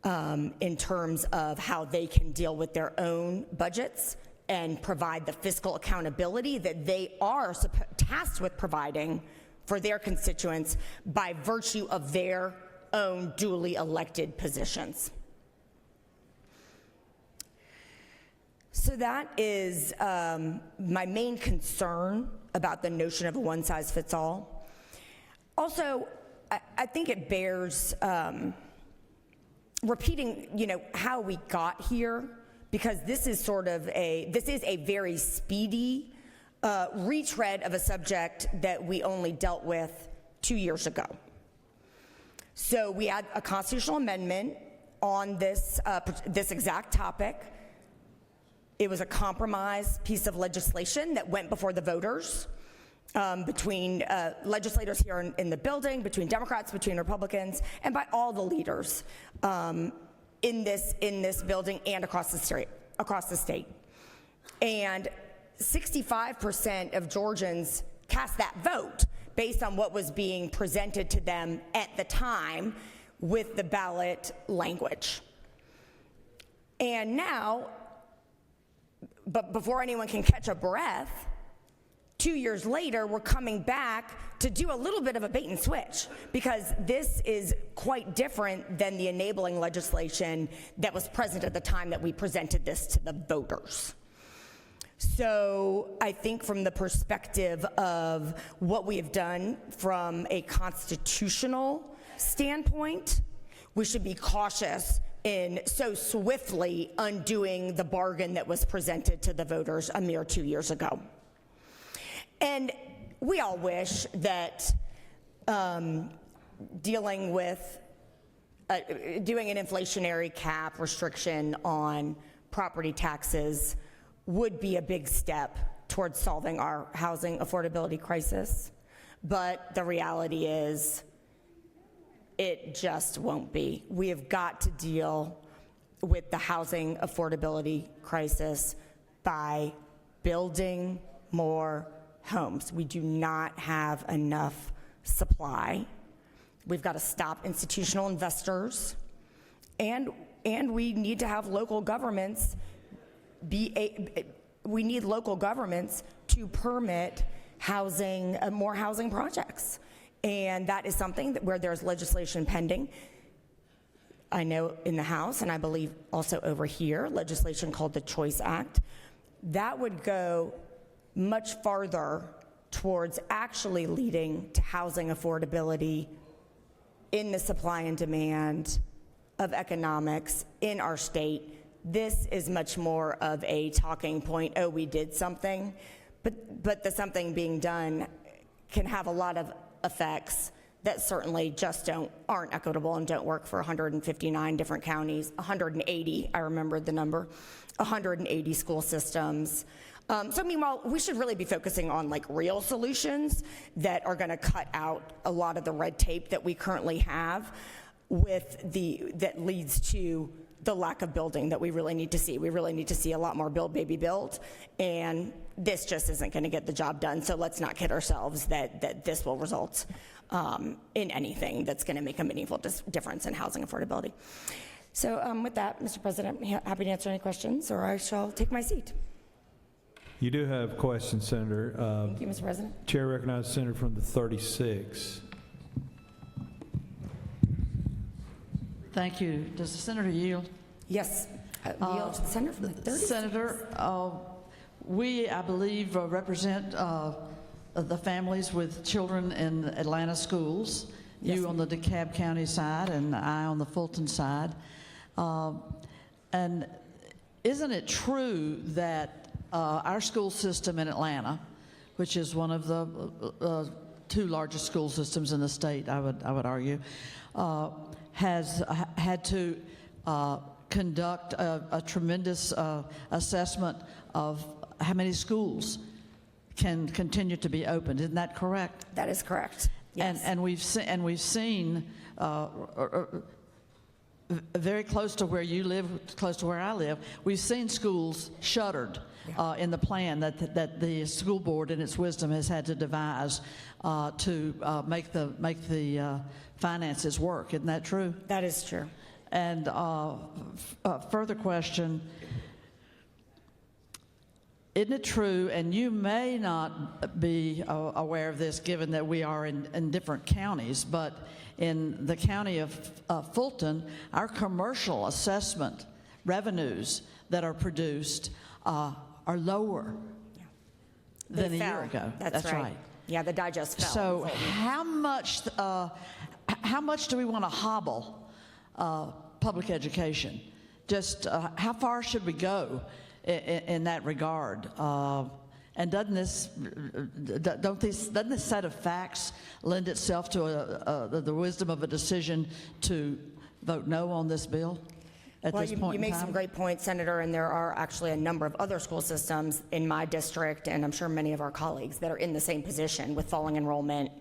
in terms of how they can deal with their own budgets and provide the fiscal accountability that they are tasked with providing for their constituents by virtue of their own duly elected positions. So that is my main concern about the notion of a one-size-fits-all. Also, I think it bears repeating, how we got here, because this is a very speedy retread of a subject that we only dealt with 2 years ago. So we had a constitutional amendment on this exact topic. It was a compromise piece of legislation that went before the voters, between legislators here in the building, between Democrats, between Republicans, and by all the leaders in this building and across the state. And 65% of Georgians cast that vote based on what was being presented to them at the time with the ballot language. And now, but before anyone can catch a breath, 2 years later, we're coming back to do a little bit of a bait and switch, because this is quite different than the enabling legislation that was present at the time that we presented this to the voters. So I think from the perspective of what we have done from a constitutional standpoint, we should be cautious in so swiftly undoing the bargain that was presented to the voters a mere 2 years ago. And we all wish that dealing with doing an inflationary cap restriction on property taxes would be a big step towards solving our housing affordability crisis. But the reality is, it just won't be. We have got to deal with the housing affordability crisis by building more homes. We do not have enough supply. We've got to stop institutional investors, and we need to have local governments we need local governments to permit housing, more housing projects. And that is something where there's legislation pending. I know in the House, and I believe also over here, legislation called the Choice Act. That would go much farther towards actually leading to housing affordability in the supply and demand of economics in our state. This is much more of a talking point, oh, we did something, but the something being done can have a lot of effects that certainly just aren't equitable and don't work for 159 different counties, 180, I remember the number, 180 school systems. So meanwhile, we should really be focusing on like real solutions that are gonna cut out a lot of the red tape that we currently have that leads to the lack of building that we really need to see. We really need to see a lot more build, baby, build, and this just isn't gonna get the job done, so let's not kid ourselves that this will result in anything that's gonna make a meaningful difference in housing affordability. So with that, Mr. President, I'm happy to answer any questions, or I shall take my seat. You do have questions, Senator. Thank you, Mr. President. Chair recognizes Senator from the 36. Thank you. Does the senator yield? Yes. Yield to the senator from the 36. Senator, we, I believe, represent the families with children in Atlanta schools. Yes. You on the DeKalb County side and I on the Fulton side. And isn't it true that our school system in Atlanta, which is one of the two largest school systems in the state, I would argue, has had to conduct a tremendous assessment of how many schools can continue to be opened. Isn't that correct? That is correct. Yes. And we've seen very close to where you live, close to where I live, we've seen schools shuttered in the plan that the school board in its wisdom has had to devise to make the finances work. Isn't that true? That is true. And further question, isn't it true, and you may not be aware of this given that we are in different counties, but in the county of Fulton, our commercial assessment revenues that are produced are lower than a year ago. That's right. Yeah, the digest fell. So how much do we want to hobble public education? Just how far should we go in that regard? And doesn't this set of facts lend itself to the wisdom of a decision to vote no on this bill at this point in time? You make some great points, Senator, and there are actually a number of other school systems in my district, and I'm sure many of our colleagues that are in the same position with falling enrollment,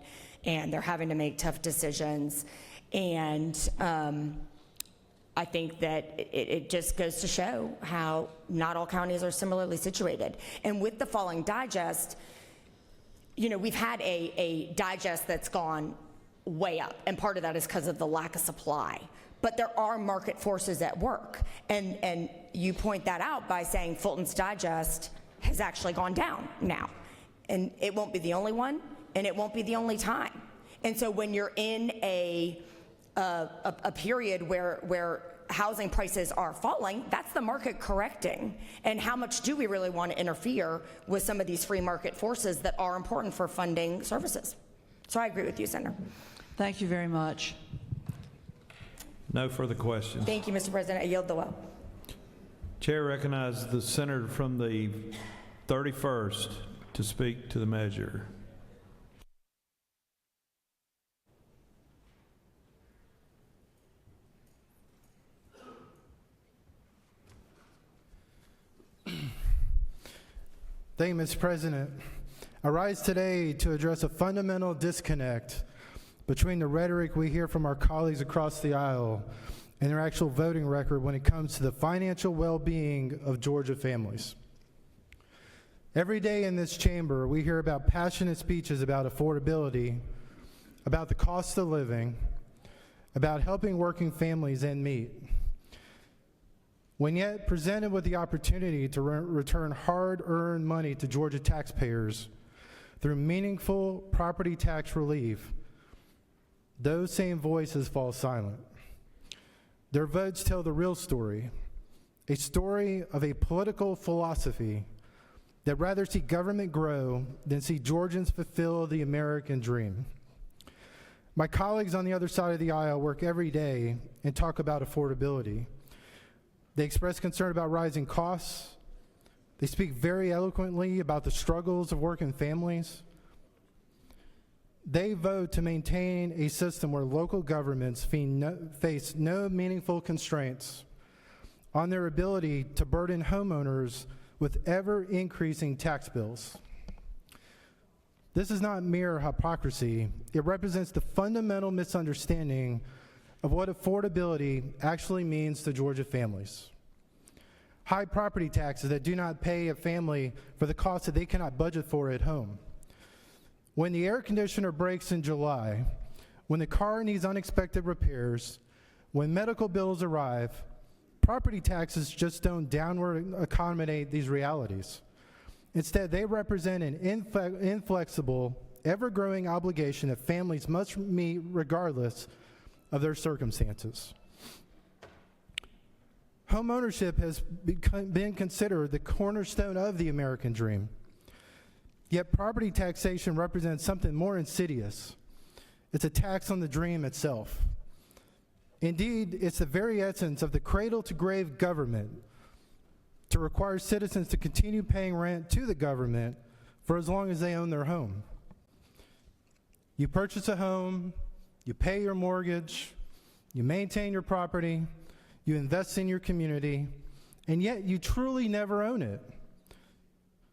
and they're having to make tough decisions. And I think that it just goes to show how not all counties are similarly situated. And with the falling digest, we've had a digest that's gone way up, and part of that is because of the lack of supply. But there are market forces at work, and you point that out by saying Fulton's digest has actually gone down now. And it won't be the only one, and it won't be the only time. And so when you're in a period where housing prices are falling, that's the market correcting. And how much do we really want to interfere with some of these free market forces that are important for funding services? So I agree with you, Senator. Thank you very much. No further questions. Thank you, Mr. President. I yield the well. Chair recognizes the senator from the 31st to speak to the measure. Thank you, Mr. President. I rise today to address a fundamental disconnect between the rhetoric we hear from our colleagues across the aisle and their actual voting record when it comes to the financial well-being of Georgia families. Every day in this chamber, we hear about passionate speeches about affordability, about the cost of living, about helping working families end meet. When yet presented with the opportunity to return hard-earned money to Georgia taxpayers through meaningful property tax relief, those same voices fall silent. Their votes tell the real story, a story of a political philosophy that rather see government grow than see Georgians fulfill the American dream. My colleagues on the other side of the aisle work every day and talk about affordability. They express concern about rising costs. They speak very eloquently about the struggles of working families. They vote to maintain a system where local governments face no meaningful constraints on their ability to burden homeowners with ever-increasing tax bills. This is not mere hypocrisy. It represents the fundamental misunderstanding of what affordability actually means to Georgia families. High property taxes that do not pay a family for the costs that they cannot budget for at home. When the air conditioner breaks in July, when the car needs unexpected repairs, when medical bills arrive, property taxes just don't downward accommodate these realities. Instead, they represent an inflexible, ever-growing obligation that families must meet regardless of their circumstances. Homeownership has been considered the cornerstone of the American dream. Yet property taxation represents something more insidious. It's a tax on the dream itself. Indeed, it's the very essence of the cradle-to-grave government to require citizens to continue paying rent to the government for as long as they own their home. You purchase a home, you pay your mortgage, you maintain your property, you invest in your community, and yet you truly never own it.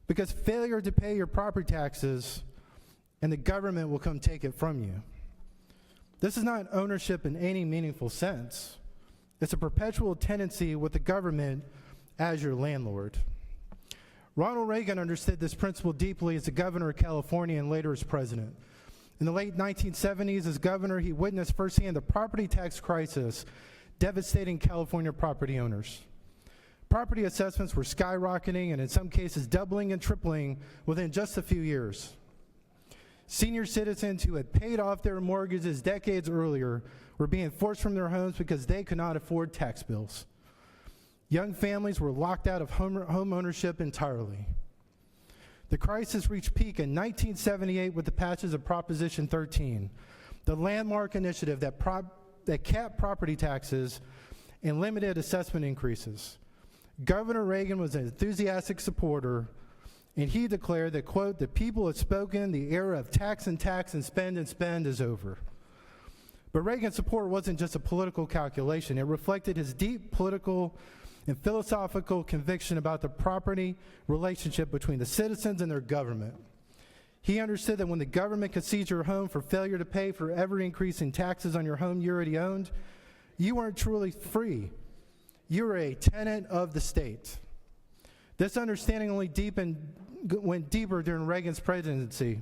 Because failure to pay your property taxes and the government will come take it from you. This is not ownership in any meaningful sense. It's a perpetual tendency with the government as your landlord. Ronald Reagan understood this principle deeply as the governor of California and later as president. In the late 1970s, as governor, he witnessed firsthand the property tax crisis devastating California property owners. Property assessments were skyrocketing and in some cases doubling and tripling within just a few years. Senior citizens who had paid off their mortgages decades earlier were being forced from their homes because they could not afford tax bills. Young families were locked out of home ownership entirely. The crisis reached peak in 1978 with the passage of Proposition 13, the landmark initiative that capped property taxes and limited assessment increases. Governor Reagan was an enthusiastic supporter, and he declared that, quote, "The people have spoken, the era of tax and spend is over." But Reagan's support wasn't just a political calculation. It reflected his deep political and philosophical conviction about the property relationship between the citizens and their government. He understood that when the government could seize your home for failure to pay for every increase in taxes on your home you already owned, you weren't truly free. You were a tenant of the state. This understanding only went deeper during Reagan's presidency.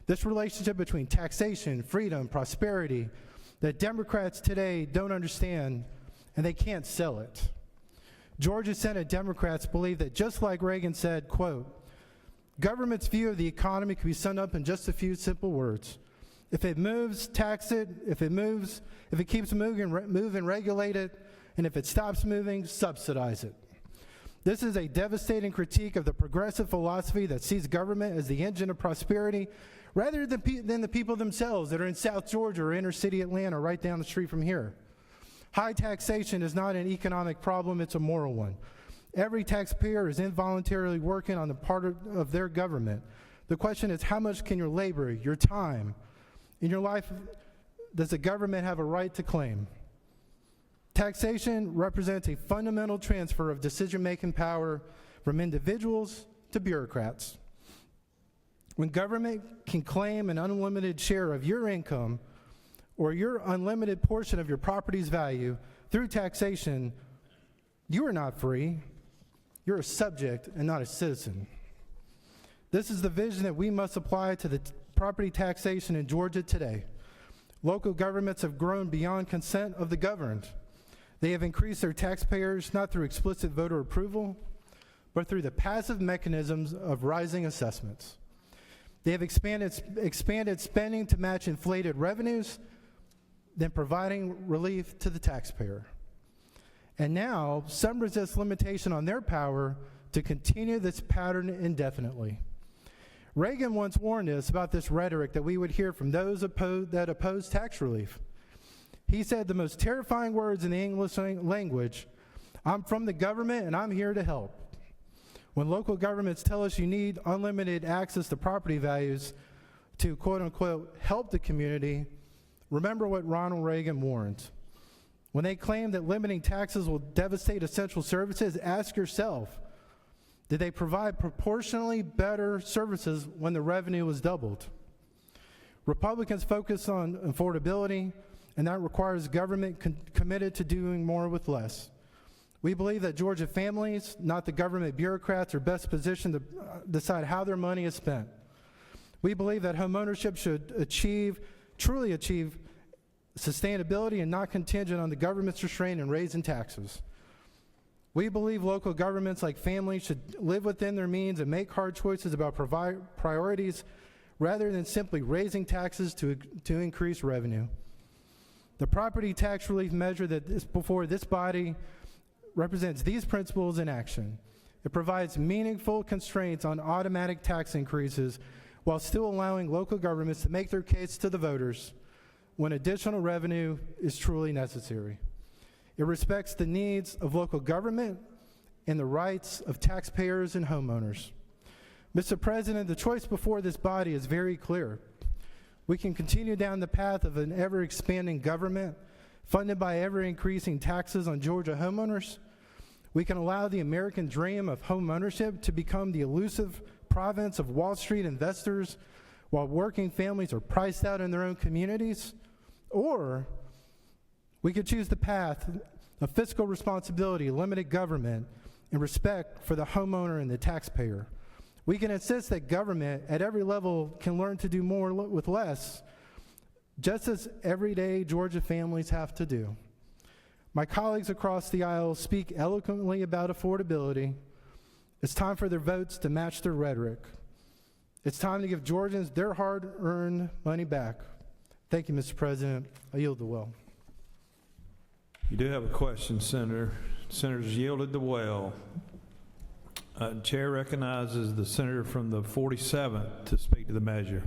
This relationship between taxation, freedom, prosperity, that Democrats today don't understand, and they can't sell it. Georgia Senate Democrats believe that just like Reagan said, quote, "Government's view of the economy can be summed up in just a few simple words. If it moves, tax it. If it keeps moving, regulate it. And if it stops moving, subsidize it." This is a devastating critique of the progressive philosophy that sees government as the engine of prosperity rather than the people themselves that are in South Georgia or inner city Atlanta right down the street from here. High taxation is not an economic problem, it's a moral one. Every taxpayer is involuntarily working on the part of their government. The question is, how much can your labor, your time, in your life does the government have a right to claim? Taxation represents a fundamental transfer of decision-making power from individuals to bureaucrats. When government can claim an unlimited share of your income or your unlimited portion of your property's value through taxation, you are not free. You're a subject and not a citizen. This is the vision that we must apply to the property taxation in Georgia today. Local governments have grown beyond consent of the governed. They have increased their taxpayers not through explicit voter approval, but through the passive mechanisms of rising assessments. They have expanded spending to match inflated revenues, then providing relief to the taxpayer. And now, some resist limitation on their power to continue this pattern indefinitely. Reagan once warned us about this rhetoric that we would hear from those that oppose tax relief. He said the most terrifying words in the English language, "I'm from the government and I'm here to help." When local governments tell us you need unlimited access to property values to quote unquote help the community, remember what Ronald Reagan warned. When they claim that limiting taxes will devastate essential services, ask yourself, did they provide proportionally better services when the revenue was doubled? Republicans focus on affordability, and that requires government committed to doing more with less. We believe that Georgia families, not the government bureaucrats, are best positioned to decide how their money is spent. We believe that homeownership should truly achieve sustainability and not contingent on the government's restraint in raising taxes. We believe local governments, like families, should live within their means and make hard choices about priorities rather than simply raising taxes to increase revenue. The property tax relief measure that is before this body represents these principles in action. It provides meaningful constraints on automatic tax increases while still allowing local governments to make their case to the voters when additional revenue is truly necessary. It respects the needs of local government and the rights of taxpayers and homeowners. Mr. President, the choice before this body is very clear. We can continue down the path of an ever-expanding government funded by ever-increasing taxes on Georgia homeowners. We can allow the American dream of home ownership to become the elusive province of Wall Street investors while working families are priced out in their own communities. Or we could choose the path of fiscal responsibility, limited government, and respect for the homeowner and the taxpayer. We can insist that government at every level can learn to do more with less, just as everyday Georgia families have to do. My colleagues across the aisle speak eloquently about affordability. It's time for their votes to match their rhetoric. It's time to give Georgians their hard-earned money back. Thank you, Mr. President. I yield the well. You do have a question, Senator. Senator's yielded the well. Chair recognizes the senator from the 47th to speak to the measure.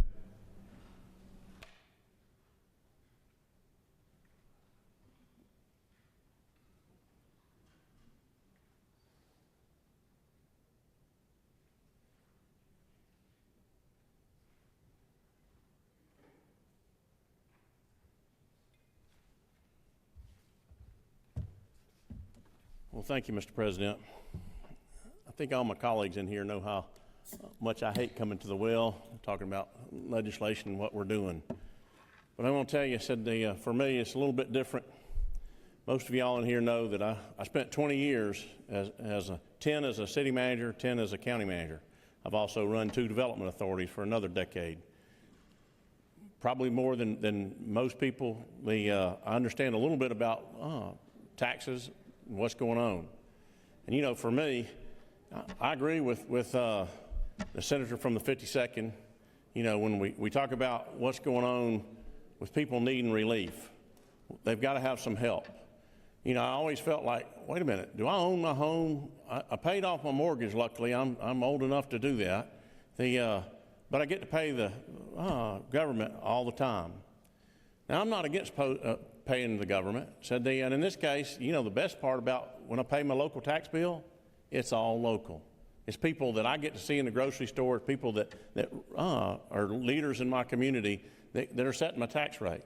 Well, thank you, Mr. President. I think all my colleagues in here know how much I hate coming to the well, talking about legislation and what we're doing. But I want to tell you, for me, it's a little bit different. Most of y'all in here know that I spent 20 years, 10 as a city manager, 10 as a county manager. I've also run 2 development authorities for another decade. Probably more than most people, I understand a little bit about taxes, what's going on. And you know, for me, I agree with the senator from the 52nd. You know, when we talk about what's going on with people needing relief, they've got to have some help. You know, I always felt like, wait a minute, do I own my home? I paid off my mortgage, luckily. I'm old enough to do that. But I get to pay the government all the time. Now, I'm not against paying the government. And in this case, you know, the best part about when I pay my local tax bill, it's all local. It's people that I get to see in the grocery store, people that are leaders in my community that are setting my tax rate.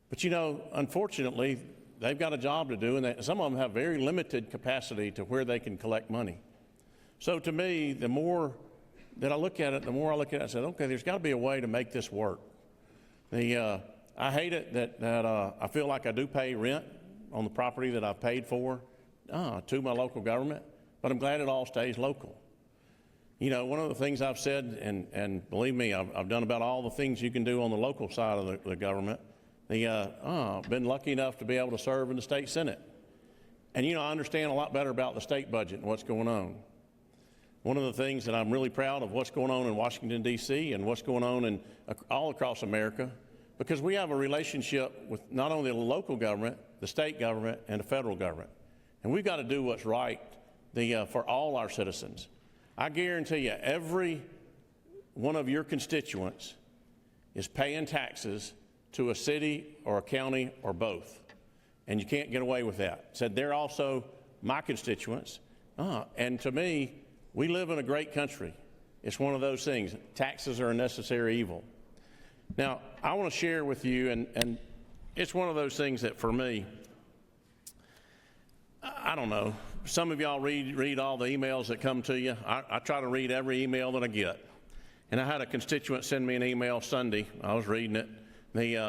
But, you know, unfortunately, they've got a job to do, and some of them have very limited capacity to where they can collect money. So to me, the more that I look at it, I said, okay, there's got to be a way to make this work. I hate it that I feel like I do pay rent on the property that I've paid for to my local government, but I'm glad it all stays local. You know, one of the things I've said, and believe me, I've done about all the things you can do on the local side of the government. I've been lucky enough to be able to serve in the state Senate. And, you know, I understand a lot better about the state budget and what's going on. One of the things that I'm really proud of what's going on in Washington, D.C. and what's going on all across America, because we have a relationship with not only the local government, the state government, and the federal government. And we've got to do what's right for all our citizens. I guarantee you, every one of your constituents is paying taxes to a city or a county or both. And you can't get away with that. Said they're also my constituents. And to me, we live in a great country. It's one of those things. Taxes are a necessary evil. Now, I want to share with you, and it's one of those things that for me, I don't know. Some of y'all read all the emails that come to you. I try to read every email that I get. And I had a constituent send me an email Sunday. I was reading it.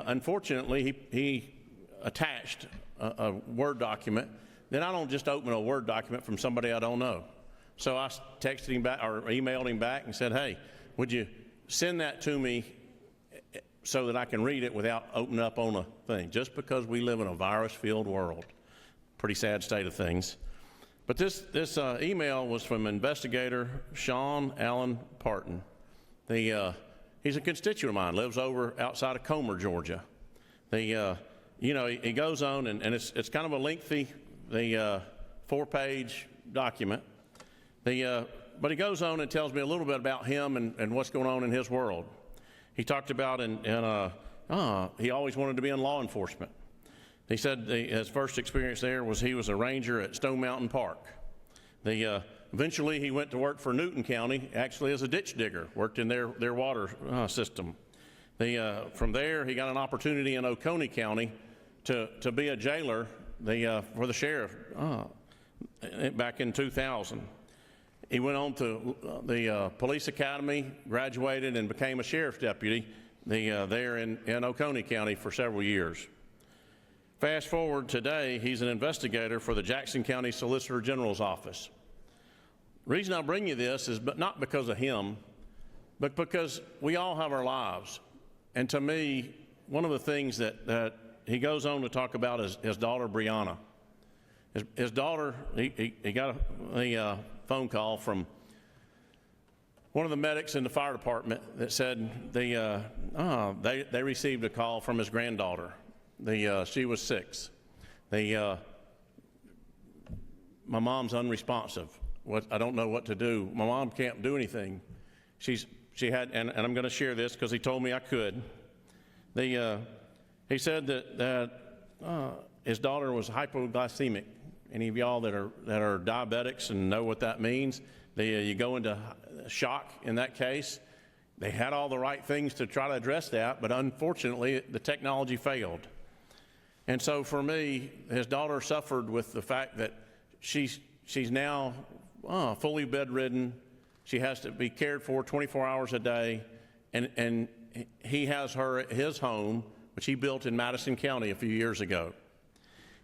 Unfortunately, he attached a Word document. Then I don't just open a Word document from somebody I don't know. So I texted him back or emailed him back and said, hey, would you send that to me so that I can read it without opening up on a thing? Just because we live in a virus-filled world. Pretty sad state of things. But this email was from investigator Sean Allen Parton. He's a constituent of mine, lives over outside of Comer, Georgia. He goes on, and it's kind of a lengthy 4-page document. But he goes on and tells me a little bit about him and what's going on in his world. He talked about he always wanted to be in law enforcement. He said his first experience there was he was a ranger at Stone Mountain Park. Eventually he went to work for Newton County, actually as a ditch digger, worked in their water system. From there he got an opportunity in Oconee County to be a jailer for the sheriff back in 2000. He went on to the police academy, graduated, and became a sheriff's deputy there in Oconee County for several years. Fast forward today, he's an investigator for the Jackson County Solicitor General's office. The reason I bring you this is not because of him, but because we all have our lives. And to me, one of the things that he goes on to talk about is his daughter, Brianna. His daughter, he got a phone call from one of the medics in the fire department that said they received a call from his granddaughter. She was 6. My mom's unresponsive. I don't know what to do. My mom can't do anything. She had, and I'm going to share this because he told me I could. He said that his daughter was hypoglycemic. Any of y'all that are diabetics and know what that means, you go into shock in that case. They had all the right things to try to address that, but unfortunately the technology failed. And so for me, his daughter suffered with the fact that she's now fully bedridden. She has to be cared for 24 hours a day, and he has her at his home, which he built in Madison County a few years ago.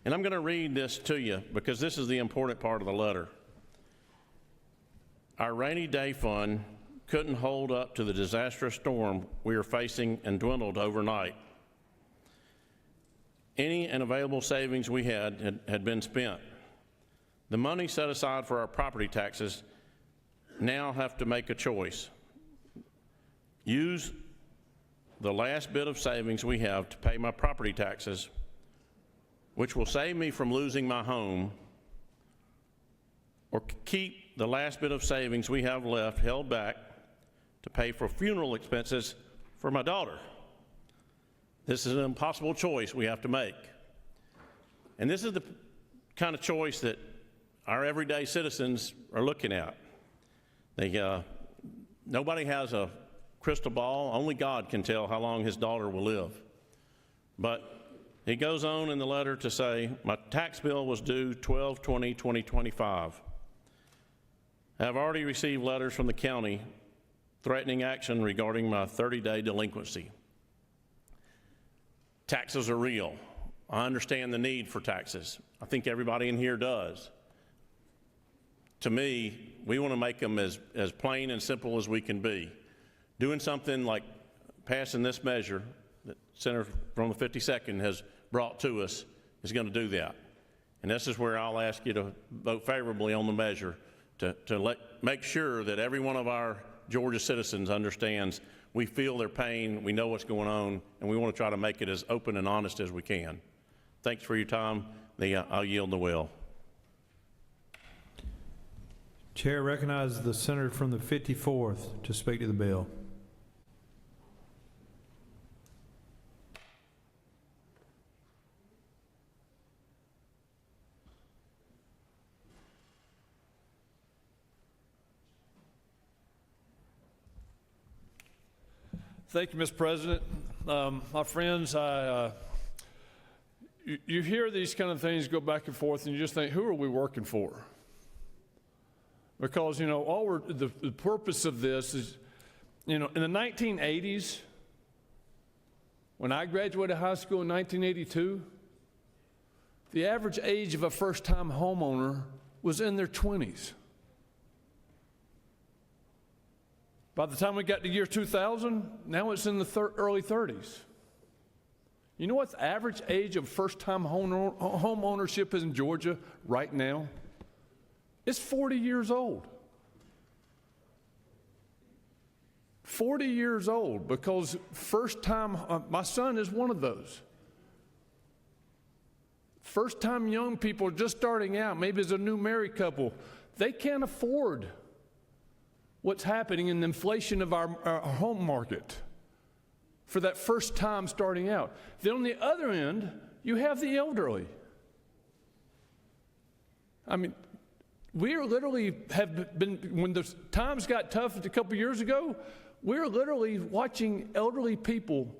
And I'm going to read this to you because this is the important part of the letter. Our rainy day fund couldn't hold up to the disastrous storm we are facing and dwindled overnight. Any and available savings we had been spent. The money set aside for our property taxes now have to make a choice. Use the last bit of savings we have to pay my property taxes, which will save me from losing my home, or keep the last bit of savings we have left held back to pay for funeral expenses for my daughter. This is an impossible choice we have to make. And this is the kind of choice that our everyday citizens are looking at. Nobody has a crystal ball. Only God can tell how long his daughter will live. But he goes on in the letter to say, my tax bill was due 12/20/2025. I have already received letters from the county threatening action regarding my 30-day delinquency. Taxes are real. I understand the need for taxes. I think everybody in here does. To me, we want to make them as plain and simple as we can be. Doing something like passing this measure that Senator from the 52nd has brought to us is going to do that. And this is where I'll ask you to vote favorably on the measure to make sure that every one of our Georgia citizens understands we feel their pain, we know what's going on, and we want to try to make it as open and honest as we can. Thanks for your time. I'll yield the will. Chair recognizes the senator from the 54th to speak to the bill. Thank you, Mr. President. My friends, you hear these kind of things go back and forth, and you just think, who are we working for? Because, the purpose of this is, in the 1980s, when I graduated high school in 1982, the average age of a first-time homeowner was in their 20s. By the time we got to year 2000, now it's in the early 30s. You know what the average age of first-time home ownership is in Georgia right now? It's 40 years old. 40 years old, because first-time, my son is one of those. First-time young people just starting out, maybe as a new married couple, they can't afford what's happening in the inflation of our home market for that first time starting out. Then on the other end, you have the elderly. I mean, we literally have been, when the times got tough a couple years ago, we're literally watching elderly people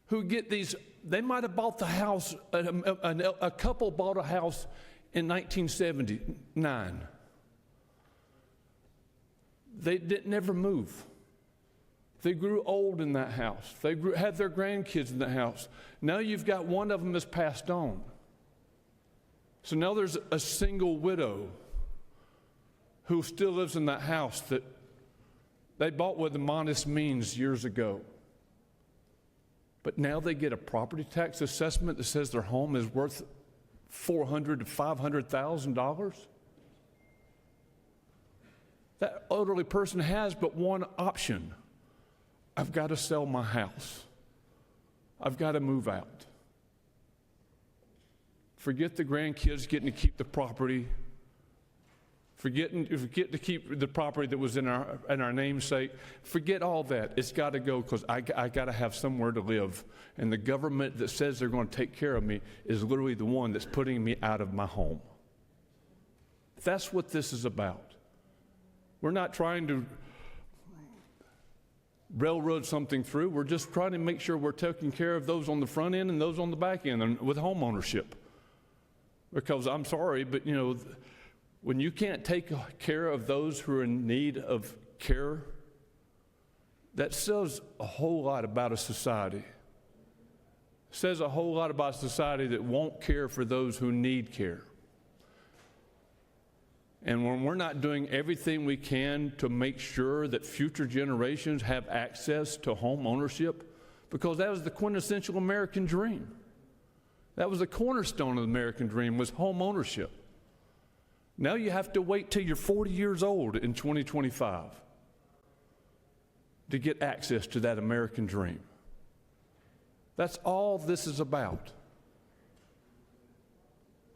who get these they might have bought the house, a couple bought a house in 1979. They never move. They grew old in that house. They had their grandkids in the house. Now you've got one of them that's passed on. So now there's a single widow who still lives in that house that they bought with the modest means years ago. But now they get a property tax assessment that says their home is worth $400,000 to $500,000. That elderly person has but one option. I've got to sell my house. I've got to move out. Forget the grandkids getting to keep the property. Forget to keep the property that was in our namesake. Forget all that. It's got to go because I got to have somewhere to live. And the government that says they're going to take care of me is literally the one that's putting me out of my home. That's what this is about. We're not trying to railroad something through. We're just trying to make sure we're taking care of those on the front end and those on the back end and with home ownership. Because I'm sorry, but when you can't take care of those who are in need of care, that says a whole lot about a society. It says a whole lot about a society that won't care for those who need care. And when we're not doing everything we can to make sure that future generations have access to home ownership, because that was the quintessential American dream. That was the cornerstone of the American dream, was home ownership. Now you have to wait till you're 40 years old in 2025 to get access to that American dream. That's all this is about.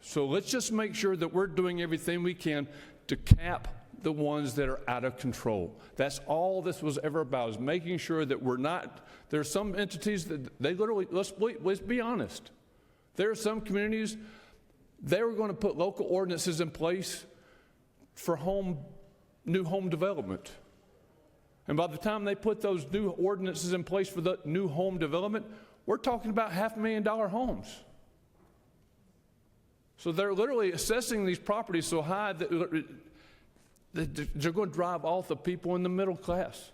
So let's just make sure that we're doing everything we can to cap the ones that are out of control. That's all this was ever about, is making sure that we're not, there's some entities that they literally, let's be honest. There are some communities, they were going to put local ordinances in place for new home development. And by the time they put those new ordinances in place for the new home development, we're talking about $500,000 homes. So they're literally assessing these properties so high that they're going to drive off the people in the middle class.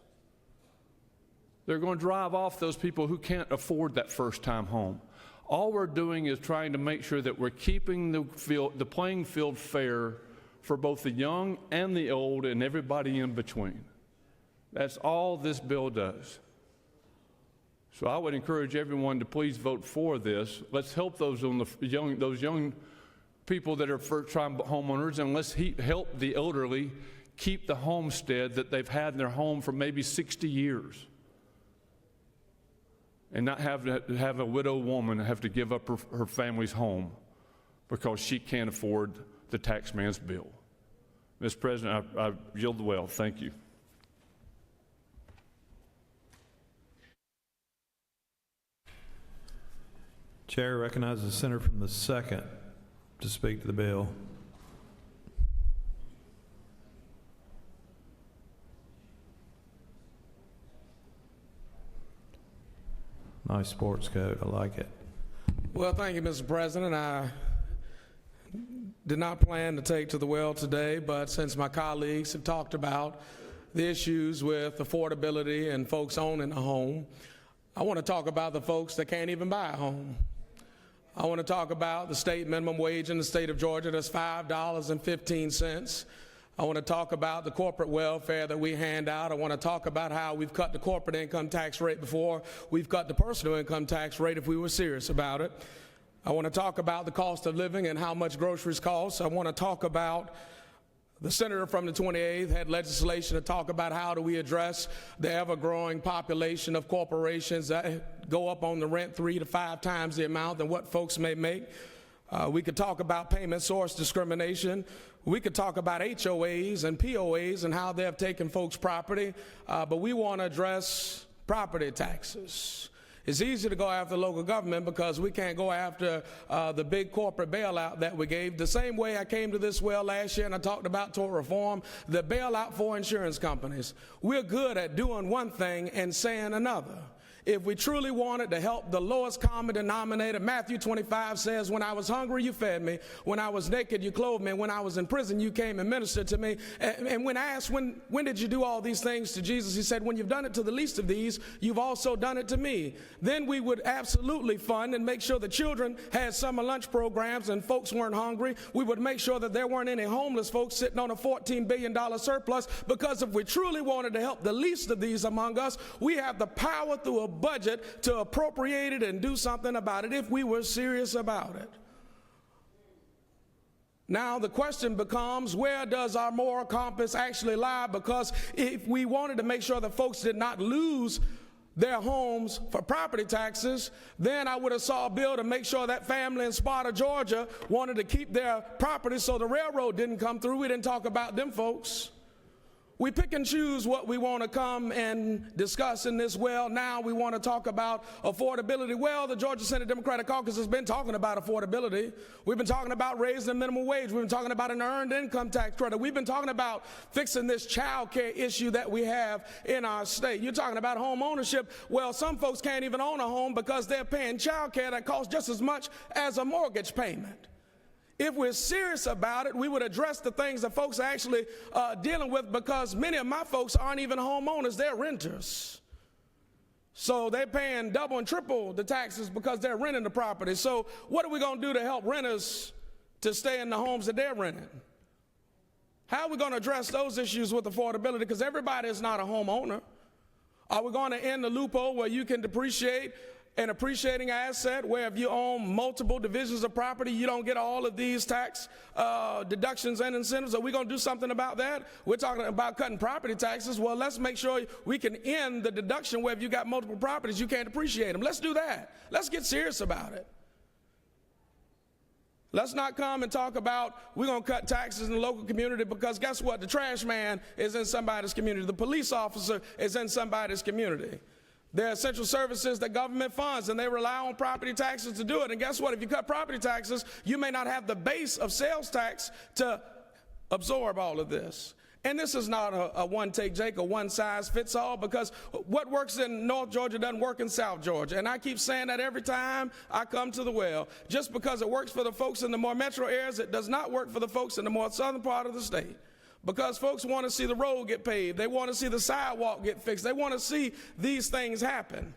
They're going to drive off those people who can't afford that first-time home. All we're doing is trying to make sure that we're keeping the playing field fair for both the young and the old and everybody in between. That's all this bill does. So I would encourage everyone to please vote for this. Let's help those young people that are first-time homeowners, and let's help the elderly keep the homestead that they've had in their home for maybe 60 years. And not have a widow woman have to give up her family's home because she can't afford the taxman's bill. Mr. President, I yield the well. Thank you. Chair recognizes the senator from the 2nd to speak to the bill. Nice sports coat. I like it. Well, thank you, Mr. President. I did not plan to take to the well today, but since my colleagues have talked about the issues with affordability and folks owning a home, I want to talk about the folks that can't even buy a home. I want to talk about the state minimum wage in the state of Georgia. That's $5.15. I want to talk about the corporate welfare that we hand out. I want to talk about how we've cut the corporate income tax rate before we've cut the personal income tax rate if we were serious about it. I want to talk about the cost of living and how much groceries cost. I want to talk about the senator from the 28th had legislation to talk about how do we address the ever-growing population of corporations that go up on the rent 3 to 5 times the amount than what folks may make. We could talk about payment source discrimination. We could talk about HOAs and POAs and how they have taken folks' property, but we want to address property taxes. It's easy to go after local government because we can't go after the big corporate bailout that we gave. The same way I came to this well last year and I talked about tort reform, the bailout for insurance companies. We're good at doing one thing and saying another. If we truly wanted to help the lowest common denominator, Matthew 25 says, when I was hungry, you fed me. When I was naked, you clothed me. When I was in prison, you came and ministered to me. And when asked, when did you do all these things to Jesus? He said, when you've done it to the least of these, you've also done it to me. Then we would absolutely fund and make sure the children had summer lunch programs and folks weren't hungry. We would make sure that there weren't any homeless folks sitting on a $14 billion surplus, because if we truly wanted to help the least of these among us, we have the power through a budget to appropriate it and do something about it if we were serious about it. Now the question becomes, where does our moral compass actually lie? Because if we wanted to make sure that folks did not lose their homes for property taxes, then I would have saw a bill to make sure that family in Sparta, Georgia wanted to keep their property so the railroad didn't come through. We didn't talk about them folks. We pick and choose what we want to come and discuss in this. Well, now we want to talk about affordability. Well, the Georgia Senate Democratic Caucus has been talking about affordability. We've been talking about raising the minimum wage. We've been talking about an earned income tax credit. We've been talking about fixing this child care issue that we have in our state. You're talking about home ownership. Well, some folks can't even own a home because they're paying child care that costs just as much as a mortgage payment. If we're serious about it, we would address the things that folks are actually dealing with, because many of my folks aren't even homeowners, they're renters. So they're paying double and triple the taxes because they're renting the property. So what are we going to do to help renters to stay in the homes that they're renting? How are we going to address those issues with affordability? Because everybody is not a homeowner. Are we going to end the loophole where you can depreciate an appreciating asset, where if you own multiple divisions of property, you don't get all of these tax deductions and incentives? Are we going to do something about that? We're talking about cutting property taxes. Well, let's make sure we can end the deduction where if you got multiple properties, you can't appreciate them. Let's do that. Let's get serious about it. Let's not come and talk about we're going to cut taxes in the local community, because guess what? The trash man is in somebody's community. The police officer is in somebody's community. There are essential services that government funds, and they rely on property taxes to do it. And guess what? If you cut property taxes, you may not have the base of sales tax to absorb all of this. And this is not a one-take Jake, a one-size-fits-all, because what works in North Georgia doesn't work in South Georgia. And I keep saying that every time I come to the well. Just because it works for the folks in the more metro areas, it does not work for the folks in the more southern part of the state. Because folks want to see the road get paved. They want to see the sidewalk get fixed. They want to see these things happen.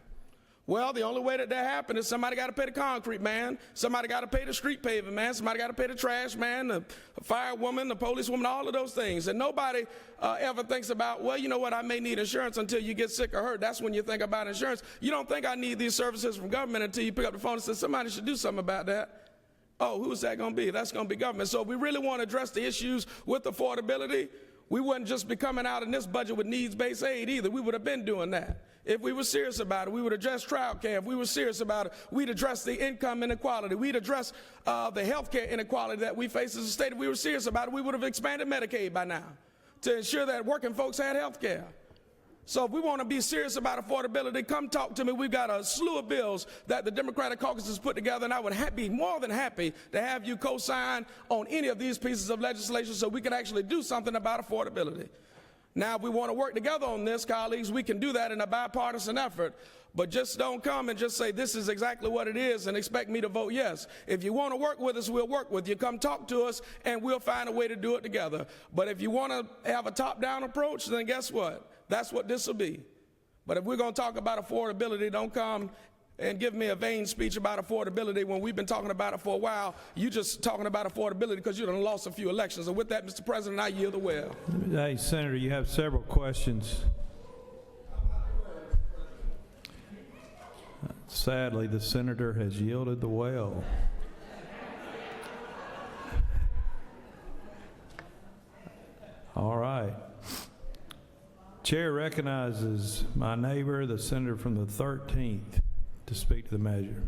Well, the only way that happen is somebody got to pay the concrete man. Somebody got to pay the street paving man. Somebody got to pay the trash man, the firewoman, the policewoman, all of those things. And nobody ever thinks about, well, you know what, I may need insurance until you get sick or hurt. That's when you think about insurance. You don't think I need these services from government until you pick up the phone and say, somebody should do something about that. Oh, who's that going to be? That's going to be government. So if we really want to address the issues with affordability, we wouldn't just be coming out in this budget with needs-based aid either. We would have been doing that. If we were serious about it, we would address child care. If we were serious about it, we'd address the income inequality. We'd address the health care inequality that we face as a state. If we were serious about it, we would have expanded Medicaid by now to ensure that working folks had health care. So if we want to be serious about affordability, come talk to me. We've got a slew of bills that the Democratic caucus has put together, and I would be more than happy to have you co-sign on any of these pieces of legislation so we can actually do something about affordability. Now, if we want to work together on this, colleagues, we can do that in a bipartisan effort. But just don't come and just say this is exactly what it is and expect me to vote yes. If you want to work with us, we'll work with you. Come talk to us, and we'll find a way to do it together. But if you want to have a top-down approach, then guess what? That's what this will be. But if we're going to talk about affordability, don't come and give me a vain speech about affordability when we've been talking about it for a while. You just talking about affordability because you done lost a few elections. And with that, Mr. President, I yield the well. Hey, Senator, you have several questions. Sadly, the senator has yielded the well. All right. Chair recognizes my neighbor, the senator from the 13th, to speak to the measure.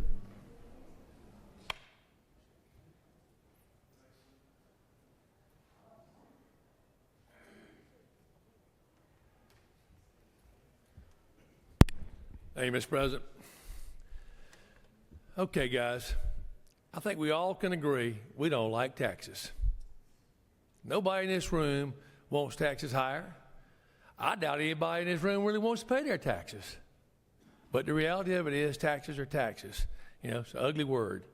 Thank you, Mr. President. Okay, guys, I think we all can agree we don't like taxes. Nobody in this room wants taxes higher. I doubt anybody in this room really wants to pay their taxes. But the reality of it is taxes are taxes. It's an ugly word.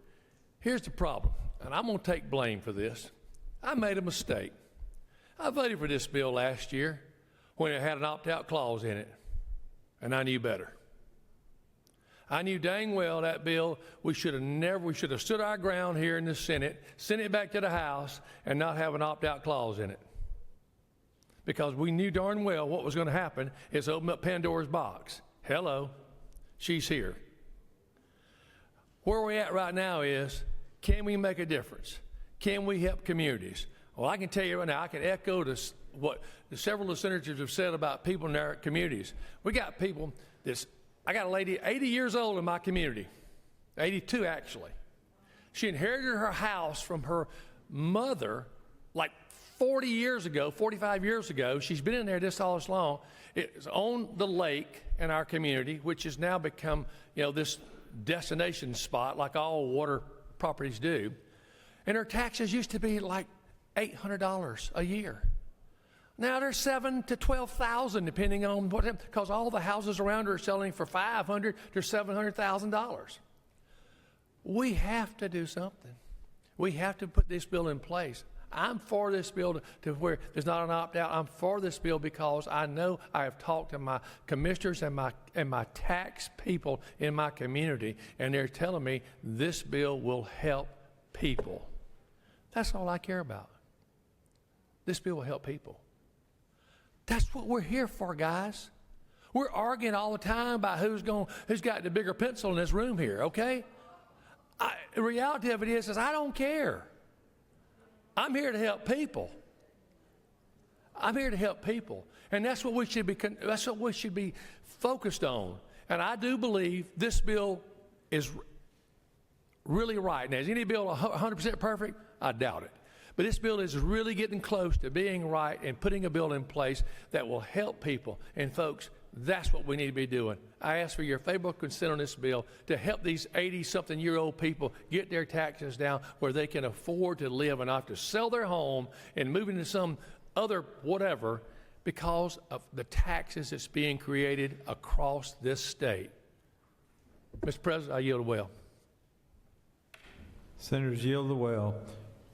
Here's the problem, and I'm going to take blame for this. I made a mistake. I voted for this bill last year when it had an opt-out clause in it, and I knew better. I knew dang well that bill, we should have stood our ground here in the Senate, sent it back to the House, and not have an opt-out clause in it. Because we knew darn well what was going to happen is open up Pandora's box. Hello, she's here. Where we're at right now is, can we make a difference? Can we help communities? Well, I can tell you right now, I can echo what several of the senators have said about people in their communities. We got people I got a lady 80 years old in my community, 82 actually. She inherited her house from her mother like 45 years ago. She's been in there all this long. It's on the lake in our community, which has now become, this destination spot like all water properties do. And her taxes used to be like $800 a year. Now they're $7,000 to $12,000 depending on because all the houses around her are selling for $500,000 to $700,000. We have to do something. We have to put this bill in place. I'm for this bill to where there's not an opt-out. I'm for this bill because I know I have talked to my commissioners and my tax people in my community, and they're telling me this bill will help people. That's all I care about. This bill will help people. That's what we're here for, guys. We're arguing all the time about who's got the bigger pencil in this room here, okay? The reality of it is I don't care. I'm here to help people. I'm here to help people. And that's what we should be focused on. And I do believe this bill is really right. Now, is any bill 100% perfect? I doubt it. But this bill is really getting close to being right and putting a bill in place that will help people. And folks, that's what we need to be doing. I ask for your favorable consent on this bill to help these 80-something-year-old people get their taxes down where they can afford to live and not have to sell their home and move into some other whatever because of the taxes that's being created across this state. Mr. President, I yield the well. Senators yield the well.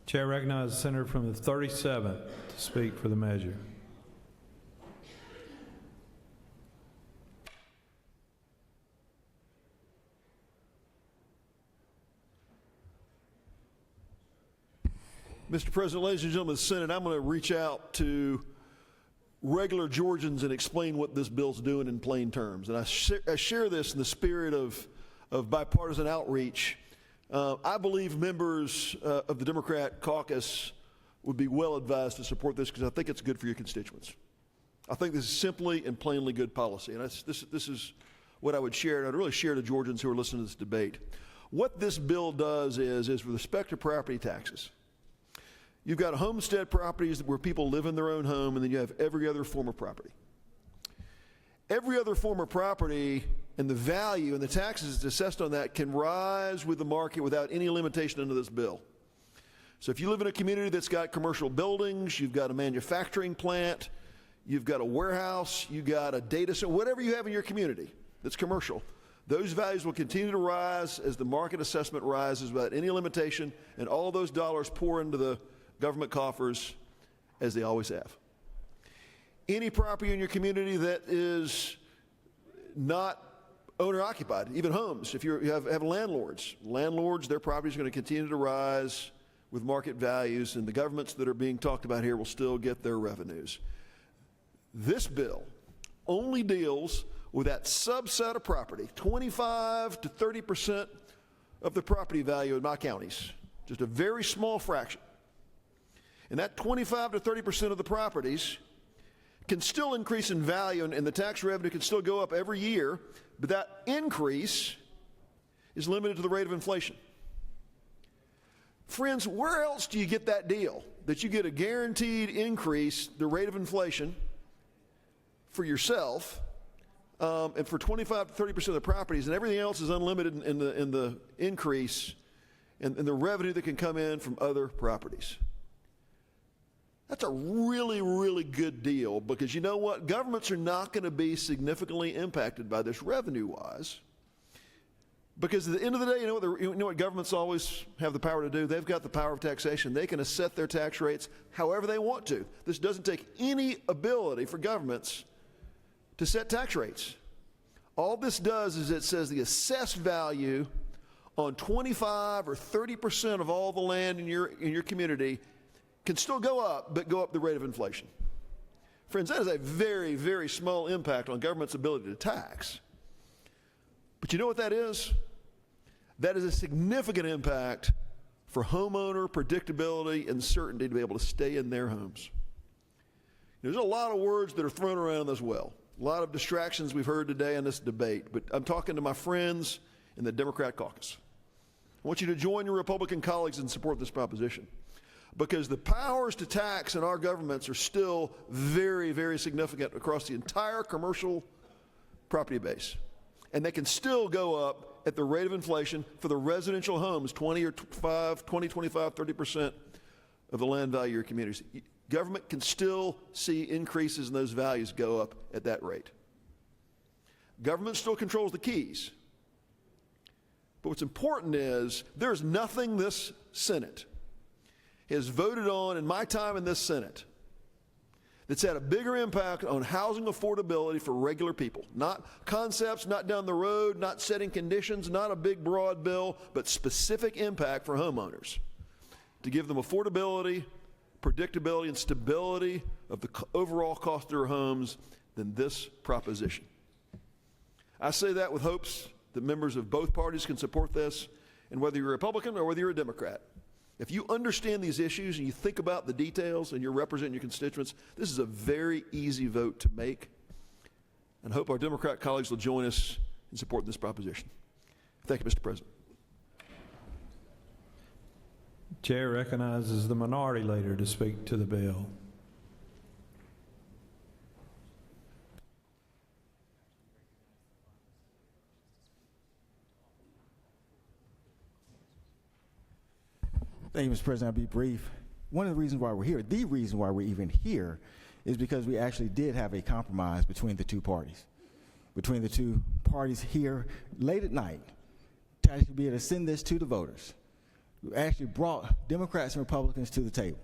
Chair recognizes the senator from the 37th to speak for the measure. Mr. President, ladies and gentlemen of the Senate, I'm going to reach out to regular Georgians and explain what this bill's doing in plain terms. And I share this in the spirit of bipartisan outreach. I believe members of the Democrat caucus would be well advised to support this because I think it's good for your constituents. I think this is simply and plainly good policy. And this is what I would share, and I'd really share to Georgians who are listening to this debate. What this bill does is with respect to property taxes, you've got homestead properties where people live in their own home, and then you have every other form of property. Every other form of property and the value and the taxes that's assessed on that can rise with the market without any limitation under this bill. So if you live in a community that's got commercial buildings, you've got a manufacturing plant, you've got a warehouse, you've got a data center, whatever you have in your community that's commercial, those values will continue to rise as the market assessment rises without any limitation, and all those dollars pour into the government coffers as they always have. Any property in your community that is not owner-occupied, even homes, if you have landlords, their property is going to continue to rise with market values, and the governments that are being talked about here will still get their revenues. This bill only deals with that subset of property, 25 to 30% of the property value in my counties, just a very small fraction. And that 25 to 30% of the properties can still increase in value, and the tax revenue can still go up every year, but that increase is limited to the rate of inflation. Friends, where else do you get that deal? That you get a guaranteed increase, the rate of inflation, for yourself, and for 25 to 30% of the properties, and everything else is unlimited in the increase and the revenue that can come in from other properties. That's a really, really good deal, because you know what? Governments are not going to be significantly impacted by this revenue-wise. Because at the end of the day, you know what governments always have the power to do? They've got the power of taxation. They can set their tax rates however they want to. This doesn't take any ability for governments to set tax rates. All this does is it says the assessed value on 25 or 30% of all the land in your community can still go up, but go up the rate of inflation. Friends, that is a very, very small impact on government's ability to tax. But you know what that is? That is a significant impact for homeowner predictability and certainty to be able to stay in their homes. There's a lot of words that are thrown around as well. A lot of distractions we've heard today in this debate, but I'm talking to my friends in the Democrat caucus. I want you to join your Republican colleagues and support this proposition, because the powers to tax in our governments are still very, very significant across the entire commercial property base. And they can still go up at the rate of inflation for the residential homes, 25, 30% of the land value of your communities. Government can still see increases in those values go up at that rate. Government still controls the keys. But what's important is there's nothing this Senate has voted on in my time in this Senate that's had a bigger impact on housing affordability for regular people. Not concepts, not down the road, not setting conditions, not a big broad bill, but specific impact for homeowners to give them affordability, predictability, and stability of the overall cost of their homes than this proposition. I say that with hopes that members of both parties can support this, and whether you're a Republican or whether you're a Democrat, if you understand these issues and you think about the details and you're representing your constituents, this is a very easy vote to make. And I hope our Democrat colleagues will join us in supporting this proposition. Thank you, Mr. President. Chair recognizes the minority leader to speak to the bill. Thank you, Mr. President. I'll be brief. One of the reasons why we're here, the reason why we're even here, is because we actually did have a compromise between the two parties. Between the two parties here late at night to actually be able to send this to the voters. We actually brought Democrats and Republicans to the table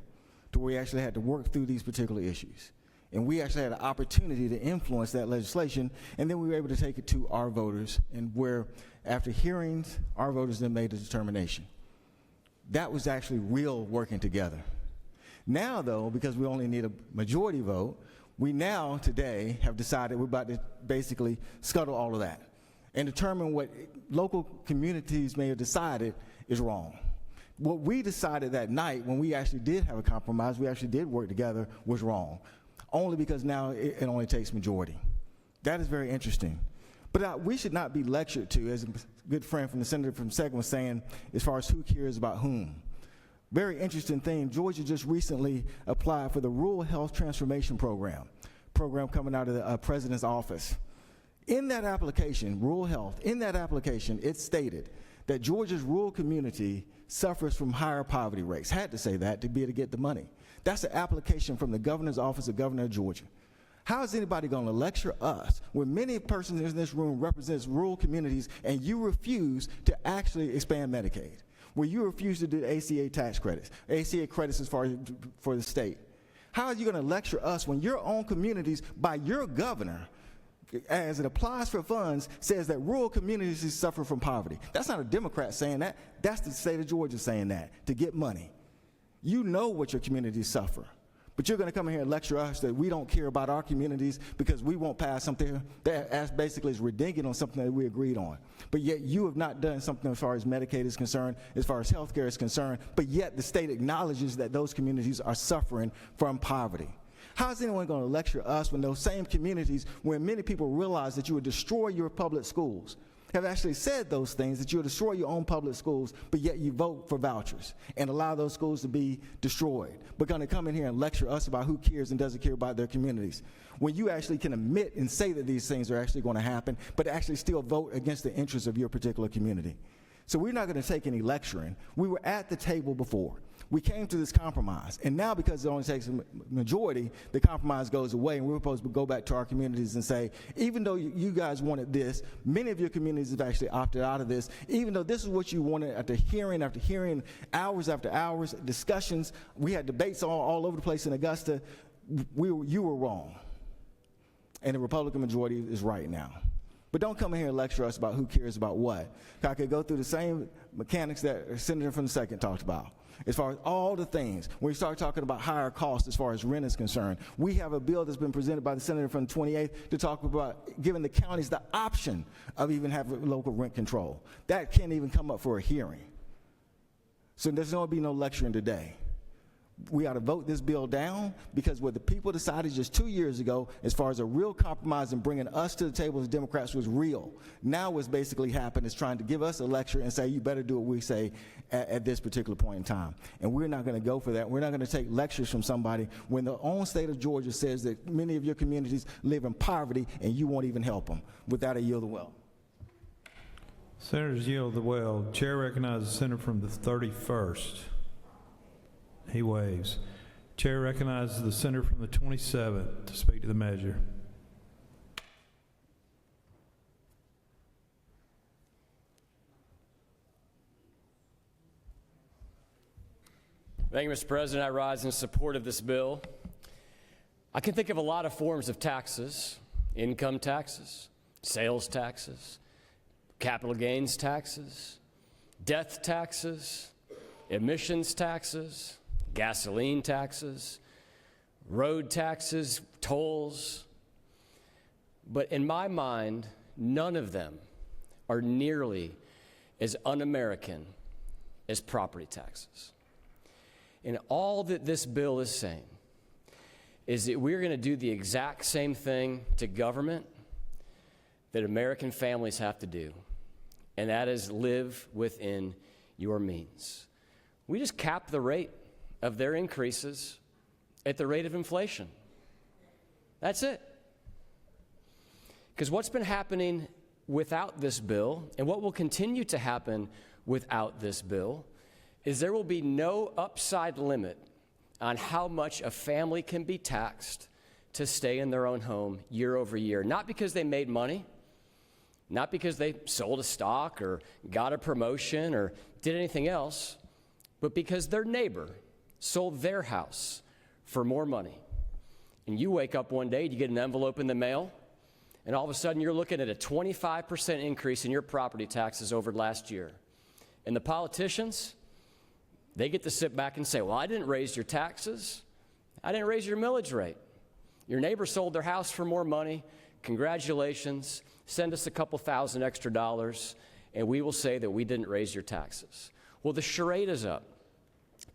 to where we actually had to work through these particular issues. And we actually had an opportunity to influence that legislation, and then we were able to take it to our voters, and where after hearings, our voters then made a determination. That was actually real working together. Now, though, because we only need a majority vote, we now, today, have decided we're about to basically scuttle all of that and determine what local communities may have decided is wrong. What we decided that night when we actually did have a compromise, we actually did work together, was wrong, only because now it only takes majority. That is very interesting. But we should not be lectured to, as a good friend from the senator from Second was saying, as far as who cares about whom. Very interesting thing, Georgia just recently applied for the Rural Health Transformation Program coming out of the President's office. In that application, rural health, in that application, it stated that Georgia's rural community suffers from higher poverty rates. Had to say that to be able to get the money. That's the application from the governor's office of Governor of Georgia. How is anybody going to lecture us when many persons in this room represents rural communities and you refuse to actually expand Medicaid, where you refuse to do ACA tax credits, ACA credits as far as for the state? How are you going to lecture us when your own communities, by your governor, as it applies for funds, says that rural communities suffer from poverty? That's not a Democrat saying that. That's the state of Georgia saying that to get money. You know what your communities suffer. But you're going to come in here and lecture us that we don't care about our communities because we won't pass something that basically is reneging on something that we agreed on. But yet you have not done something as far as Medicaid is concerned, as far as health care is concerned, but yet the state acknowledges that those communities are suffering from poverty. How is anyone going to lecture us when those same communities, where many people realize that you would destroy your public schools, have actually said those things, that you'll destroy your own public schools, but yet you vote for vouchers and allow those schools to be destroyed, but going to come in here and lecture us about who cares and doesn't care about their communities, when you actually can admit and say that these things are actually going to happen, but actually still vote against the interests of your particular community? So we're not going to take any lecturing. We were at the table before. We came to this compromise, and now because it only takes a majority, the compromise goes away, and we're supposed to go back to our communities and say, even though you guys wanted this, many of your communities have actually opted out of this, even though this is what you wanted after hearing, hours after hours, discussions. We had debates all over the place in Augusta. You were wrong, and the Republican majority is right now. But don't come in here and lecture us about who cares about what. I could go through the same mechanics that Senator from the 2nd talked about. As far as all the things, when we start talking about higher costs as far as rent is concerned, we have a bill that's been presented by the senator from the 28th to talk about giving the counties the option of even having local rent control. That can't even come up for a hearing. So there's going to be no lecturing today. We ought to vote this bill down, because what the people decided just 2 years ago, as far as a real compromise and bringing us to the table as Democrats, was real. Now what's basically happened is trying to give us a lecture and say, you better do what we say at this particular point in time. And we're not going to go for that. We're not going to take lectures from somebody when the own state of Georgia says that many of your communities live in poverty and you won't even help them. With that, I yield the well. Senators yield the well. Chair recognizes the senator from the 31st. He waives. Chair recognizes the senator from the 27th to speak to the measure. Thank you, Mr. President. I rise in support of this bill. I can think of a lot of forms of taxes: income taxes, sales taxes, capital gains taxes, death taxes, emissions taxes, gasoline taxes, road taxes, tolls. But in my mind, none of them are nearly as un-American as property taxes. And all that this bill is saying is that we're going to do the exact same thing to government that American families have to do, and that is live within your means. We just cap the rate of their increases at the rate of inflation. That's it. Because what's been happening without this bill, and what will continue to happen without this bill, is there will be no upside limit on how much a family can be taxed to stay in their own home year over year. Not because they made money, not because they sold a stock or got a promotion or did anything else, but because their neighbor sold their house for more money. And you wake up one day, you get an envelope in the mail, and all of a sudden you're looking at a 25% increase in your property taxes over last year. And the politicians, they get to sit back and say, well, I didn't raise your taxes. I didn't raise your millage rate. Your neighbor sold their house for more money. Congratulations. Send us a couple thousand extra dollars, and we will say that we didn't raise your taxes. Well, the charade is up.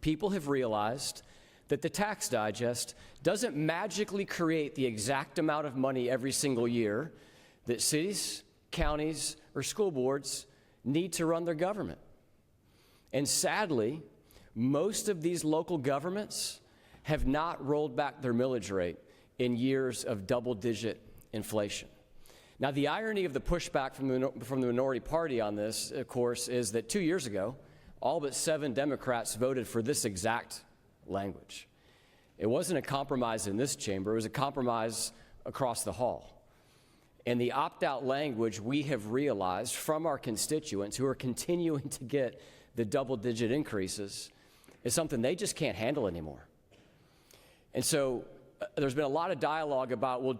People have realized that the tax digest doesn't magically create the exact amount of money every single year that cities, counties, or school boards need to run their government. And sadly, most of these local governments have not rolled back their millage rate in years of double-digit inflation. Now, the irony of the pushback from the minority party on this, of course, is that 2 years ago, all but 7 Democrats voted for this exact language. It wasn't a compromise in this chamber, it was a compromise across the hall. And the opt-out language, we have realized from our constituents who are continuing to get the double-digit increases, is something they just can't handle anymore. And so there's been a lot of dialogue about, well,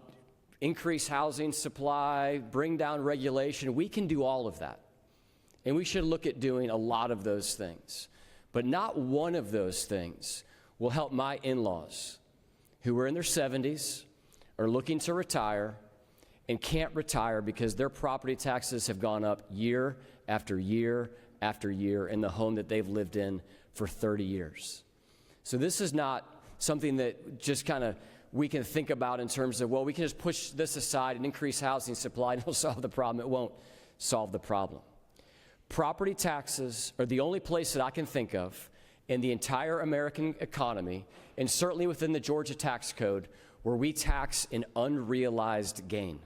increase housing supply, bring down regulation. We can do all of that. And we should look at doing a lot of those things. But not one of those things will help my in-laws who are in their 70s, are looking to retire, and can't retire because their property taxes have gone up year after year after year in the home that they've lived in for 30 years. So this is not something that just kind of we can think about in terms of, well, we can just push this aside and increase housing supply and it'll solve the problem. It won't solve the problem. Property taxes are the only place that I can think of in the entire American economy, and certainly within the Georgia tax code, where we tax an unrealized gain.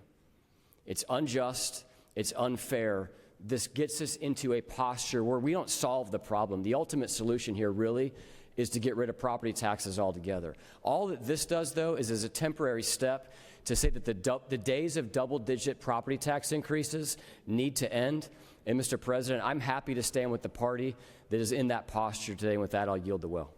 It's unjust, it's unfair this gets us into a posture where we don't solve the problem. The ultimate solution here really is to get rid of property taxes altogether. All that this does, though, is as a temporary step to say that the days of double-digit property tax increases need to end. And, Mr. President, I'm happy to stand with the party that is in that posture today. And with that, I'll yield the will.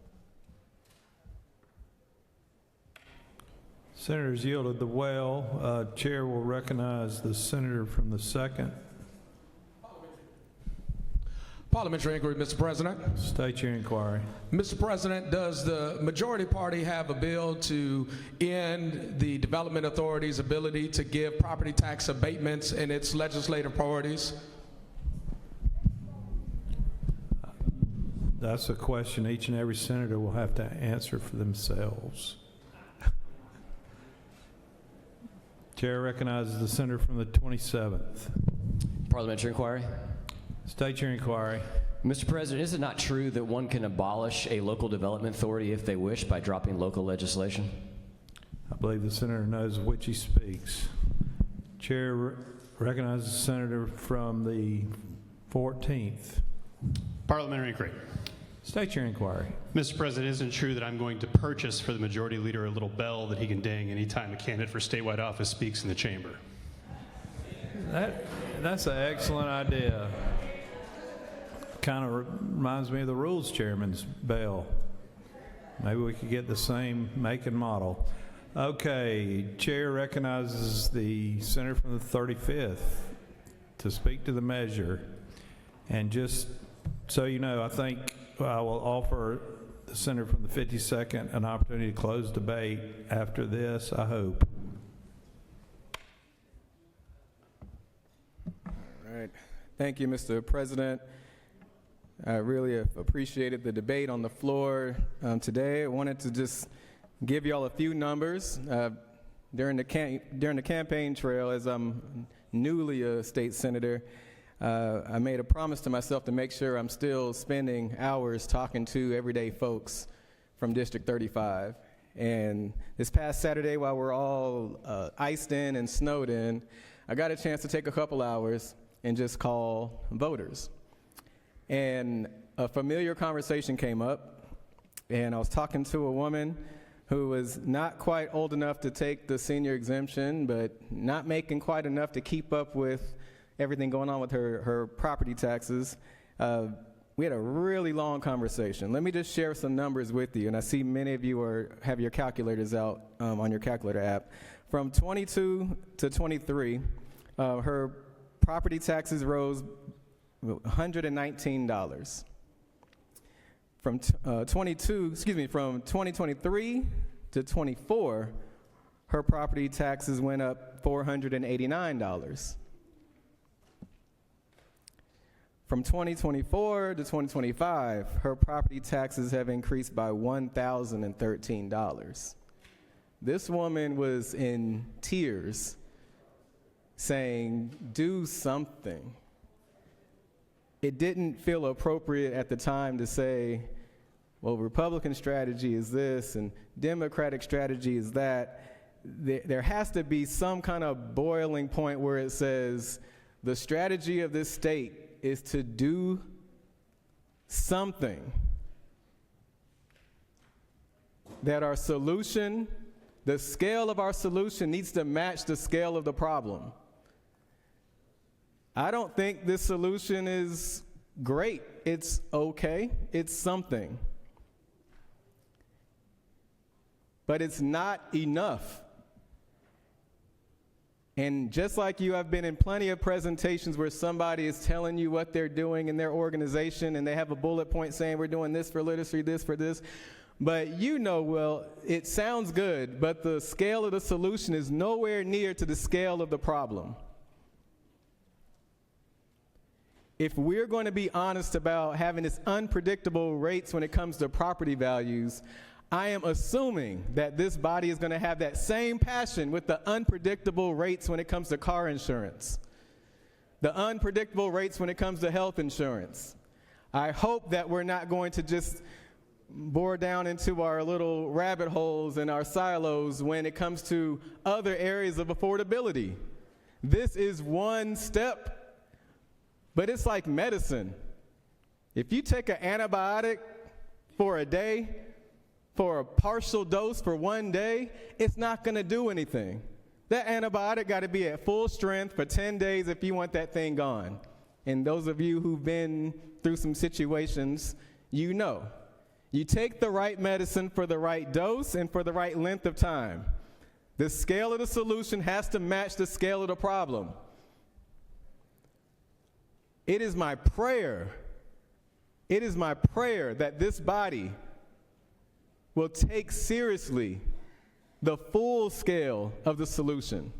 Senators yielded the well. Chair will recognize the senator from the 2nd. Parliamentary inquiry, Mr. President. State your inquiry. Mr. President, does the majority party have a bill to end the Development Authority's ability to give property tax abatements in its legislative priorities? That's a question each and every senator will have to answer for themselves. Chair recognizes the senator from the 27th. Parliamentary inquiry. State your inquiry. Mr. President, is it not true that one can abolish a local development authority if they wish by dropping local legislation? I believe the senator knows of which he speaks. Chair recognizes the senator from the 14th. Parliamentary inquiry. State your inquiry. Mr. President, isn't it true that I'm going to purchase for the majority leader a little bell that he can ding anytime a candidate for statewide office speaks in the chamber? That's an excellent idea. Kind of reminds me of the rules chairman's bell. Maybe we could get the same make and model. Okay, Chair recognizes the senator from the 35th to speak to the measure. And just so you know, I think I will offer the senator from the 52nd an opportunity to close debate after this, I hope. All right. Thank you, Mr. President. I really have appreciated the debate on the floor today. I wanted to just give you all a few numbers. During the campaign trail, as I'm newly a state senator, I made a promise to myself to make sure I'm still spending hours talking to everyday folks from District 35. And this past Saturday, while we're all iced in and snowed in, I got a chance to take a couple hours and just call voters. And a familiar conversation came up, and I was talking to a woman who was not quite old enough to take the senior exemption, but not making quite enough to keep up with everything going on with her property taxes. We had a really long conversation. Let me just share some numbers with you, and I see many of you have your calculators out on your calculator app. From 22 to 23, her property taxes rose $119. From 2023 to 24, her property taxes went up $489. From 2024 to 2025, her property taxes have increased by $1,013. This woman was in tears saying, do something. It didn't feel appropriate at the time to say, well, Republican strategy is this and Democratic strategy is that. There has to be some kind of boiling point where it says the strategy of this state is to do something. That our solution, the scale of our solution needs to match the scale of the problem. I don't think this solution is great. It's okay. It's something. But it's not enough. And just like you, I've been in plenty of presentations where somebody is telling you what they're doing in their organization and they have a bullet point saying we're doing this for literacy, this for this. But you know, well, it sounds good, but the scale of the solution is nowhere near to the scale of the problem. If we're going to be honest about having this unpredictable rates when it comes to property values, I am assuming that this body is going to have that same passion with the unpredictable rates when it comes to car insurance, the unpredictable rates when it comes to health insurance. I hope that we're not going to just bore down into our little rabbit holes and our silos when it comes to other areas of affordability. This is one step But it's like medicine. If you take an antibiotic for a day, for a partial dose for one day, it's not going to do anything. That antibiotic got to be at full strength for 10 days if you want that thing gone. And those of you who've been through some situations, you know. You take the right medicine for the right dose and for the right length of time. The scale of the solution has to match the scale of the problem. It is my prayer that this body will take seriously the full scale of the solution.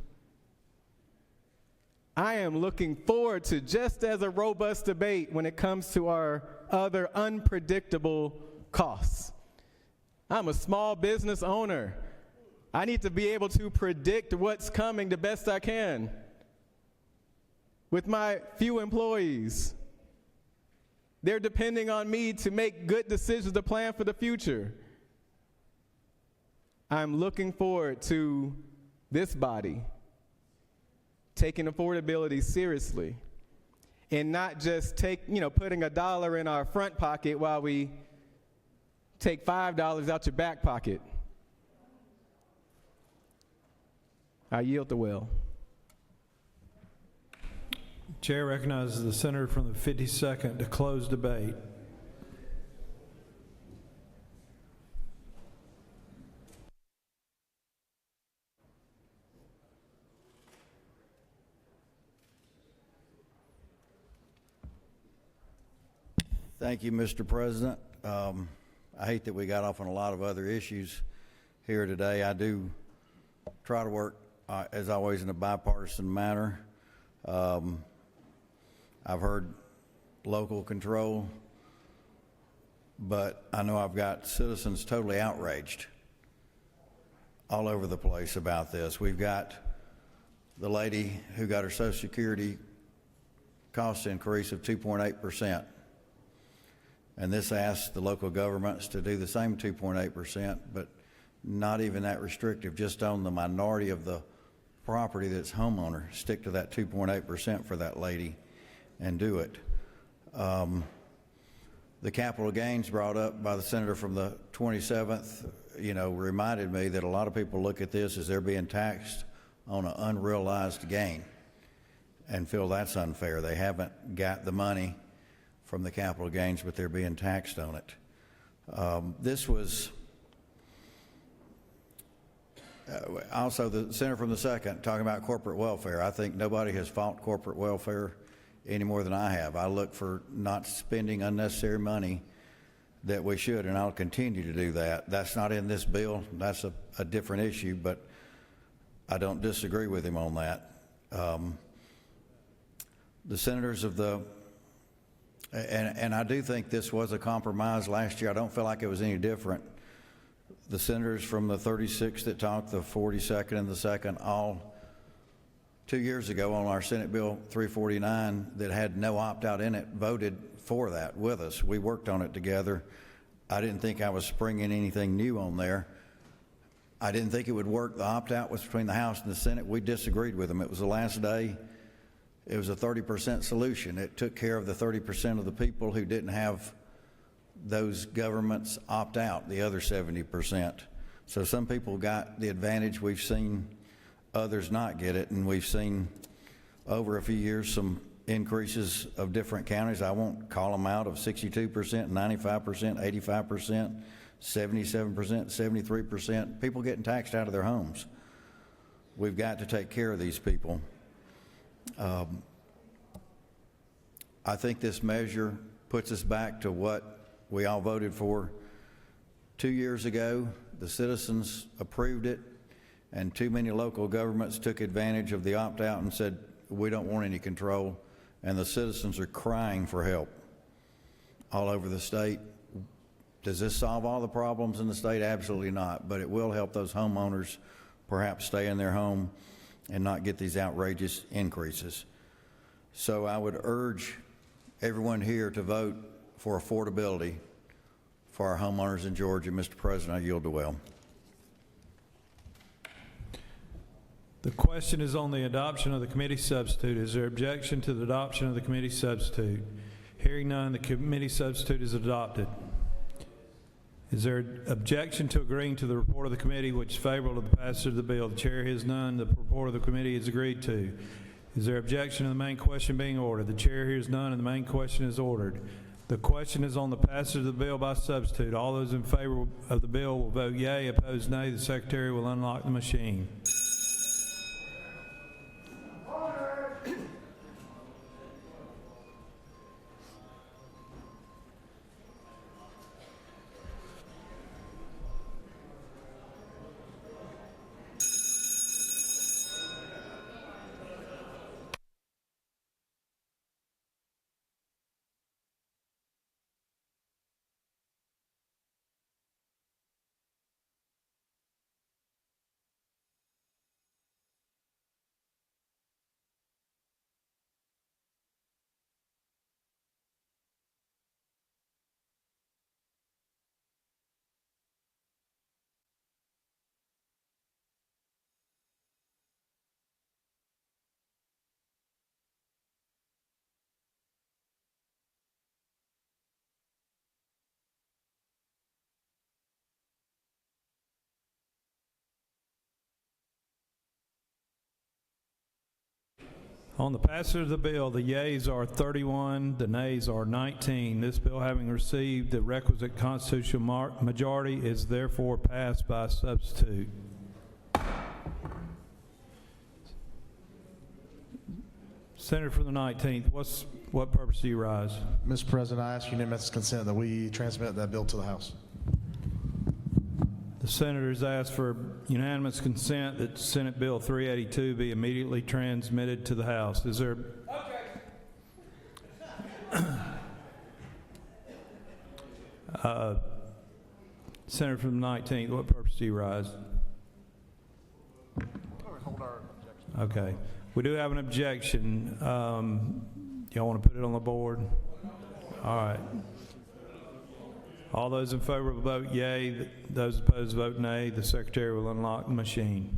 I am looking forward to just as a robust debate when it comes to our other unpredictable costs. I'm a small business owner. I need to be able to predict what's coming the best I can with my few employees. They're depending on me to make good decisions to plan for the future. I'm looking forward to this body taking affordability seriously and not just putting $1 in our front pocket while we take $5 out your back pocket. I yield the will. Chair recognizes the senator from the 52nd to close debate. Thank you, Mr. President. I hate that we got off on a lot of other issues here today. I do try to work, as always, in a bipartisan manner. I've heard local control, but I know I've got citizens totally outraged all over the place about this. We've got the lady who got her Social Security cost increase of 2.8%. And this asks the local governments to do the same 2.8%, but not even that restrictive, just on the minority of the property that's homeowner, stick to that 2.8% for that lady and do it. The capital gains brought up by the senator from the 27th, reminded me that a lot of people look at this as they're being taxed on an unrealized gain and feel that's unfair. They haven't got the money from the capital gains, but they're being taxed on it. This was also the senator from the 2nd talking about corporate welfare. I think nobody has fought corporate welfare any more than I have. I look for not spending unnecessary money that we should, and I'll continue to do that. That's not in this bill. That's a different issue, but I don't disagree with him on that. The senators of the And I do think this was a compromise last year. I don't feel like it was any different. The senators from the 36th that talked, the 42nd and the 2nd, all 2 years ago on our Senate Bill 349 that had no opt-out in it, voted for that with us. We worked on it together. I didn't think I was springing anything new on there. I didn't think it would work. The opt-out was between the House and the Senate. We disagreed with them. It was the last day. It was a 30% solution. It took care of the 30% of the people who didn't have those governments opt out, the other 70%. So some people got the advantage. We've seen others not get it, and we've seen over a few years some increases of different counties. I won't call them out, of 62%, 95%, 85%, 77%, 73%. People getting taxed out of their homes. We've got to take care of these people. I think this measure puts us back to what we all voted for 2 years ago. The citizens approved it, and too many local governments took advantage of the opt-out and said, we don't want any control, and the citizens are crying for help all over the state. Does this solve all the problems in the state? Absolutely not, but it will help those homeowners perhaps stay in their home and not get these outrageous increases. So I would urge everyone here to vote for affordability for our homeowners in Georgia. Mr. President, I yield the well. The question is on the adoption of the committee substitute. Is there objection to the adoption of the committee substitute? Hearing none, the committee substitute is adopted. Is there objection to agreeing to the report of the committee which is favorable to the passage of the bill? The chair hears none. The report of the committee is agreed to. Is there objection to the main question being ordered? The chair hears none, and the main question is ordered. The question is on the passage of the bill by substitute. All those in favor of the bill will vote yea. Opposed, nay. The secretary will unlock the machine. On the passage of the bill, the yeas are 31, the nays are 19. This bill, having received the requisite constitutional majority, is therefore passed by substitute. Senator from the 19th, what purpose do you rise? Mr. President, I ask unanimous consent that we transmit that bill to the House. The senators ask for unanimous consent that Senate Bill 382 be immediately transmitted to the House. Is there? Senator from the 19th, what purpose do you rise? Okay. We do have an objection. Y'all want to put it on the board? All right. All those in favor will vote yea. Those opposed vote nay. The secretary will unlock the machine.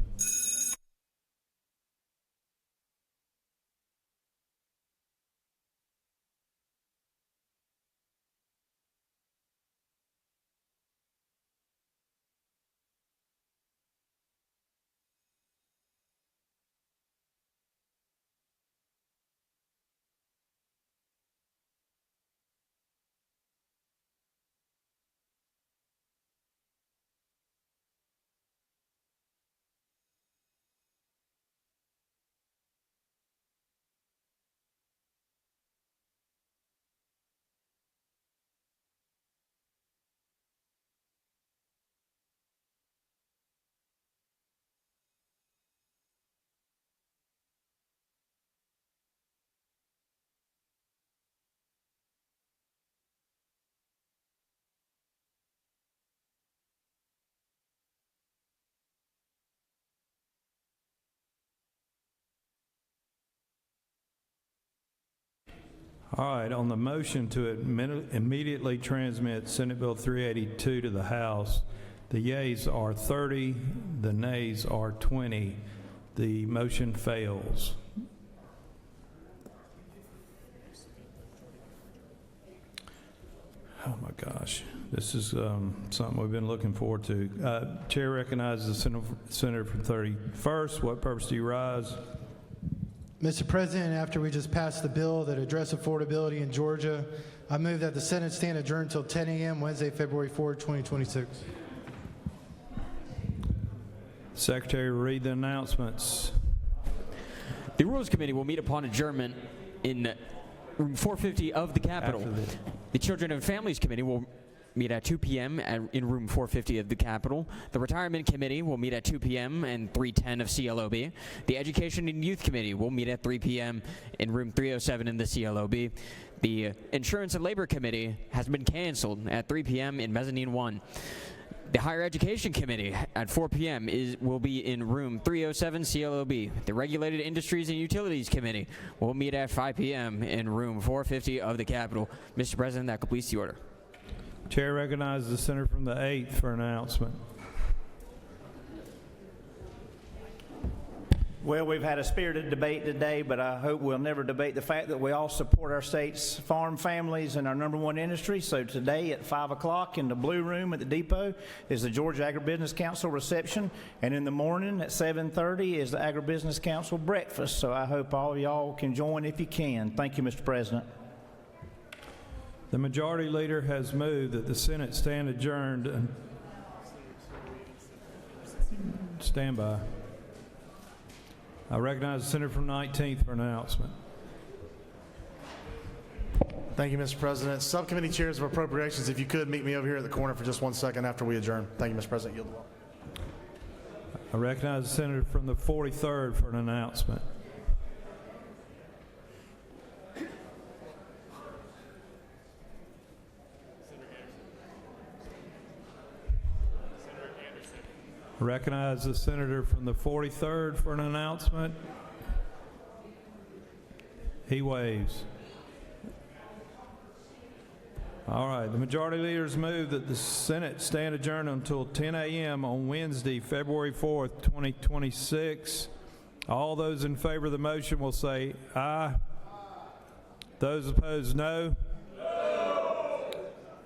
All right, on the motion to immediately transmit Senate Bill 382 to the House, the yeas are 30, the nays are 20. The motion fails. Oh my gosh, this is something we've been looking forward to. Chair recognizes the senator from 31st. What purpose do you rise? Mr. President, after we just passed the bill that addressed affordability in Georgia, I move that the Senate stand adjourned until 10 a.m. Wednesday, February 4, 2026. Secretary, read the announcements. The Rules Committee will meet upon adjournment in room 450 of the Capitol. The Children and Families Committee will meet at 2 p.m. in room 450 of the Capitol. The Retirement Committee will meet at 2 p.m. and 310 of CLOB. The Education and Youth Committee will meet at 3 p.m. in room 307 in the CLOB. The Insurance and Labor Committee has been canceled at 3 p.m. in Mezzanine 1. The Higher Education Committee at 4 p.m. will be in room 307 CLOB. The Regulated Industries and Utilities Committee will meet at 5 p.m. in room 450 of the Capitol. Mr. President, that completes the order. Chair recognizes the senator from the 8th for an announcement. Well, we've had a spirited debate today, but I hope we'll never debate the fact that we all support our state's farm families and our #1 industry. So today at 5 o'clock in the Blue Room at the depot is the Georgia Agribusiness Council reception, and in the morning at 7:30 is the Agribusiness Council breakfast. So I hope all of y'all can join if you can. Thank you, Mr. President. The Majority Leader has moved that the Senate stand adjourned and stand by. I recognize the Senator from 19th for an announcement. Thank you, Mr. President. Subcommittee chairs of appropriations, if you could meet me over here at the corner for just 1 second after we adjourn. Thank you, Mr. President. Yield the ball. I recognize the Senator from the 43rd for an announcement. I recognize the Senator from the 43rd for an announcement. He waves. All right, the Majority Leader's moved that the Senate stand adjourned until 10 a.m. on Wednesday, February 4th, 2026. All those in favor of the motion will say aye. Those opposed, no.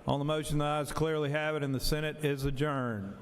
On the motion, the ayes clearly have it, and the Senate is adjourned.